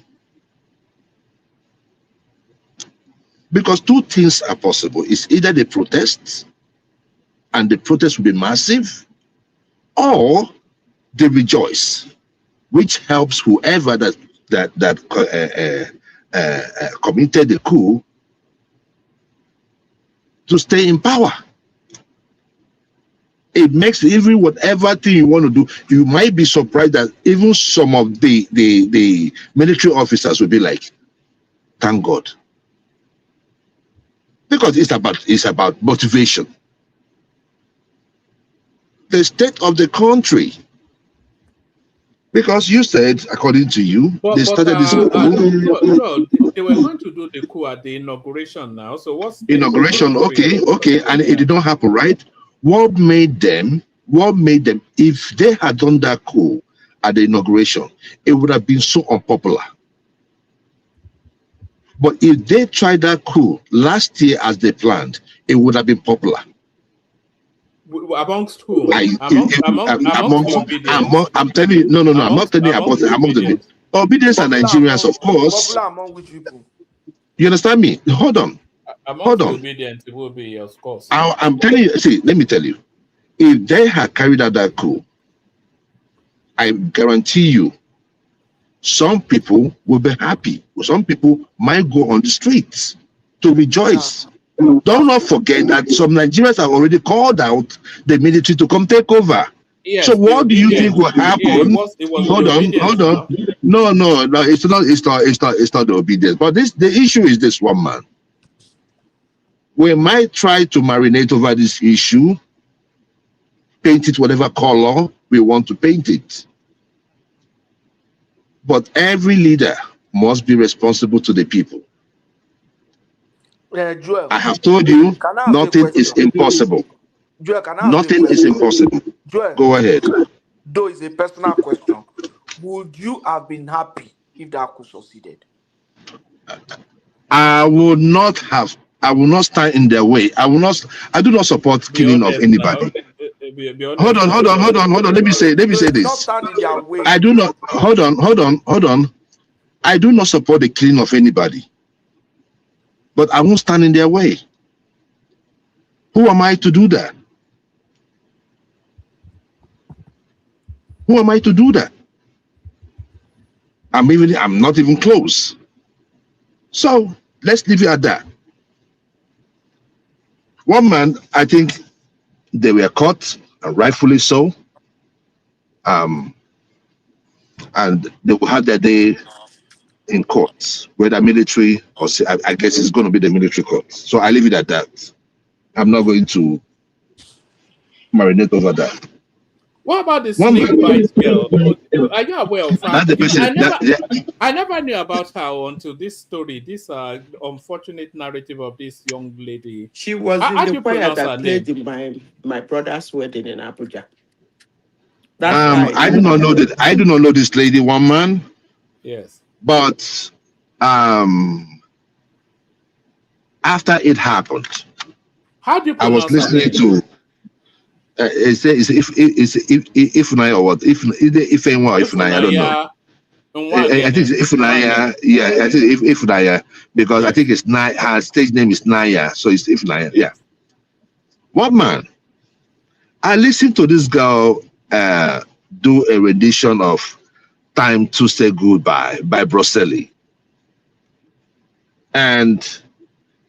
Because two things are possible. It's either they protest, and the protest will be massive, or they rejoice, which helps whoever committed the coup to stay in power. It makes even whatever thing you want to do, you might be surprised that even some of the military officers will be like, thank God. Because it's about motivation. The state of the country. Because you said, according to you, they started this coup. They were going to do the coup at the inauguration now. So what's inauguration? Okay, and it did not happen, right? What made them? If they had done that coup at the inauguration, it would have been so unpopular. But if they tried that coup last year as they planned, it would have been popular. Amongst who? I'm telling you, no, I'm not telling you about among the obedience and Nigerians, of course. Popular among which people? You understand me? Hold on. Obedience, it will be, of course. I'm telling you, see, let me tell you. If they had carried out that coup, I guarantee you, some people will be happy. Some people might go on the streets to rejoice. Do not forget that some Nigerians have already called out the military to come take over. Yes, so what do you think will happen? Hold on. No, it's not the obedience. But the issue is this one, man. We might try to marinate over this issue, paint it whatever color we want to paint it. But every leader must be responsible to the people. Joel, I have told you, nothing is impossible. Joel, nothing is impossible. Joel, go ahead. Though it's a personal question, would you have been happy if that coup succeeded? I will not stand in their way. I do not support killing of anybody. Hold on. Let me say this. I do not. Hold on. I do not support the killing of anybody. But I won't stand in their way. Who am I to do that? Who am I to do that? I'm not even close. So let's leave it at that. One man, I think they were caught, and rightfully so. And they will have their day in court, whether military or I guess it's going to be the military court. So I leave it at that. I'm not going to marinate over that. What about the snake bite girl? Are you aware of her? I never knew about her until this story, this unfortunate narrative of this young lady. She was in the choir that played in my brother's wedding in Abuja. I do not know that. I do not know this lady, one man. Yes. But after it happened, how do you I was listening to if I don't know. I think it's Ifunanya. Yeah, I think Ifunanya because I think it's her stage name is Naya, so it's Ifunanya. Yeah. One man, I listened to this girl do a rendition of "Time to Say Goodbye" by Brosselli, and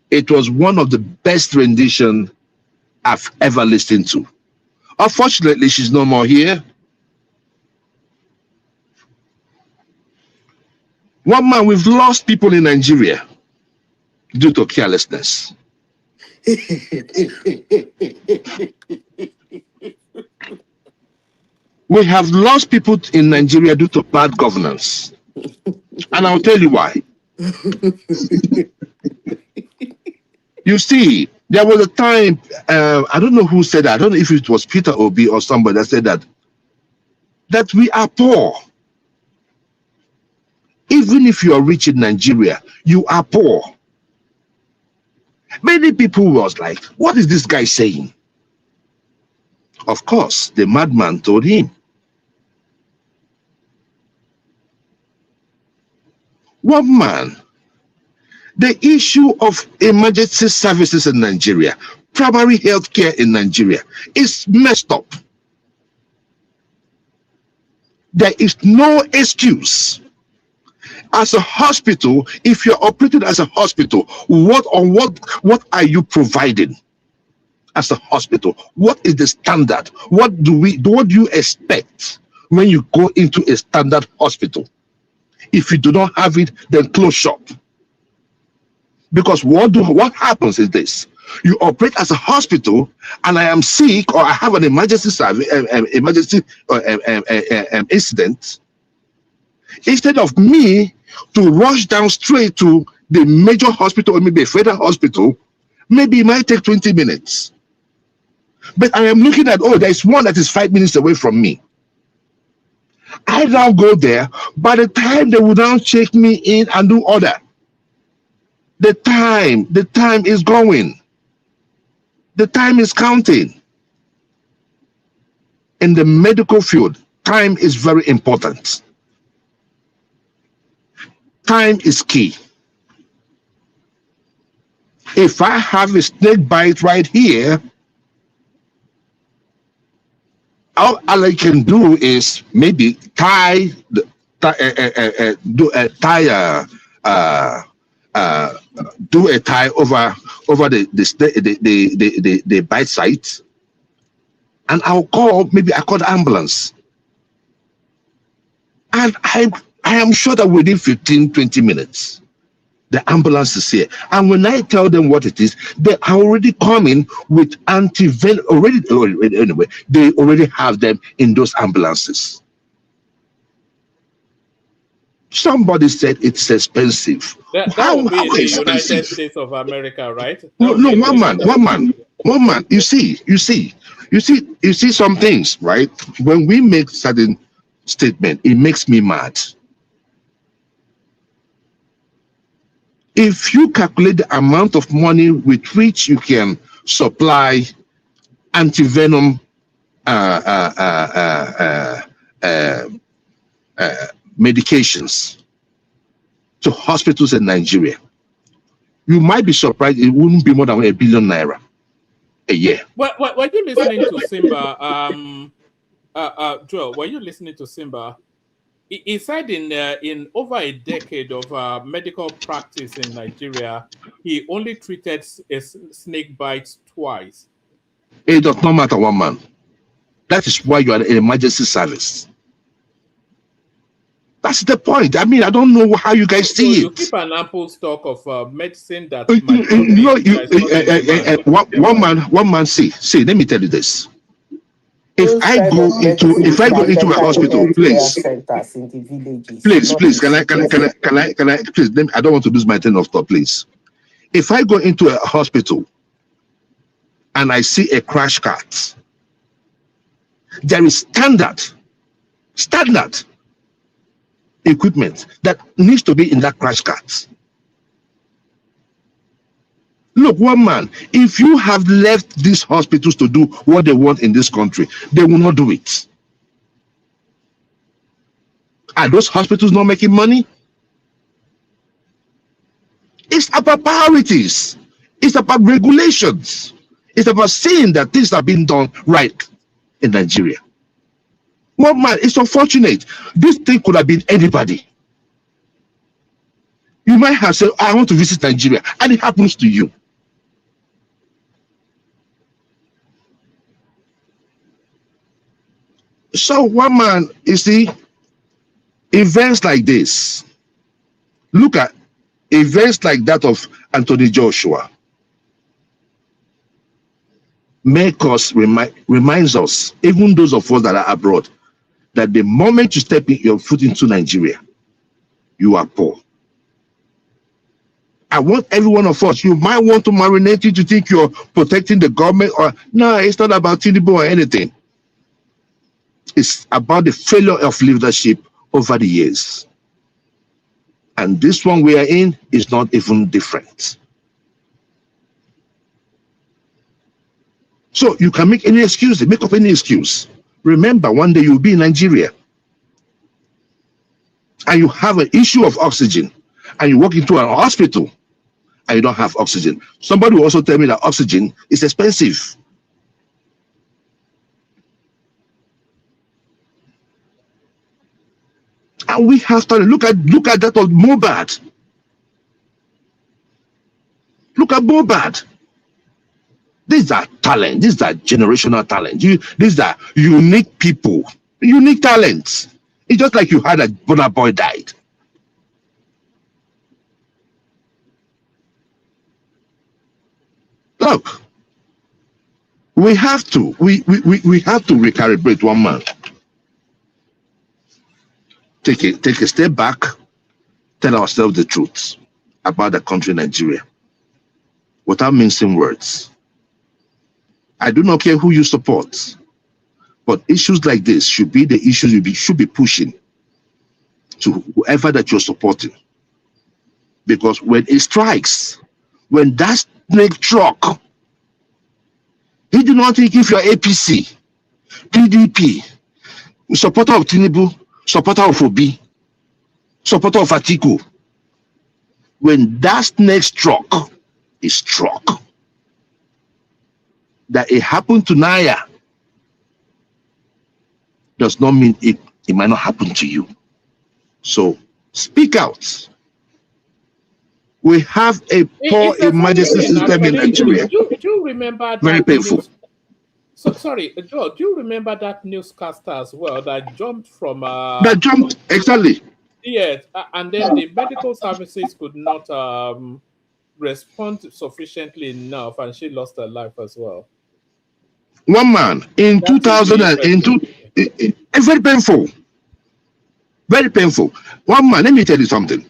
it was one of the best renditions I've ever listened to. Unfortunately, she's no more here. One man, we've lost people in Nigeria due to carelessness. We have lost people in Nigeria due to bad governance. And I'll tell you why. You see, there was a time, I don't know who said that, I don't know if it was Peter Obi or somebody that said that we are poor. Even if you are rich in Nigeria, you are poor. Many people was like, what is this guy saying? Of course, the madman told him. One man, the issue of emergency services in Nigeria, primary health care in Nigeria is messed up. There is no excuse. As a hospital, if you're operating as a hospital, what are you providing as a hospital? What is the standard? What do you expect when you go into a standard hospital? If you do not have it, then close shop. Because what happens is this: you operate as a hospital, and I am sick or I have an emergency service, incident. Instead of me to rush down straight to the major hospital or maybe a federal hospital, maybe it might take 20 minutes. But I am looking at, oh, there's one that is 5 minutes away from me. I now go there. By the time they will now check me in and do order, the time is going. The time is counting. In the medical field, time is very important. Time is key. If I have a snake bite right here, all I can do is maybe do a tie over the bite site, and I call the ambulance, and I am sure that within 15-20 minutes the ambulance is here. And when I tell them what it is, they are already coming with antivenom anyway. They already have them in those ambulances. Somebody said it's expensive. That would be the United States of America, right? No, one man. You see some things, right? When we make certain statement, it makes me mad. If you calculate the amount of money with which you can supply antivenom medications to hospitals in Nigeria, you might be surprised it wouldn't be more than ₦1 billion a year. Well, were you listening to Simba? Joel, were you listening to Simba? He said in over a decade of medical practice in Nigeria, he only treated a snake bites twice. It does not matter, one man. That is why you are an emergency service. That's the point. I mean, I don't know how you guys see it. You keep an ample stock of medicine that. One man. See. Let me tell you this. If I go into a hospital, please, can I, please, I don't want to lose my train of thought, please. If I go into a hospital and I see a crash cart, there is standard equipment that needs to be in that crash cart. Look, one man, if you have left these hospitals to do what they want in this country, they will not do it. Are those hospitals not making money? It's about priorities. It's about regulations. It's about seeing that things are being done right in Nigeria. Well, man, it's unfortunate. This thing could have been anybody. You might have said, I want to visit Nigeria, and it happens to you. So, one man, you see, events like this, look at events like that of Anthony Joshua, reminds us, even those of us that are abroad, that the moment you step your foot into Nigeria, you are poor. I want every one of us, you might want to marinate you to think you're protecting the government, or no, it's not about Tinubu or anything. It's about the failure of leadership over the years. And this one we are in is not even different. So you can make any excuse, make up any excuse. Remember, one day you'll be in Nigeria and you have an issue of oxygen and you walk into an hospital and you don't have oxygen. Somebody will also tell me that oxygen is expensive. And we have to look at that of Mobad. Look at Mobad. These are talent. These are generational talent. These are unique people, unique talents. It's just like you had a Burna Boy died. Look, we have to recalibrate, one man. Take a step back, tell ourselves the truth about the country Nigeria without mincing words. I do not care who you support, but issues like this should be the issues you should be pushing to whoever that you're supporting. Because when it strikes, when that snake struck, he did not think if you're APC, PDP, supporter of Tinubu, supporter of Obi, supporter of Atiku. When that snake struck, it struck. That it happened to Naya does not mean it might not happen to you. So speak out. We have a poor emergency system in Nigeria. Do you remember that? Very painful. Sorry, Joe, do you remember that newscaster as well that jumped from... that jumped, exactly. Yes, and then the medical services could not respond sufficiently enough, and she lost her life as well. One man in 2002, very painful. Very painful. One man, let me tell you something,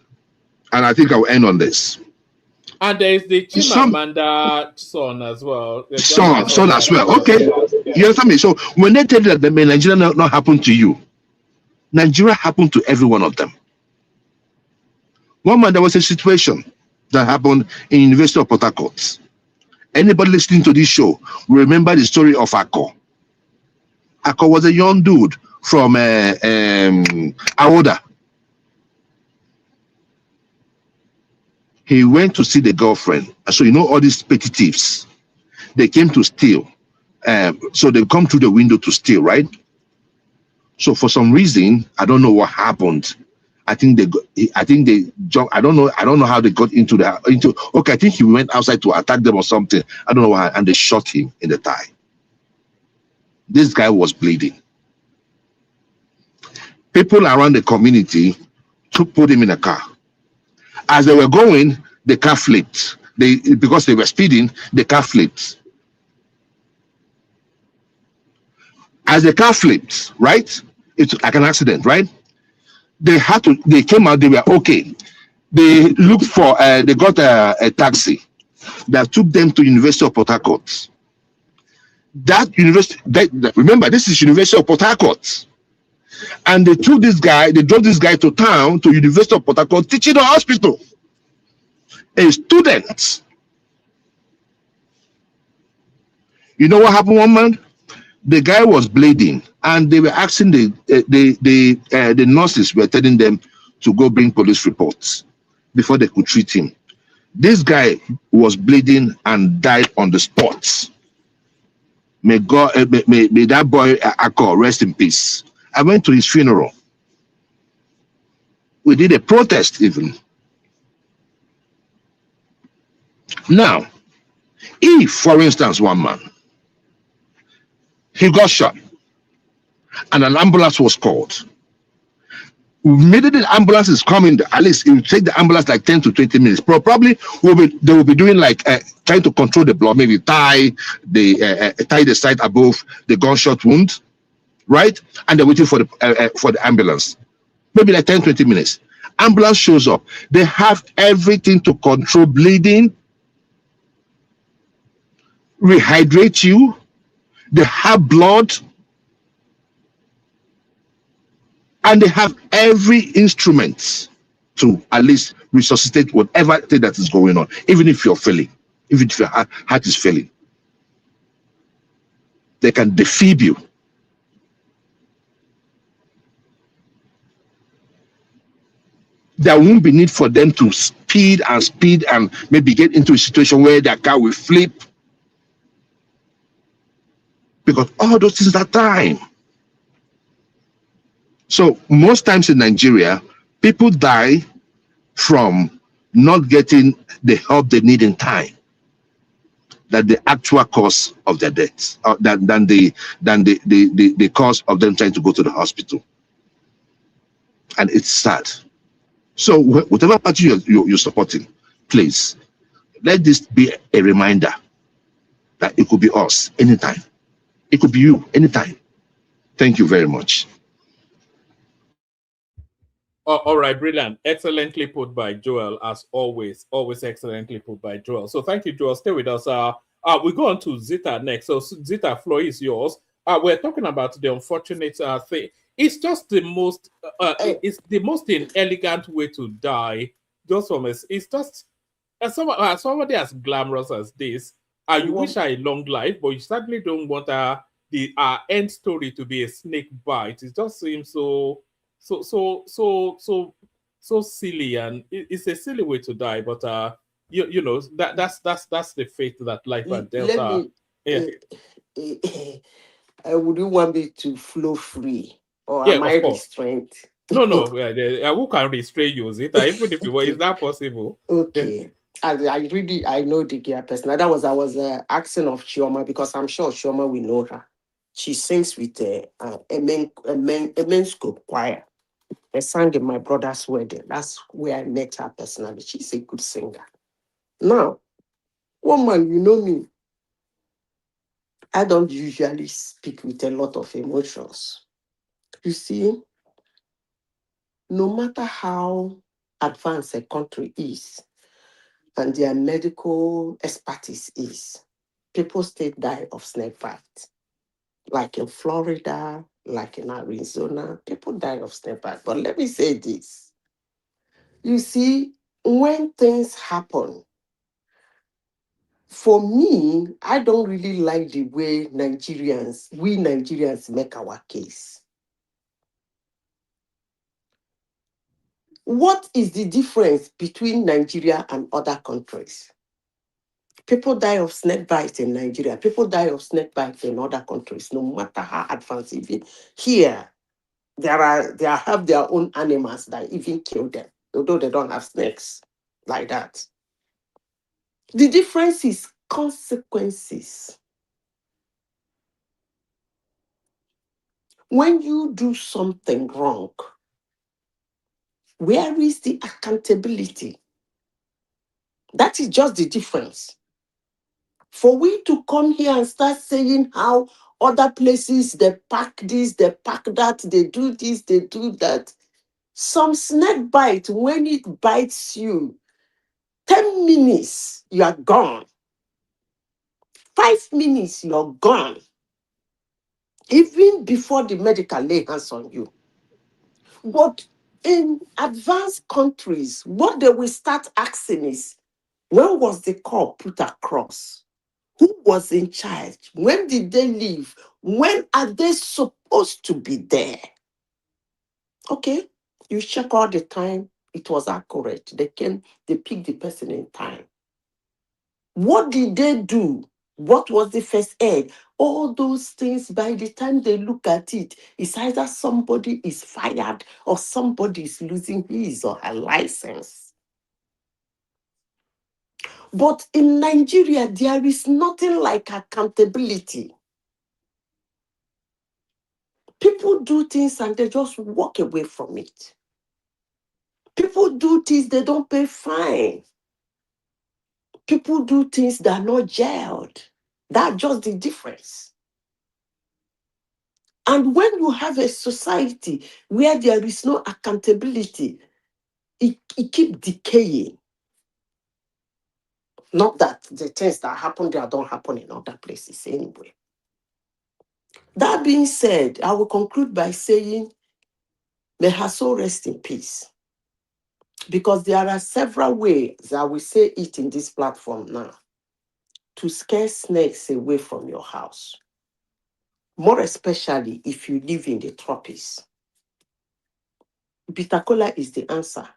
and I think I'll end on this. And there is the Chimamanda son as well. Son as well. Okay. You understand me? So when they tell you that the Nigeria not happen to you, Nigeria happened to every one of them. One man, there was a situation that happened in University of Port Harcourt. Anybody listening to this show will remember the story of Ako. Ako was a young dude from Awoda. He went to see the girlfriend. So you know all these petty thieves, they came to steal. So they come through the window to steal, right? So for some reason, I don't know what happened. I think they jumped. I don't know how they got into. Okay, I think he went outside to attack them or something. I don't know why, and they shot him in the thigh. This guy was bleeding. People around the community put him in a car. As they were going, the car flipped. Because they were speeding, the car flipped. As the car flipped, right? It's like an accident, right? They came out, they were okay. They looked for, they got a taxi that took them to University of Port Harcourt. That university, remember, this is University of Port Harcourt. And they drove this guy to town, to University of Port Harcourt, teaching the hospital. A student. You know what happened, one man? The guy was bleeding, and they were asking the nurses were telling them to go bring police reports before they could treat him. This guy was bleeding and died on the spot. May God, may that boy Akko rest in peace. I went to his funeral. We did a protest even. Now, if, for instance, one man, he got shot and an ambulance was called, immediately the ambulance is coming, at least it will take the ambulance like 10 to 20 minutes. Probably they will be doing like trying to control the blood, maybe tie the site above the gunshot wound, right? And they're waiting for the ambulance. Maybe like 10, 20 minutes. Ambulance shows up. They have everything to control bleeding, rehydrate you. They have blood, and they have every instrument to at least resuscitate whatever thing that is going on, even if you're failing, even if your heart is failing. They can defib you. There won't be need for them to speed and maybe get into a situation where their car will flip, because all those things are time. So most times in Nigeria, people die from not getting the help they need in time. That the actual cause of their deaths, than the cause of them trying to go to the hospital. And it's sad. So whatever party you're supporting, please let this be a reminder that it could be us anytime. It could be you anytime. Thank you very much. All right, brilliant. Excellently put by Joel, as always. Always excellently put by Joel. So thank you, Joel. Stay with us. We go on to Zita next. So Zita, floor is yours. We're talking about the unfortunate thing. It's just the most it's the most inelegant way to die. Just from us. It's just somebody as glamorous as this. You wish her a long life, but you certainly don't want the end story to be a snake bite. It just seems so silly, and it's a silly way to die. But you know that's the fate that life has dealt. Would you want me to flow free, or Yeah, am I of course. restrained? No. Who can restrain you, Zita? Even if it were, is that possible? Okay. I know the girl person. That was I was asking of Chioma, because I'm sure Chioma will know her. She sings with a men's group choir. I sang in my brother's wedding. That's where I met her personally. She's a good singer. Now, woman, you know me. I don't usually speak with a lot of emotions. You see, no matter how advanced a country is and their medical expertise is, people still die of snake bite. Like in Florida, like in Arizona, people die of snake bite. But let me say this. You see, when things happen, for me, I don't really like the way we Nigerians make our case. What is the difference between Nigeria and other countries? People die of snake bites in Nigeria. People die of snake bites in other countries, no matter how advanced. Even here, they have their own animals that even kill them, although they don't have snakes like that. The difference is consequences. When you do something wrong, where is the accountability? That is just the difference. For we to come here and start saying how other places, they pack this, they pack that, they do this, they do that. Some snake bite, when it bites you, 10 minutes, you are gone. 5 minutes, you're gone. Even before the medical lay hands on you. But in advanced countries, what they will start asking is, when was the call put across? Who was in charge? When did they leave? When are they supposed to be there? Okay, you check all the time, it was accurate. They picked the person in time. What did they do? What was the first aid? All those things, by the time they look at it, it's either somebody is fired or somebody is losing his or her license. But in Nigeria, there is nothing like accountability. People do things and they just walk away from it. People do things, they don't pay fine. People do things that are not jailed. That's just the difference. And when you have a society where there is no accountability, it keeps decaying. Not that the things that happen there don't happen in other places anyway. That being said, I will conclude by saying, may her soul rest in peace. Because there are several ways, I will say it in this platform now, to scare snakes away from your house. More especially if you live in the tropics. Bitter cola is the answer.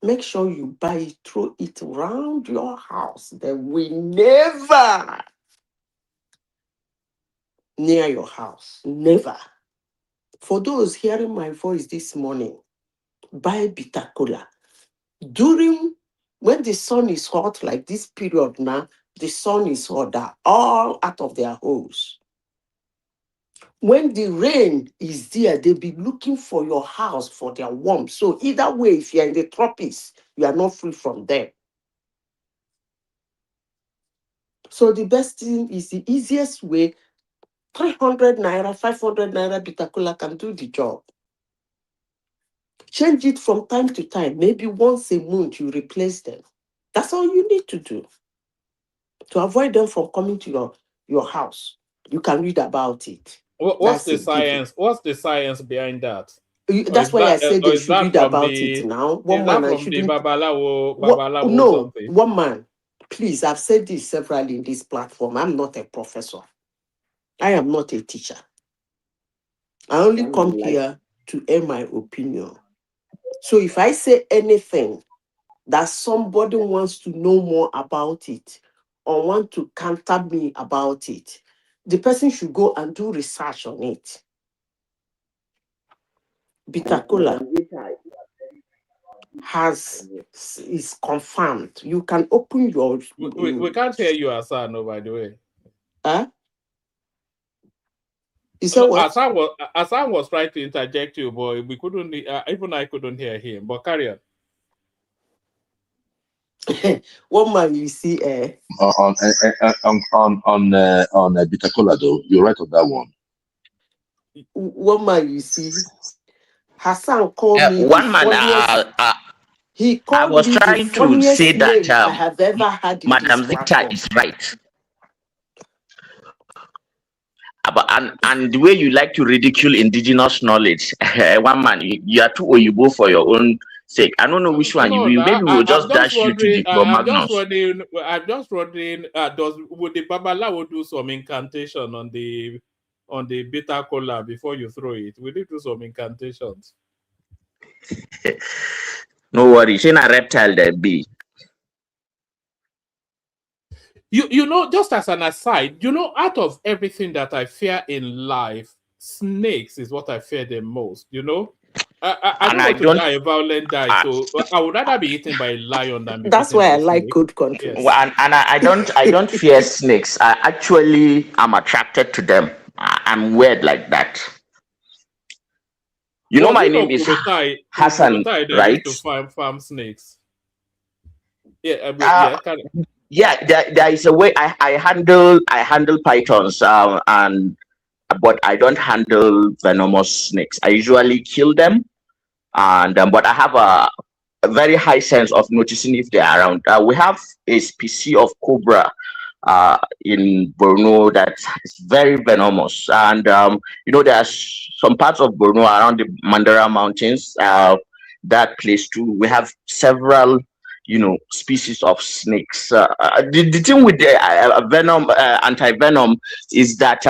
Make sure you buy it, throw it around your house. They will never near your house. Never. For those hearing my voice this morning, buy bitter cola. When the sun is hot, like this period now, the sun is hot, they're all out of their holes. When the rain is there, they'll be looking for your house for their warmth. So either way, if you're in the tropics, you are not free from them. So the best thing is the easiest way, 300 naira, 500 naira bitter cola can do the job. Change it from time to time. Maybe once a month you replace them. That's all you need to do. To avoid them from coming to your house. You can read about it. What's the science? What's the science behind that? That's why I said they should read about it now. One man, I shouldn't. No, something? One man. Please, I've said this severally in this platform. I'm not a professor. I am not a teacher. I only come here to air my opinion. So if I say anything that somebody wants to know more about it or want to counter me about it, the person should go and do research on it. Bitter cola is confirmed. You can open your. We can't hear you, Asano, by the way. Huh? Asan was trying to interject you, but we couldn't. Even I couldn't hear him. But carry on. One man, you see, on bitter cola though, you're right on that one. One man, you see, Hassan called me one the funniest. He called was me trying the funniest to say that name I have ever had in Madam this Zita platform. is right. And the way you like to ridicule indigenous knowledge, one man, you are too Oyibo for your own sake. I don't know which one you will. Maybe we'll just dash you to the Cro-Magnus. I'm just wondering, would the Babalawo do some incantation on the bitter cola before you throw it? Will they do some incantations? No worry, she's a reptile there be. You know, just as an aside, out of everything that I fear in life, snakes is what I fear the most. I don't want to die a violent death, so I would rather be eaten by a lion than be That's bitten why by I a like snake. code controls. Yes. And I don't fear snakes. I actually am attracted to them. I'm weird like that. My name is Hassan, right? To farm snakes. Yeah, there is a way I handle pythons, but I don't handle venomous snakes. I usually kill them, and but I have a very high sense of noticing if they are around. We have a species of cobra in Borno that is very venomous, and there are some parts of Borno around the Mandara Mountains. That place too. We have several, species of snakes. The thing with the venom, anti-venom, is that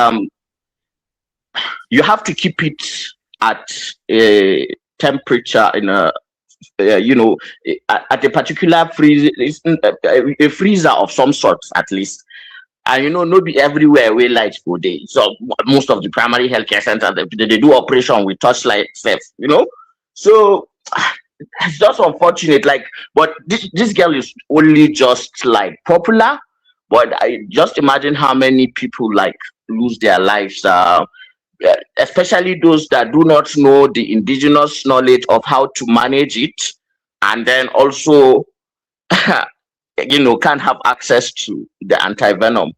you have to keep it at a temperature in a at a particular a freezer of some sort at least. And no be everywhere where light go there. So most of the primary healthcare centers, they do operation with torchlight theft. So it's just unfortunate. Like, but this girl is only just like popular. But I just imagine how many people like lose their lives. Especially those that do not know the indigenous knowledge of how to manage it, and then also can't have access to the anti-venom.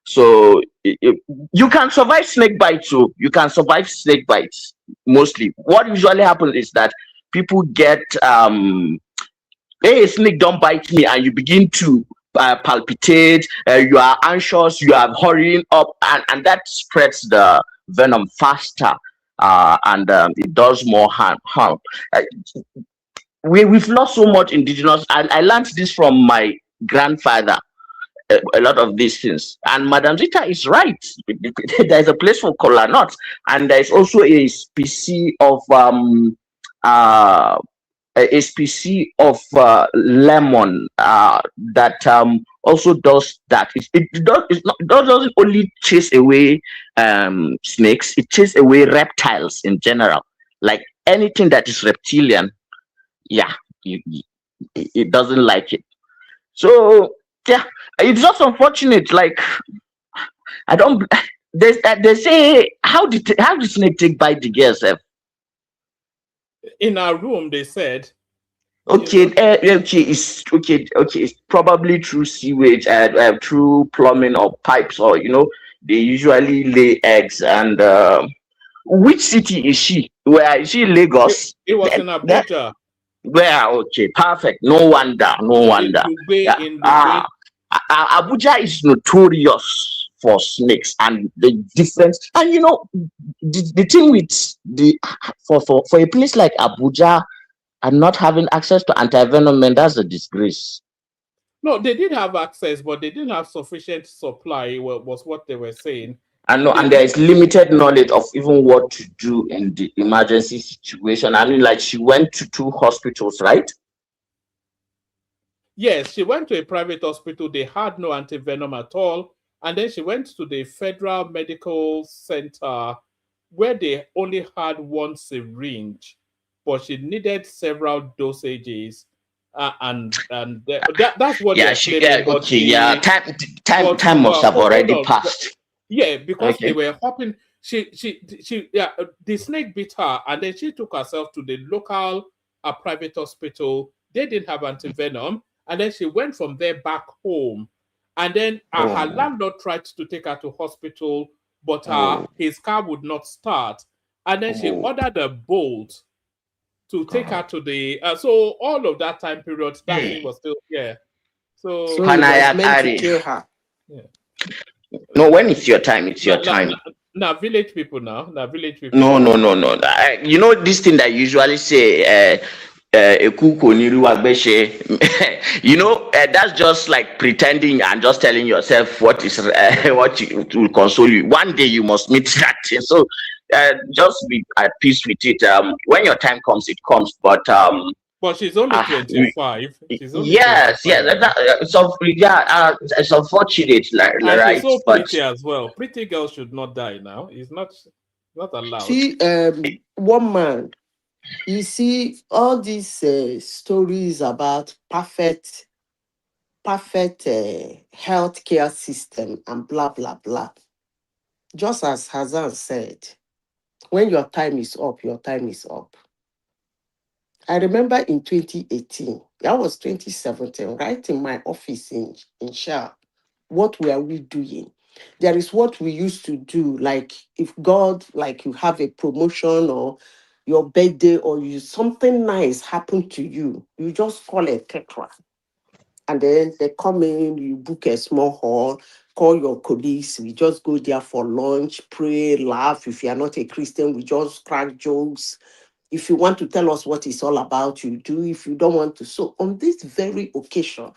So you can survive snake bites. So you can survive snake bites mostly. What usually happens is that people get hey, a snake don't bite me, and you begin to palpitate. You are anxious, you are hurrying up, and that spreads the venom faster, and it does more harm. Uh, we've lost so much indigenous. I learned this from my grandfather. A lot of these things, and Madam Zita is right. There's a place for kola nut, and there's also a species of a species of lemon that also does that. It doesn't only chase away snakes; it chases away reptiles in general. Like anything that is reptilian, yeah, it doesn't like it. So yeah, it's just unfortunate. Like I don't. They say how did snake take bite the girl sef? In our room, they said. Okay, it's okay. It's probably through sewage, through plumbing or pipes, or they usually lay eggs. And which city is she? Where is she? Lagos. It was in Abuja. Where? Okay, perfect. No wonder. No wonder. In Dugbe. Abuja is notorious for snakes and the difference. And the thing with for a place like Abuja and not having access to anti-venom, that's a disgrace. No, they did have access, but they didn't have sufficient supply. Was what they were saying. And there is limited knowledge of even what to do in the emergency situation. I mean, like she went to 2 hospitals, right? Yes, she went to a private hospital. They had no anti-venom at all. And then she went to the Federal Medical Center where they only had 1 syringe, but she needed several dosages. That's what yeah, she time must have already passed. Yeah, because they were hoping the snake bit her, and then she took herself to the local private hospital. They didn't have anti-venom, and then she went from there back home. And then her landlord tried to take her to hospital, but his car would not start. And then she ordered a Bolt to take her to the so all of that time period, that thing was still So it was meant to kill her. Yeah. No, when it's your time, it's your time. Now village people now. Village people. No. This thing that you usually say, that's just like pretending and just telling yourself what will console you. One day you must meet that thing. So just be at peace with it. When your time comes, it comes. But she's only 25. She's only 25. It's unfortunate, right? She's so pretty as well. Pretty girls should not die now. It's not allowed. See, one man. You see all these stories about perfect healthcare system and blah blah blah. Just as Hassan said, when your time is up, your time is up. I remember in 2018, that was 2017, right in my office in Shah. What were we doing? There is what we used to do, like if God, like you have a promotion or your birthday or something nice happened to you, you just call a caterer. And then they come in, you book a small hall, call your colleagues, we just go there for lunch, pray, laugh. If you are not a Christian, we just crack jokes. If you want to tell us what it's all about, you do. If you don't want to. So on this very occasion,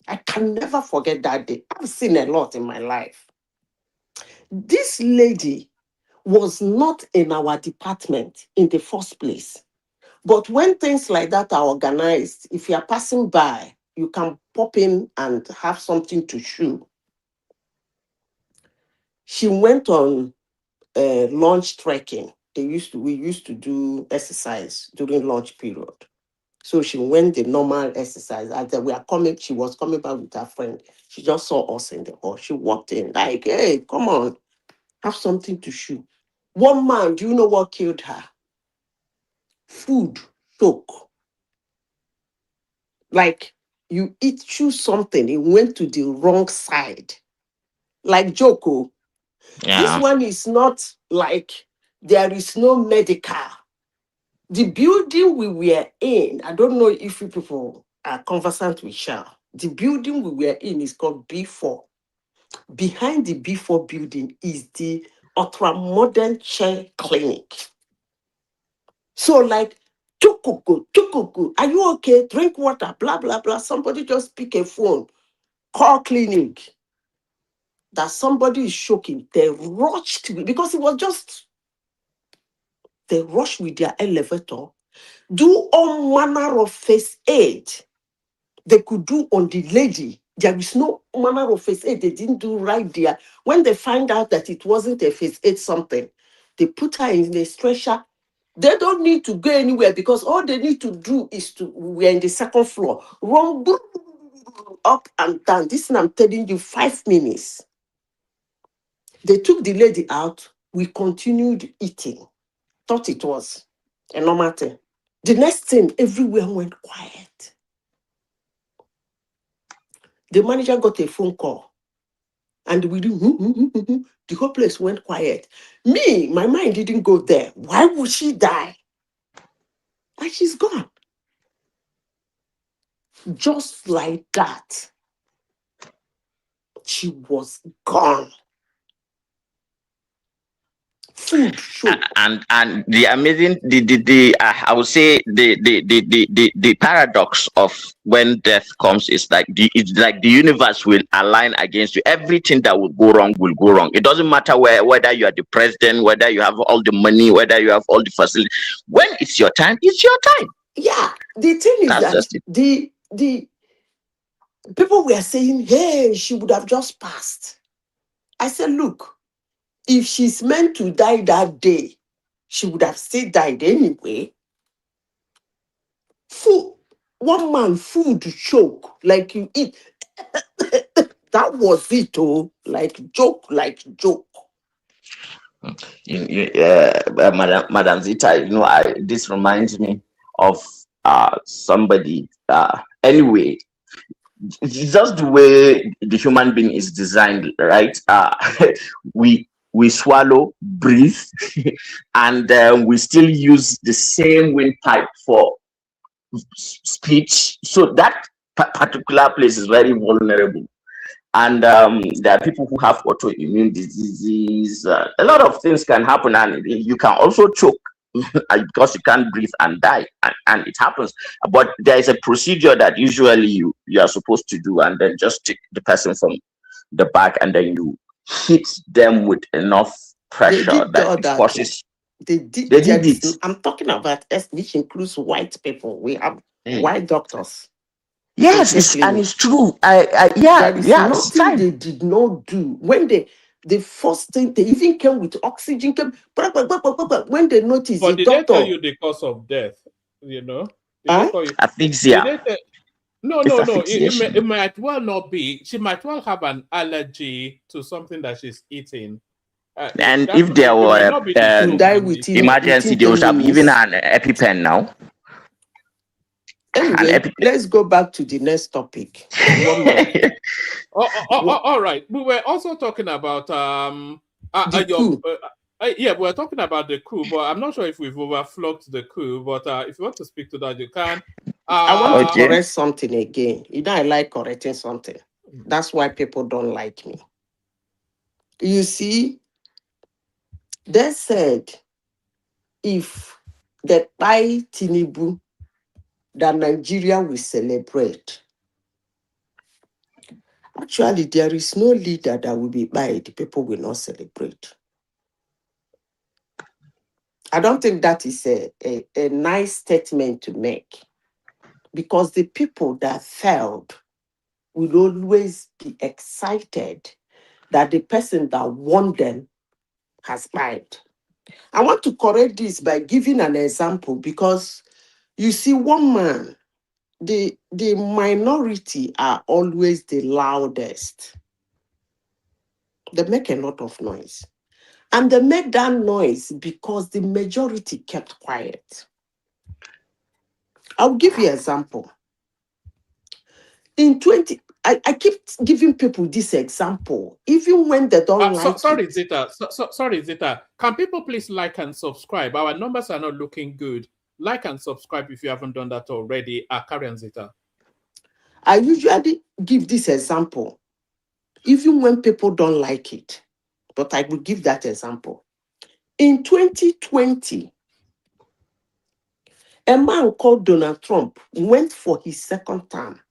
I can never forget that day. I've seen a lot in my life. This lady was not in our department in the first place. But when things like that are organized, if you are passing by, you can pop in and have something to chew. She went on lunch trekking. We used to do exercise during lunch period. So she went the normal exercise. As she was coming back with her friend. She just saw us in the hall. She walked in like, hey, come on, have something to chew. One man, do you know what killed her? Food choke. Like you choose something, it went to the wrong side. Like Joko. This one is not like there is no medical. The building we were in, I don't know if you people are conversant with Shah. The building we were in is called B4. Behind the B4 building is the ultra modern chair clinic. So like, Tukuku, are you okay? Drink water, blah, blah, blah. Somebody just pick a phone, call clinic. That somebody is choking. They rushed because it was just, they rushed with their elevator, do all manner of first aid they could do on the lady. There is no manner of first aid they didn't do right there. When they find out that it wasn't a first aid something, they put her in a stretcher. They don't need to go anywhere because all they need to do is we're in the second floor, run up and down. This thing I'm telling you, 5 minutes. They took the lady out. We continued eating. Thought it was a normal thing. The next thing, everywhere went quiet. The manager got a phone call. And we do, the whole place went quiet. Me, my mind didn't go there. Why would she die? And she's gone. Just like that. She was gone. Food choke. And the amazing I would say the paradox of when death comes is like it's like the universe will align against you. Everything that will go wrong will go wrong. It doesn't matter whether you are the president, whether you have all the money, whether you have all the facilities. When it's your time, it's your time. Yeah, the thing is That's that just it. the people were saying, hey, she would have just passed. I said, look, if she's meant to die that day, she would have still died anyway. Food, one man, food choke, like you eat. That was it, oh, like joke. Madam Zita, this reminds me of somebody. Anyway, it's just the way the human being is designed, right? We swallow, breathe, and we still use the same windpipe for speech. So that particular place is very vulnerable. And there are people who have autoimmune diseases. A lot of things can happen, and you can also choke because you can't breathe and die, and it happens. But there is a procedure that usually you are supposed to do, and then just take the person from the back, and then you hit them with enough They pressure did that all it that. causes. They did. They did it. I'm talking about us, which includes white people. We have Mm. white doctors. Yes, it's true. Yeah, There is yeah, it's nothing fine. they did not do. When the first thing, they even came with oxygen. When they noticed But the did they tell doctor, you the cause of death? Did they huh? tell you? Did Asphyxia. they tell? No, It's no, no. It asphyxiation. might well not be. She might well have an allergy to something that she's eating. And That if there it might were not be the to choke die in itself. emergency, within they would 10 have given minutes. her an EpiPen now. An Anyway, EpiPen. let's go back to the next topic. The woman, All right. We were also talking about the coup. yeah, we're talking about the coup, but I'm not sure if we've overflogged the coup. But if you want to speak to that, you can. I want to Okay. correct something again. You know, I like correcting something. That's why people don't like me. You see, they said if the by Tinubu that Nigeria will celebrate. Actually, there is no leader that will be by the people will not celebrate. I don't think that is a nice statement to make, because the people that failed will always be excited that the person that won them has died. I want to correct this by giving an example, because you see, one man, the minority are always the loudest. They make a lot of noise. And they make that noise because the majority kept quiet. I'll give you an example. In 20, I keep giving people this example, even when they don't like sorry, it. Zita. Sorry, Zita. Can people please like and subscribe? Our numbers are not looking good. Like and subscribe if you haven't done that already. Karen Zita. I usually give this example, even when people don't like it. But I will give that example. In 2020, a man called Donald Trump went for his second term.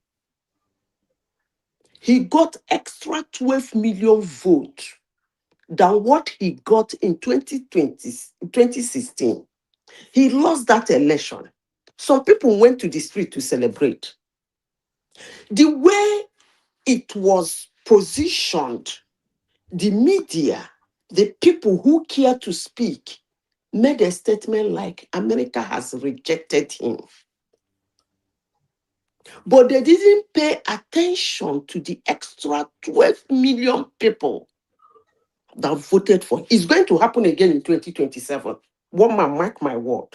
He got extra 12 million votes than what he got in 2016. He lost that election. Some people went to the street to celebrate. The way it was positioned, the media, the people who care to speak, made a statement like America has rejected him. But they didn't pay attention to the extra 12 million people that voted for him. It's going to happen again in 2027. One man, mark my word.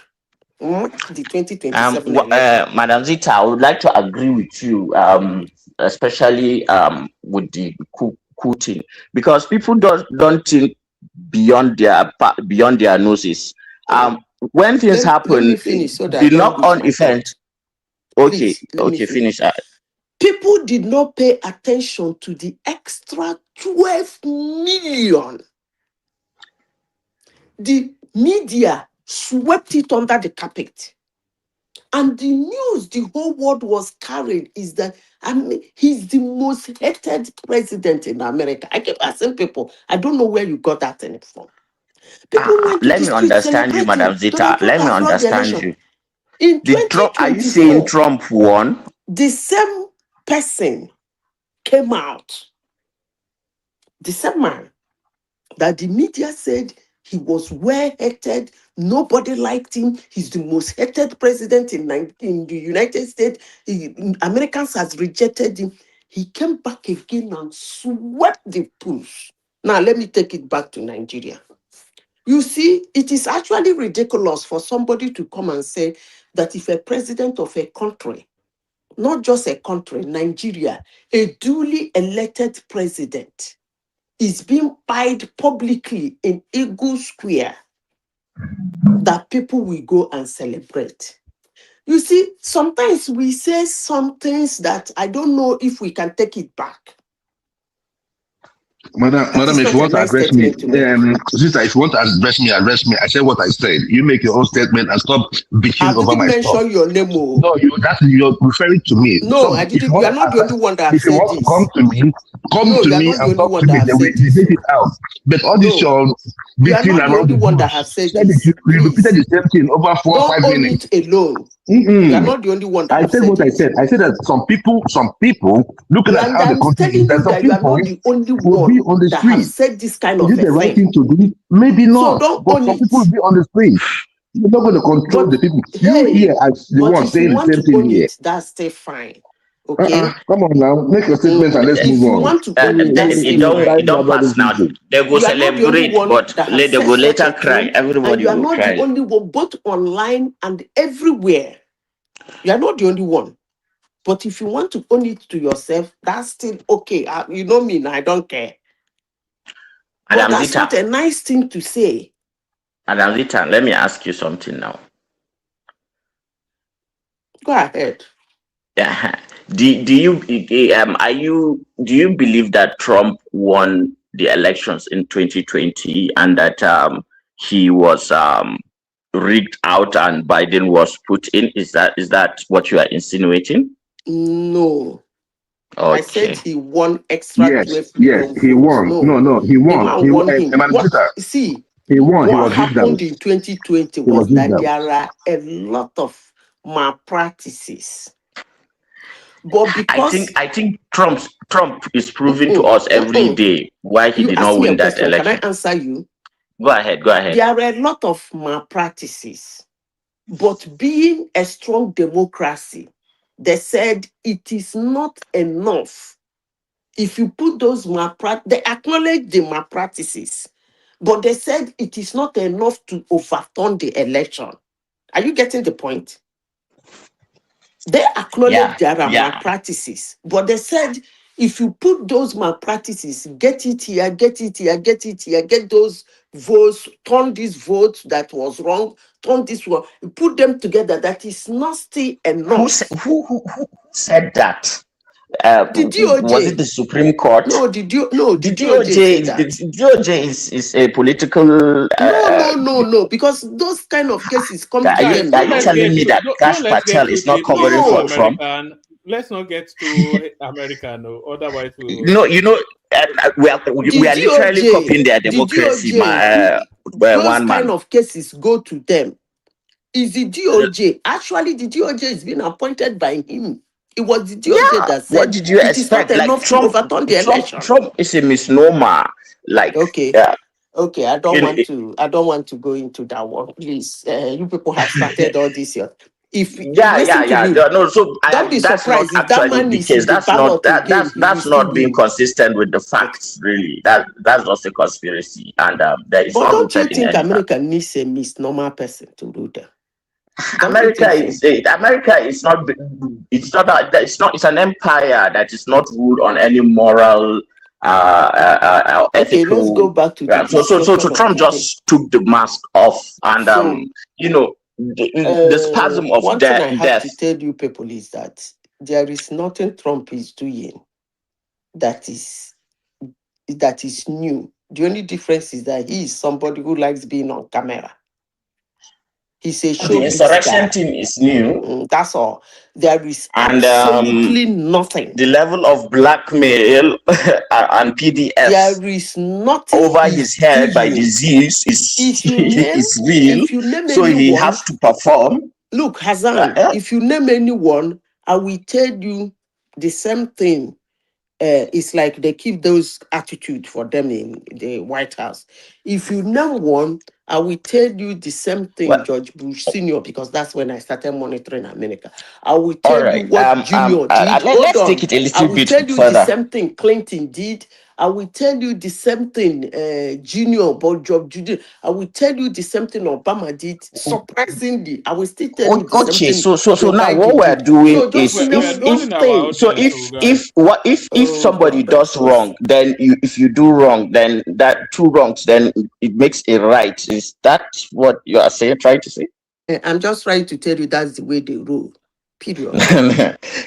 Mark the 2027 election. Madam Zita, I would like to agree with you, especially with the coup thing, because people don't think beyond their noses. When things happen, let me finish so that the I don't knock-on lose my effect. point. Okay, Please, let me okay, finish. People did not pay attention to the extra 12 million. The media swept it under the carpet. And the news the whole world was carrying is that he's the most hated president in America. I keep asking people, I don't know where you got that thing from. People went to Let the me street understand you, Madam celebrating. Zita. Donald Trump Let me has lost the understand election. you. In Are you saying 2024, Trump won? the same person came out, the same man that the media said he was well hated, nobody liked him, he's the most hated president in the United States, Americans has rejected him. He came back again and swept the push. Now let me take it back to Nigeria. You see, it is actually ridiculous for somebody to come and say that if a president of a country, not just a country, Nigeria, a duly elected president, is being pied publicly in Eagle Square, that people will go and celebrate. You see, sometimes we say some things that I don't know if we can take it back. Madam, if you want to address me, sister, if you want to address me, I said what I said. You make your own statement and stop bitching over my stuff. I didn't mention your name. No, you're referring to me. No, I didn't. You are not the only one that has said this. If you want to come to me, and talk to me, then we debate it out. But all this your beating around the bush, you repeated the same thing over 4 or 5 minutes. Don't own it alone. You are not the only one that I said what I said. I said that some people looking at how the country is, that some people will be on the street. Said this kind of is it the right thing to do? Maybe not. But some people will be on the street. You're not going to control the people. You here as the one saying the same thing here. That's still fine. Okay. Come on now, make your statement and let's move on. You want to own it, it don't pass now. They go celebrate, but they go later cry. Everybody will cry. You are not the only one, both online and everywhere. You are not the only one. But if you want to own it to yourself, that's still okay. You know me, I don't care. But that's not a nice thing to say. Madam Zita, let me ask you something now. Go ahead. Yeah. Do you believe that Trump won the elections in 2020 and that he was rigged out and Biden was put in. Is that what you are insinuating? No. I said Okay. he won extra Yes, 12 yes, million he votes. won. No. No, he The won. man He won him. Madam What, Sister, see, he won. He what was rigged happened out. in 2020 He was was rigged that out. there are a lot of malpractices. But because I think Trump is proving to us every day why he you did asked not me a win that question, can I election. answer you? Go ahead. There are a lot of malpractices, but being a strong democracy, they said it is not enough. If you put those malpractices, they acknowledge the malpractices, but they said it is not enough to overturn the election. Are you getting the point? They acknowledge there are malpractices, but they said if you put those malpractices, get it here, get it here, get it here, get those votes, turn this vote that was wrong, turn this one, you put them together, that is not still enough. Who said that? The Was it DOJ. the Supreme Court? No, the DOJ said that. The DOJ is a political. No, because those kind of cases come to them. Are you telling me that Kash let's get Patel to is not the covering for Trump? American. Let's not get to American. No, otherwise we'll... No, we are literally copying their democracy. Those One kind man. of cases go to them. Is the DOJ actually the DOJ is being appointed by him? It was the DOJ that said What did you it is not expect? Like enough to overturn the election. Trump is a misnomer. Like okay, I don't want to go into that one, please. You people have started all this here. If listen to him, no. So don't be that's not surprised if that actually man the is case. in the ballot again. That's not being consistent with the facts. Really, that's just a conspiracy, and that is But not don't you rooted in think any fact. America needs a misnomer person to rule them? America is not. It's an empire that is not ruled on any moral, Okay, let's go ethical. back to the So discussion of Trump the day. just took the mask off, and So, the spasm of one thing I have death. to tell you people is that there is nothing Trump is doing that is new. The only difference is that he is somebody who likes being on camera. He's a The showbiz insurrection guy. team is new. That's all. There is And absolutely nothing. the level of blackmail and PDFs There is nothing over his head by doing. disease is If you name, real. So he anyone, has to perform. Look, Hassan, if you name anyone, I will tell you the same thing. It's like they keep those attitude for them in the White House. If you name one, I will tell you the same thing, George Bush Senior, because that's when I started monitoring America. I will tell you what Junior did. Let's take it a little I will bit tell you further. the same thing Clinton did. I will tell you the same thing Junior, but Job Junior. I will tell you the same thing Obama did. Surprisingly, I will still tell you the same thing. So now Joe what Biden we're did. doing So just is name those things. if somebody God, does wrong, then if you do wrong, then that two wrongs, then it makes a right. Is that what you are trying to say? I'm just trying to tell you that's the way they rule. Period.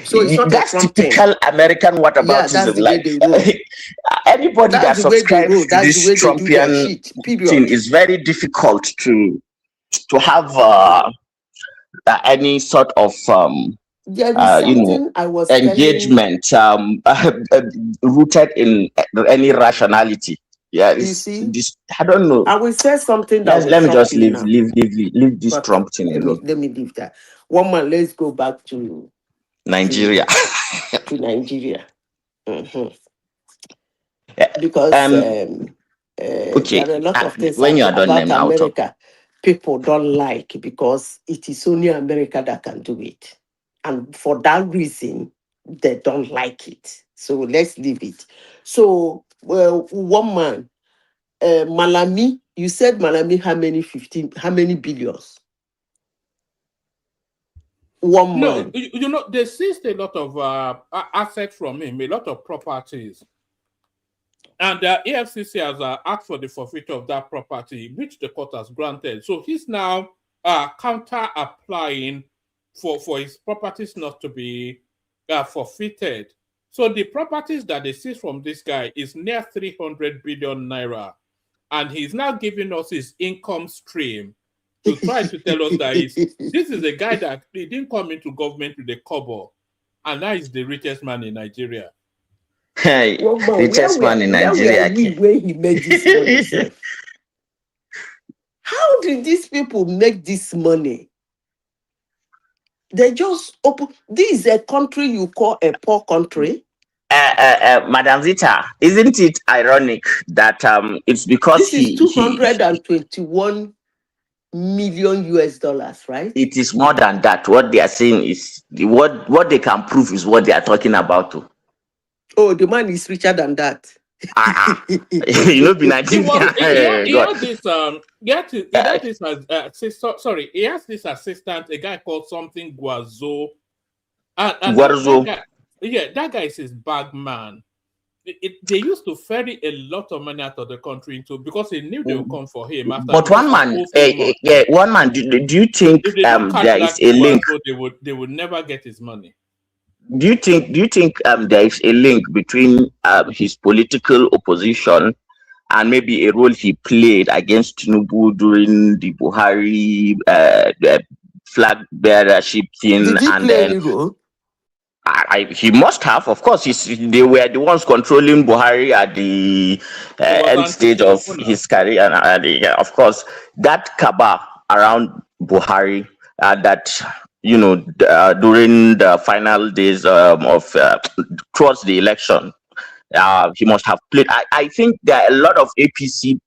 So it's not that's a Trump typical thing. American whataboutism. Yeah, that's the way they rule. Anybody that That's the way they subscribes rule. to That's this the way they do their Trumpian shit. Period. thing is very difficult to have any sort of there is something I was engagement rooted in any rationality. Yeah, you see, I don't know. I will say something that Let me will just shock you now. leave this But Trump thing alone. let me leave that. One man, let's go back to Nigeria. To Nigeria. Yeah. Because okay, there are a lot of things when you are done, about America people don't like because it is only America that can do it. And for that reason, they don't like it. So let's leave it. So, one man, Malami, you said Malami, how many billions? One man. No, they seized a lot of assets from him, a lot of properties. And the EFCC has asked for the forfeiture of that property, which the court has granted. So he's now counter-applying for his properties not to be forfeited. So the properties that they seize from this guy is near 300 billion naira. And he's now giving us his income stream to try to tell us that this is a guy that he didn't come into government with a kobo, and now he's the richest man in Nigeria. Hey, One man, richest man in where Nigeria. were we when he made this money, sef? How did these people make this money? They just open. This is a country you call a poor country. Madam Zita, isn't it ironic that it's because This is 221 million US dollars, right? it is more than that. What they are saying is what they can prove is what they are talking about too. Oh, the man is richer than that. You know, be Nigerian. He has this he has this assistant, a guy called something Guazo. And Guazo. that guy is his bag man. They used to ferry a lot of money out of the country into because they knew they would come for him. After But one man, do you think if they don't catch there is a link? They would never get his money. Do you think there is a link between his political opposition and maybe a role he played against Tinubu during the Buhari flag bearership thing? Did he and play then any role? He must have, of course. They were the ones controlling Buhari at the end stage of his career, and of course, that cabal around Buhari, that during the final days towards the election, he must have played. I think there are a lot of APC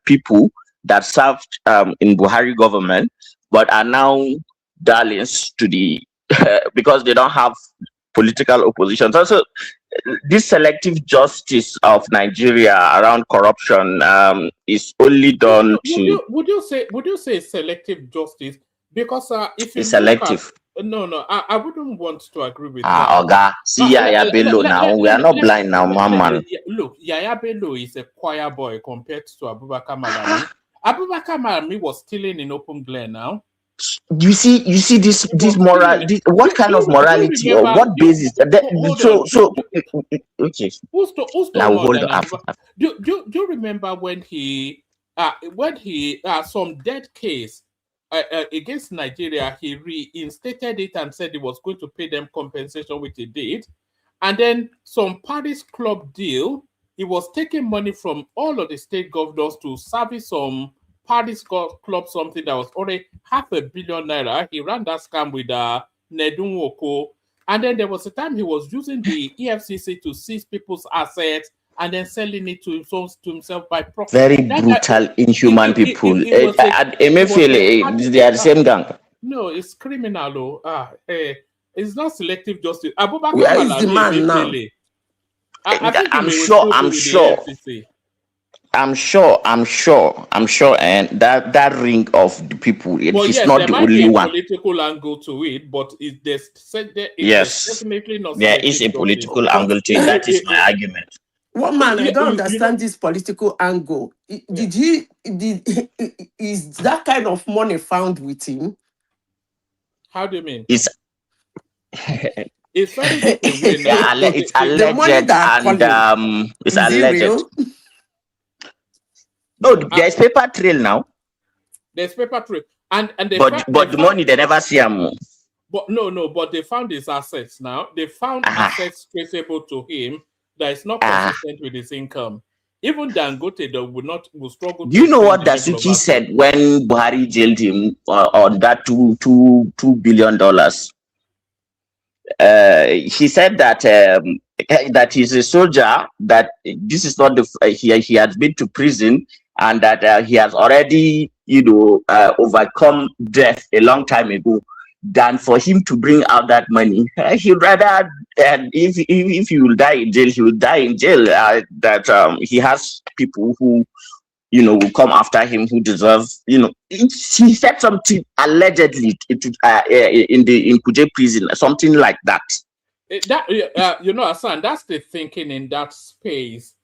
people that served in Buhari government, but are now darlings to the because they don't have political opposition. Also, this selective justice of Nigeria around corruption is only done Would you say selective justice? Because if you selective. I wouldn't want to agree with that. Oga, see Yaya Bello now. We are not blind now, man. Look, Yaya Bello is a choir boy compared to Abubakar Malami. Abubakar Malami was stealing in open glare now. You see this moral. What kind of morality or what basis? Okay. Now hold on. Do you remember when he some dead case against Nigeria, he reinstated it and said he was going to pay them compensation, which he did, and then some Paris club deal. He was taking money from all of the state governors to service some Paris club, something that was already $500 million. He ran that scam with Nedun Woko. And then there was a time he was using the EFCC to seize people's assets and then selling it to himself by proxy. Very brutal, inhuman people. They are the same gang. No, it's criminal. It's not selective justice. Abubakar Where is the man now? I'm sure, and that ring of the people, it's not the only one. Political angle to it, but there's definitely not. There is a political angle to it. That is my argument. One man, I don't understand this political angle. Is that kind of money found with him? How do you mean? It's it's very it's alleged and it's alleged. No, there's paper trail now. There's paper trail, and but the money they never see him. But they found his assets now. They found assets traceable to him that is not consistent with his income. Even Dangote will struggle. Do you know what Dasuki said when Buhari jailed him on that $2 billion? He said that that he's a soldier, that this is not he has been to prison, and that he has already overcome death a long time ago, than for him to bring out that money. He'd rather if he will die in jail, he will die in jail. That he has people who will come after him who deserve. He said something allegedly in Kuje prison, something like that. Hassan, that's the thinking in that space.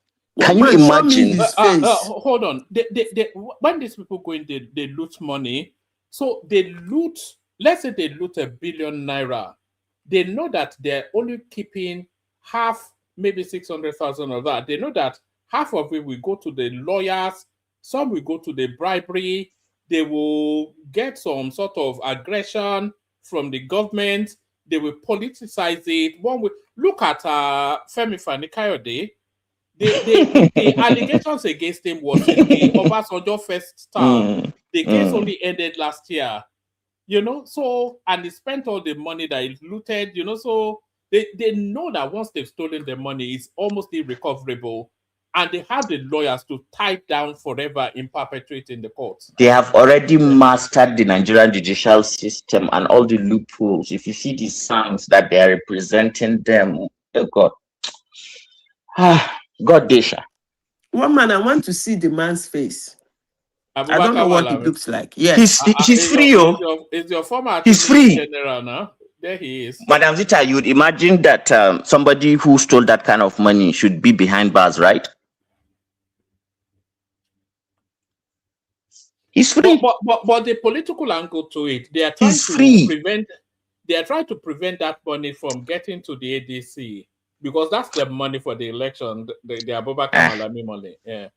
Can you imagine? Hold on. When these people go in, they loot money. So they loot. Let's say they loot ₦1 billion. They know that they're only keeping half, maybe 600,000 of that. They know that half of it will go to the lawyers, some will go to the bribery, they will get some sort of aggression from the government. They will politicize it. One will look at Femi Fani-Kayode. The allegations against him was in the Obasanjo first term. The case only ended last year. You know, so, and he spent all the money that he looted, you know, so they know that once they've stolen the money, it's almost irrecoverable. And they have the lawyers to tie it down forever in perpetuity in the courts. They have already mastered the Nigerian judicial system and all the loopholes. If you see the signs that they are representing them, oh God. God Desha. One man, I want to see the man's face. I don't know what it looks like. Yes. He's free, Is your former he's free. General now? There he is. Madam Zita, you would imagine that somebody who stole that kind of money should be behind bars, right? He's free. But the political angle to it, they are trying to prevent. They are trying to prevent that money from getting to the ADC because that's the money for the election. The Abubakar Malami money. Yeah.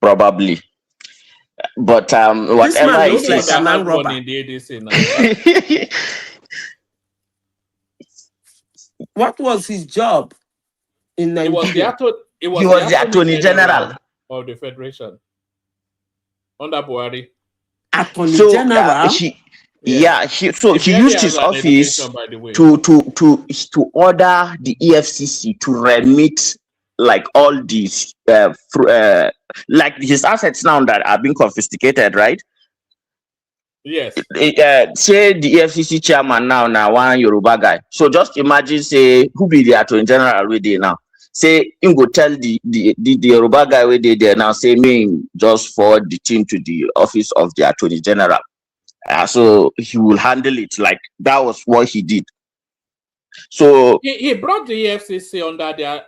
Probably. But whatever it is, like a man robber. In the ADC now. What was his job in Nigeria? He was the Attorney General of the Federation under Buhari. Attorney General. She used his office to order the EFCC to remit like all these like his assets now that are being confiscated, right? Yes. Say the EFCC chairman now one Yoruba guy. So just imagine, say, who be the Attorney General with there now? Say, him go tell the Yoruba guy with there now, say, me just forward the thing to the office of the Attorney General. So he will handle it. Like, that was what he did. So he brought the EFCC under the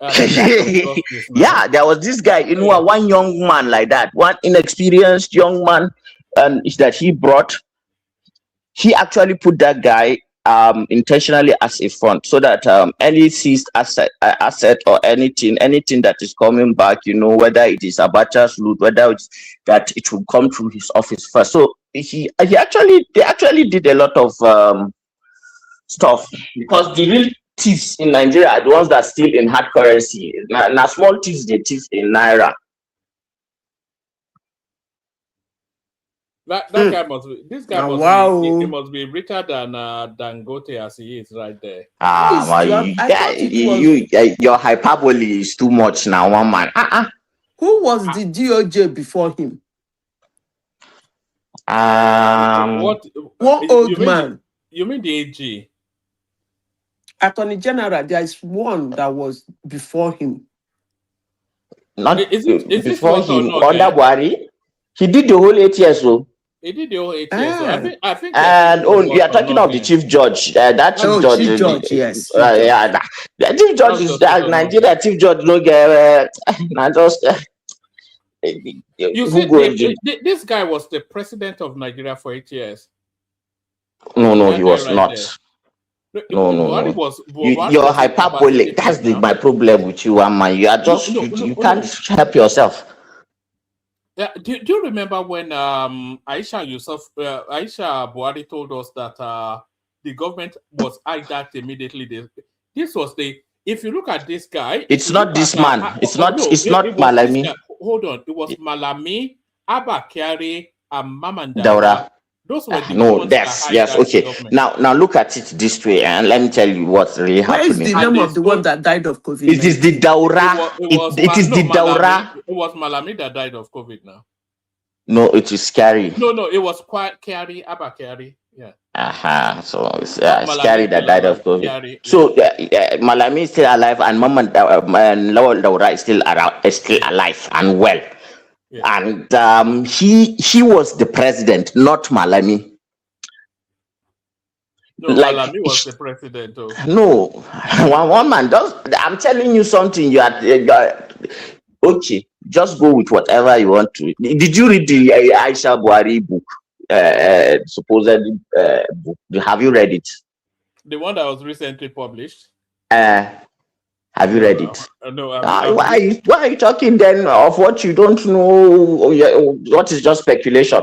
yeah, there was this guy, one young man like that, one inexperienced young man, and that he brought. He actually put that guy intentionally as a front, so that any seized asset or anything that is coming back, whether it is Abacha's loot, whether it's that it will come through his office first. So they actually did a lot of stuff, because the real thieves in Nigeria are the ones that steal in hard currency. Now small thieves, they thief in naira. That guy this guy he must be richer than Dangote as he is right there. Your hyperbole is too much now, one man. Who was the DOJ before him? What old man? You mean the AG? Attorney General, there is one that was before him. Not is before him, under Buhari. He did the whole 8 years, so. He did the whole 8 years. So I think. And we are talking of the chief judge. That chief judge. Chief judge, yes. The chief judge is that Nigeria chief judge. No get not just. You see, this guy was the president of Nigeria for 8 years. No, he was not. No. You're hyperbolic. That's my problem with you, man. You are just you can't help yourself. Yeah, do you remember when Aisha Buhari told us that the government was hijacked immediately? This was if you look at this guy, it's not this man. It's not Malami. Hold on, it was Malami, Abba Kyari, and Mamanda. Daura. Those were the yes, okay. Now look at it this way, and let me tell you what's really happening. Where is the name of the one that died of COVID? It is the Daura. It is the Daura. It was Malami that died of COVID now. No, it is Kyari. No, it was quite Kyari, Abba Kyari. Yeah. So it's Kyari that died of COVID. Kyari, so Malami is still alive, and Lawal Daura is still alive and well. Yeah. And he was the president, not Malami. No, Malami was the president. Oh. No, one man. I'm telling you something. You are okay. Just go with whatever you want to. Did you read the Aisha Buhari book? Supposed book. Have you read it? The one that was recently published. Have you read it? No. Why are you talking then of what you don't know? What is just speculation?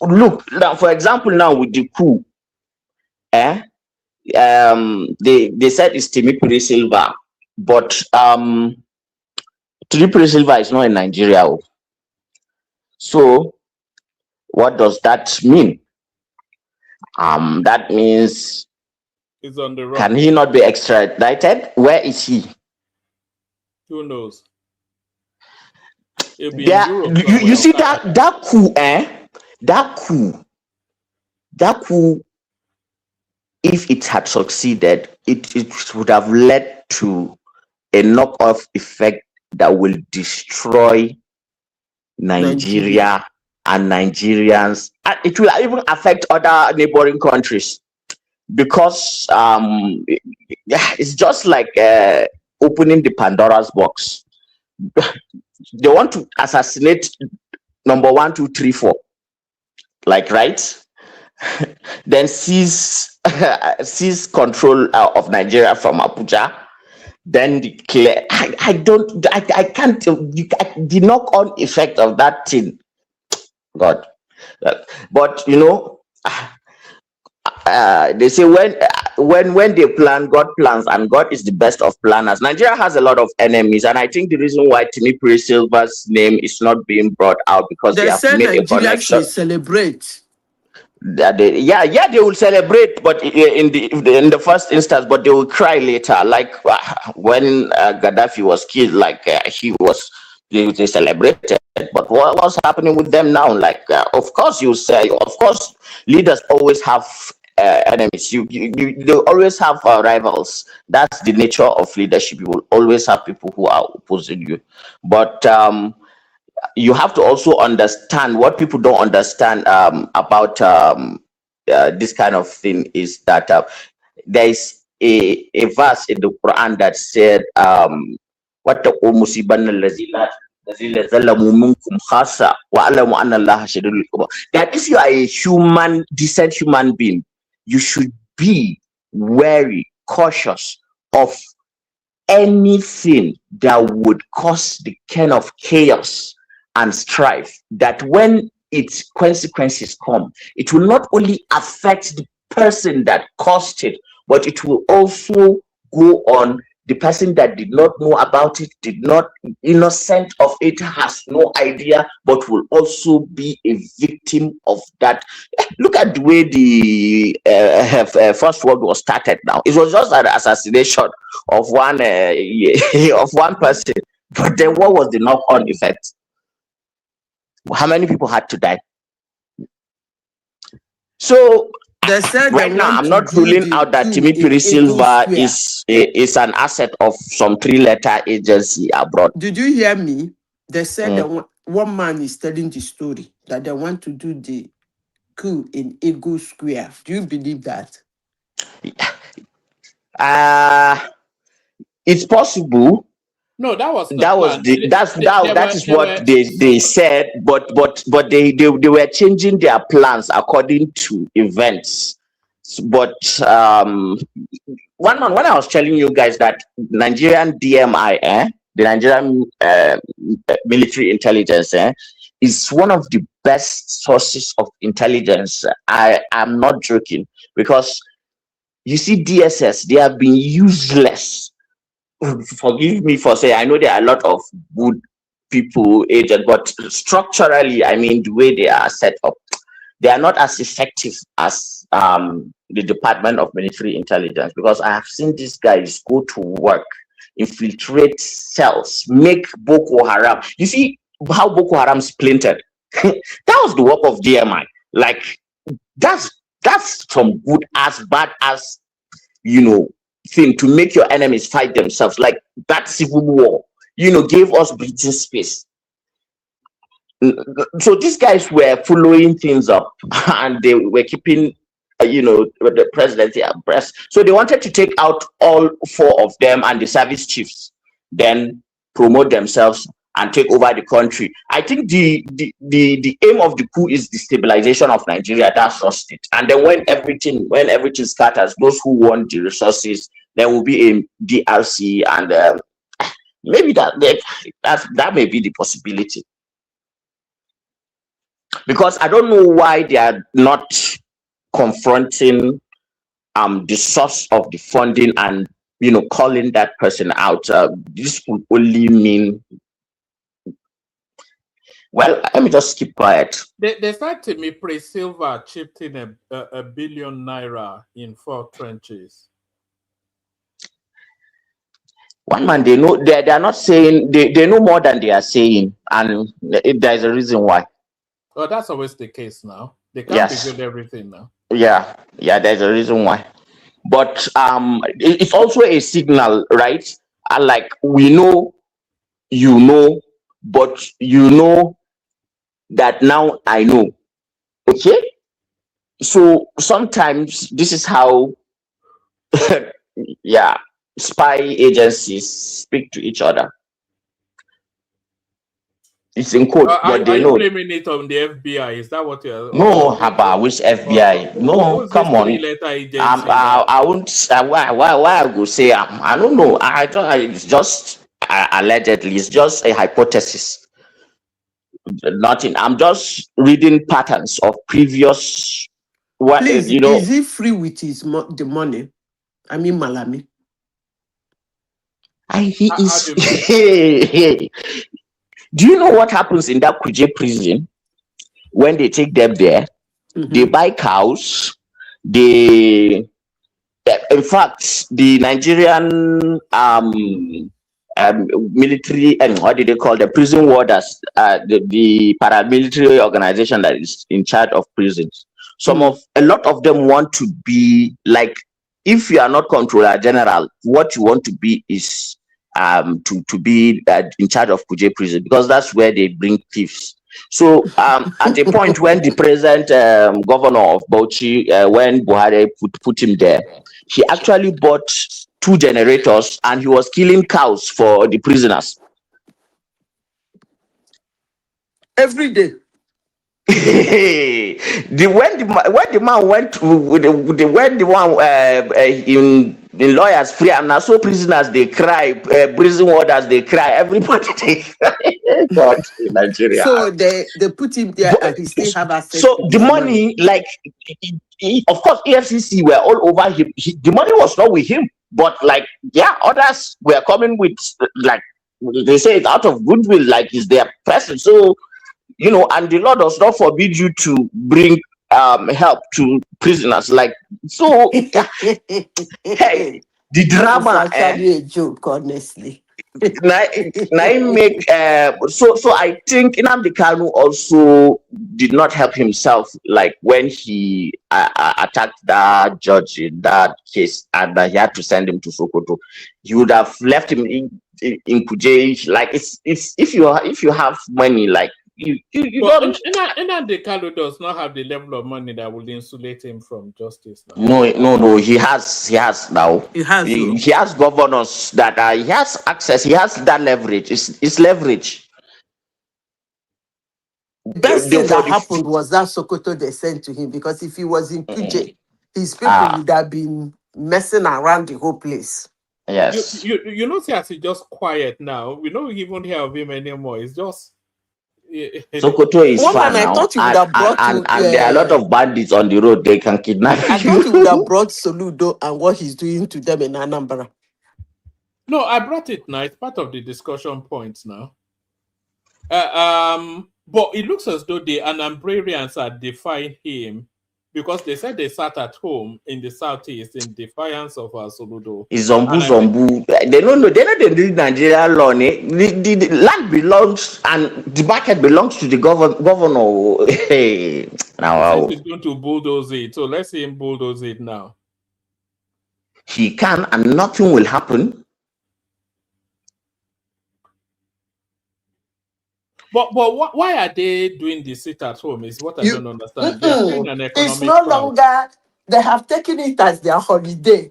Look now, for example, now with the coup, eh? They said it's Timothy Silva, but Timothy Silva is not in Nigeria. Oh. So what does that mean? That means He's on the run. can he not be extradited? Where is he? Who knows? He'll be There, in Europe you see somewhere. that coup, that coup, if it had succeeded, it would have led to a knock-off effect that will destroy Nigeria and Nigerians. And it will even affect other neighboring countries because it's just like opening the Pandora's box. They want to assassinate number 1, 2, 3, 4, like, right? Then seize control of Nigeria from Abuja. Then declare. I can't. The knock-on effect of that thing, God. But you know, they say when they plan, God plans, and God is the best of planners. Nigeria has a lot of enemies, and I think the reason why Timothy Silva's name is not being brought out because they have said made a Nigerians connection. will celebrate. They will celebrate, but in the first instance, but they will cry later. Like when Gaddafi was killed, like they celebrated. But what's happening with them now? Like, of course, you say, of course, leaders always have enemies. They always have rivals. That's the nature of leadership. You will always have people who are opposing you, but you have to also understand what people don't understand about this kind of thing is that there is a verse in the Quran that said what the that if you are a decent human being, you should be wary, cautious of anything that would cause the kind of chaos and strife that when its consequences come, it will not only affect the person that caused it, but it will also go on the person that did not know about it, did not innocent of it, has no idea, but will also be a victim of that. Look at the way the First World War started. Now it was just an assassination of one of one person, but then what was the knock-on effect? How many people had to die? So they said right now, I'm not ruling out that Timothy Silva is an asset of some 3-letter agency abroad. Did you hear me? They said that one man is telling the story that they want to do the coup in Eagle Square. Do you believe that? It's possible. No, that was what they said, but they were changing their plans according to events. But when I was telling you guys that Nigerian DMI, the Nigerian military intelligence, is one of the best sources of intelligence. I am not joking, because you see DSS, they have been useless. Forgive me for saying, I know there are a lot of good people, agents, but structurally, I mean, the way they are set up, they are not as effective as the Department of Military Intelligence, because I have seen these guys go to work, infiltrate cells, make Boko Haram. You see how Boko Haram splintered? That was the work of DMI. Like, that's some good as bad as, thing to make your enemies fight themselves. Like that civil war, gave us breathing space. So these guys were following things up and they were keeping, the presidency abreast. So they wanted to take out all 4 of them and the service chiefs, then promote themselves and take over the country. I think the aim of the coup is the stabilization of Nigeria. That's just it. And then when everything scatters, those who want the resources, there will be a DRC, and maybe that may be the possibility. because I don't know why they are not confronting the source of the funding and calling that person out. This would only mean, well, let me just keep quiet. They said to me, Silva chipped in a billion naira in 4 trenches. One man, they know they are not saying, they know more than they are saying, and there's a reason why. Oh, that's always the case now. They can't Yes. reveal everything now. Yeah, there's a reason why. But it's also a signal, right? And like, we know, but you know that now I know. Okay? So sometimes this is how yeah, spy agencies speak to each other. It's in code, but Are they you know. blaming it on the FBI? Is that what you're... No, Haba, which FBI? No, who's come this on. 3-letter agency? I won't. Why I go say I don't know. I don't. It's just allegedly. It's just a hypothesis. Nothing. I'm just reading patterns of previous. What Please, is he free with the money? I mean, Malami. He is. Do you know what happens in that Kuje prison when they take them there? Mm-hmm. They buy cows. In fact, the Nigerian military, and what do they call the prison warders? The paramilitary organization that is in charge of prisons. A lot of them want to be like, if you are not controller general, what you want to be is to be in charge of Kuje prison, because that's where they bring thieves. So at a point when the present governor of Bauchi, when Buhari put him there, he actually bought 2 generators and he was killing cows for the prisoners. Every day. When the man went to when the one in lawyers free, and now so prisoners they cry, prison warders they cry, everybody they cry. God, in Nigeria. So they put him there and he still have access So to the money, like, of course, EFCC were all over him. The money was not with him, but like, yeah, others were coming with, like, they say it's out of goodwill, like it's their person. So, and the law does not forbid you to bring help to prisoners. Like, so, hey, the drama. It's actually a joke, honestly. So I think Nnamdi Kanu also did not help himself, like when he attacked that judge in that case, and he had to send him to Sokoto. He would have left him in Kuje. Like, it's if you have money, like you don't. Nnamdi Kanu does not have the level of money that would insulate him from justice now. No. He has now. He has governors that he has access. He has that leverage. It's leverage. The best thing that happened was that Sokoto they sent to him, because if he was in Kuje, his people would have been messing around the whole place. Yes. You know, as he's just quiet now. We don't even hear of him anymore. It's just. Sokoto is far now, I thought you would have brought and there are a lot of bandits on the road. They can kidnap you. I thought you would have brought Soludo and what he's doing to them in Anambra. No, I brought it now. It's part of the discussion points now. But it looks as though the Anambrarians are defying him, because they said they sat at home in the southeast in defiance of Soludo. It's Zombu. They don't know. They know they need Nigerian law. The land belongs and the market belongs to the governor. Hey, now he's going to bulldoze it. So let's see him bulldoze it now. He can, and nothing will happen. But why are they doing the sit at home is what I don't understand. They are doing an economic it's no longer, they have taken it as their holiday.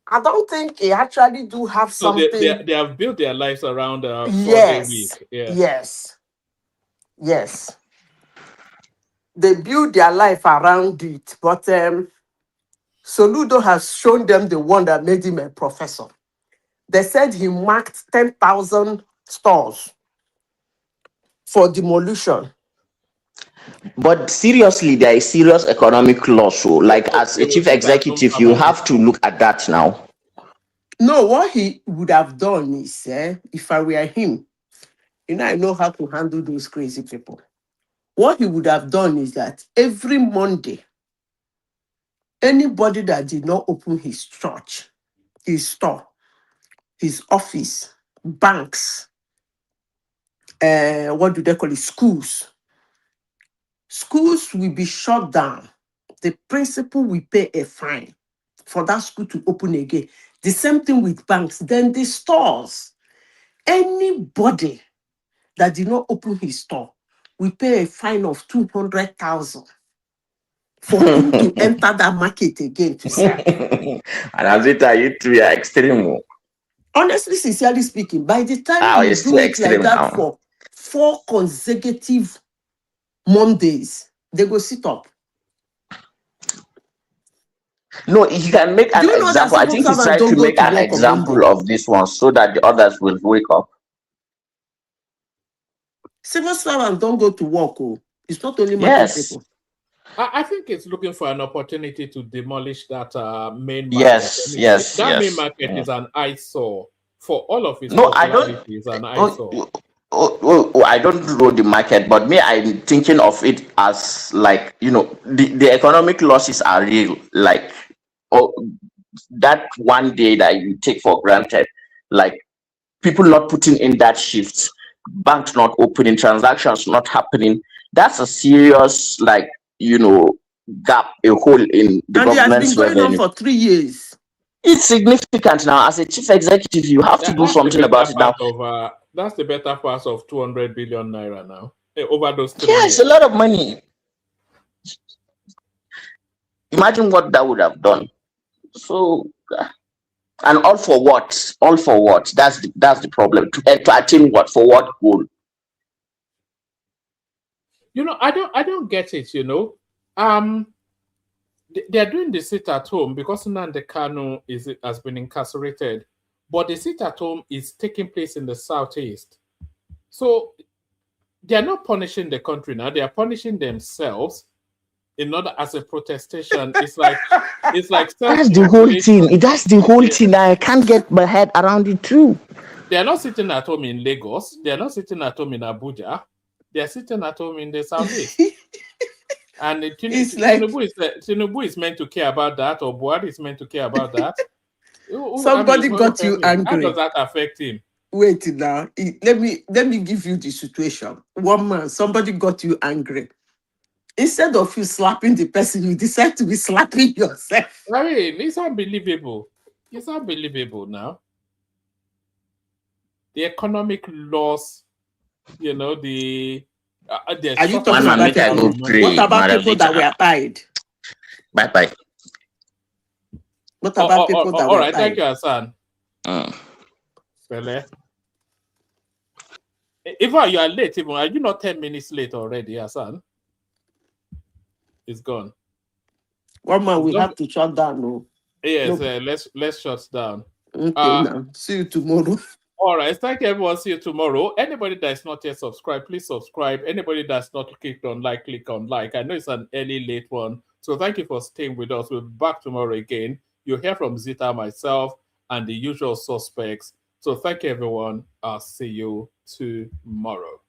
I don't think they actually do have something. They have built their lives around 4-day week. Yeah. Yes. They build their life around it. But Soludo has shown them the one that made him a professor. They said he marked 10,000 stores for demolition. But seriously, there is serious economic loss. So, like So as they a will chief sit at home executive, you have to permanently. look at that now. No, what he would have done is, if I were him, I know how to handle those crazy people. What he would have done is that every Monday, anybody that did not open his church, his store, his office, banks, what do they call it? Schools. Schools will be shut down. The principal will pay a fine for that school to open again. The same thing with banks. Then the stores. Anybody that did not open his store will pay a fine of 200,000 for him to enter that market again to sell. And as it are, you two are extreme. Honestly, sincerely speaking, by the time Ah, you it's do too it like extreme that now. for 4 consecutive Mondays, they go sit up. No, he can make Do an you know that example. I civil think he's servants trying don't to go make to an work on Monday? example of this one so that the others will wake up. Civil servants don't go to work. Oh. It's not only market Yes. people. I think it's looking for an opportunity to demolish that main market. Yes, I mean, yes, that main yes. market Mm. is an eyesore for all of its No, I don't. popularities. An eyesore. I don't know the market, but me, I'm thinking of it as like, the economic losses are real. Like, oh, that one day that you take for granted, like people not putting in that shift, banks not opening, transactions not happening. That's a serious, like, gap, a hole in the And it has been government's going on revenue. for 3 years. It's significant now. As a chief executive, you have to do That's the something better about it now. part of that's the better part of 200 billion naira now over those 3 Yeah, it's a years. lot of money. Imagine what that would have done. So, and all for what? All for what? That's the problem. To attain what? For what goal? I don't get it. They're doing the sit at home because Nnamdi Kanu has been incarcerated, but the sit at home is taking place in the southeast. So they are not punishing the country now; they are punishing themselves in order as a protestation. It's like That's the whole thing. self-immolation. That's the whole thing. I can't get my head around it too. They are not sitting at home in Lagos. They are not sitting at home in Abuja. They are sitting at home in the southeast. And It's like Tinubu is meant to care about that, or Buhari is meant to care about that. somebody got you How angry. does that affect him? Wait now. Let me give you the situation. One man, somebody got you angry. Instead of you slapping the person, you decide to be slapping yourself. I mean, it's unbelievable. It's unbelievable now. The economic loss, the Are you talking about people? What about people that were tied? Bye bye. What about people that all were right, thank tied? you, Hassan. Spele. Even you are late, even are you not 10 minutes late already, Hassan? It's gone. One man, we have to shut down. No. Yes, No. let's shut down. Okay, now see you tomorrow. All right, thank you, everyone. See you tomorrow. Anybody that's not yet subscribed, please subscribe. Anybody that's not clicked on like, click on like. I know it's an early, late one. So thank you for staying with us. We'll be back tomorrow again. You'll hear from Zita, myself, and the usual suspects. So thank you, everyone. I'll see you tomorrow.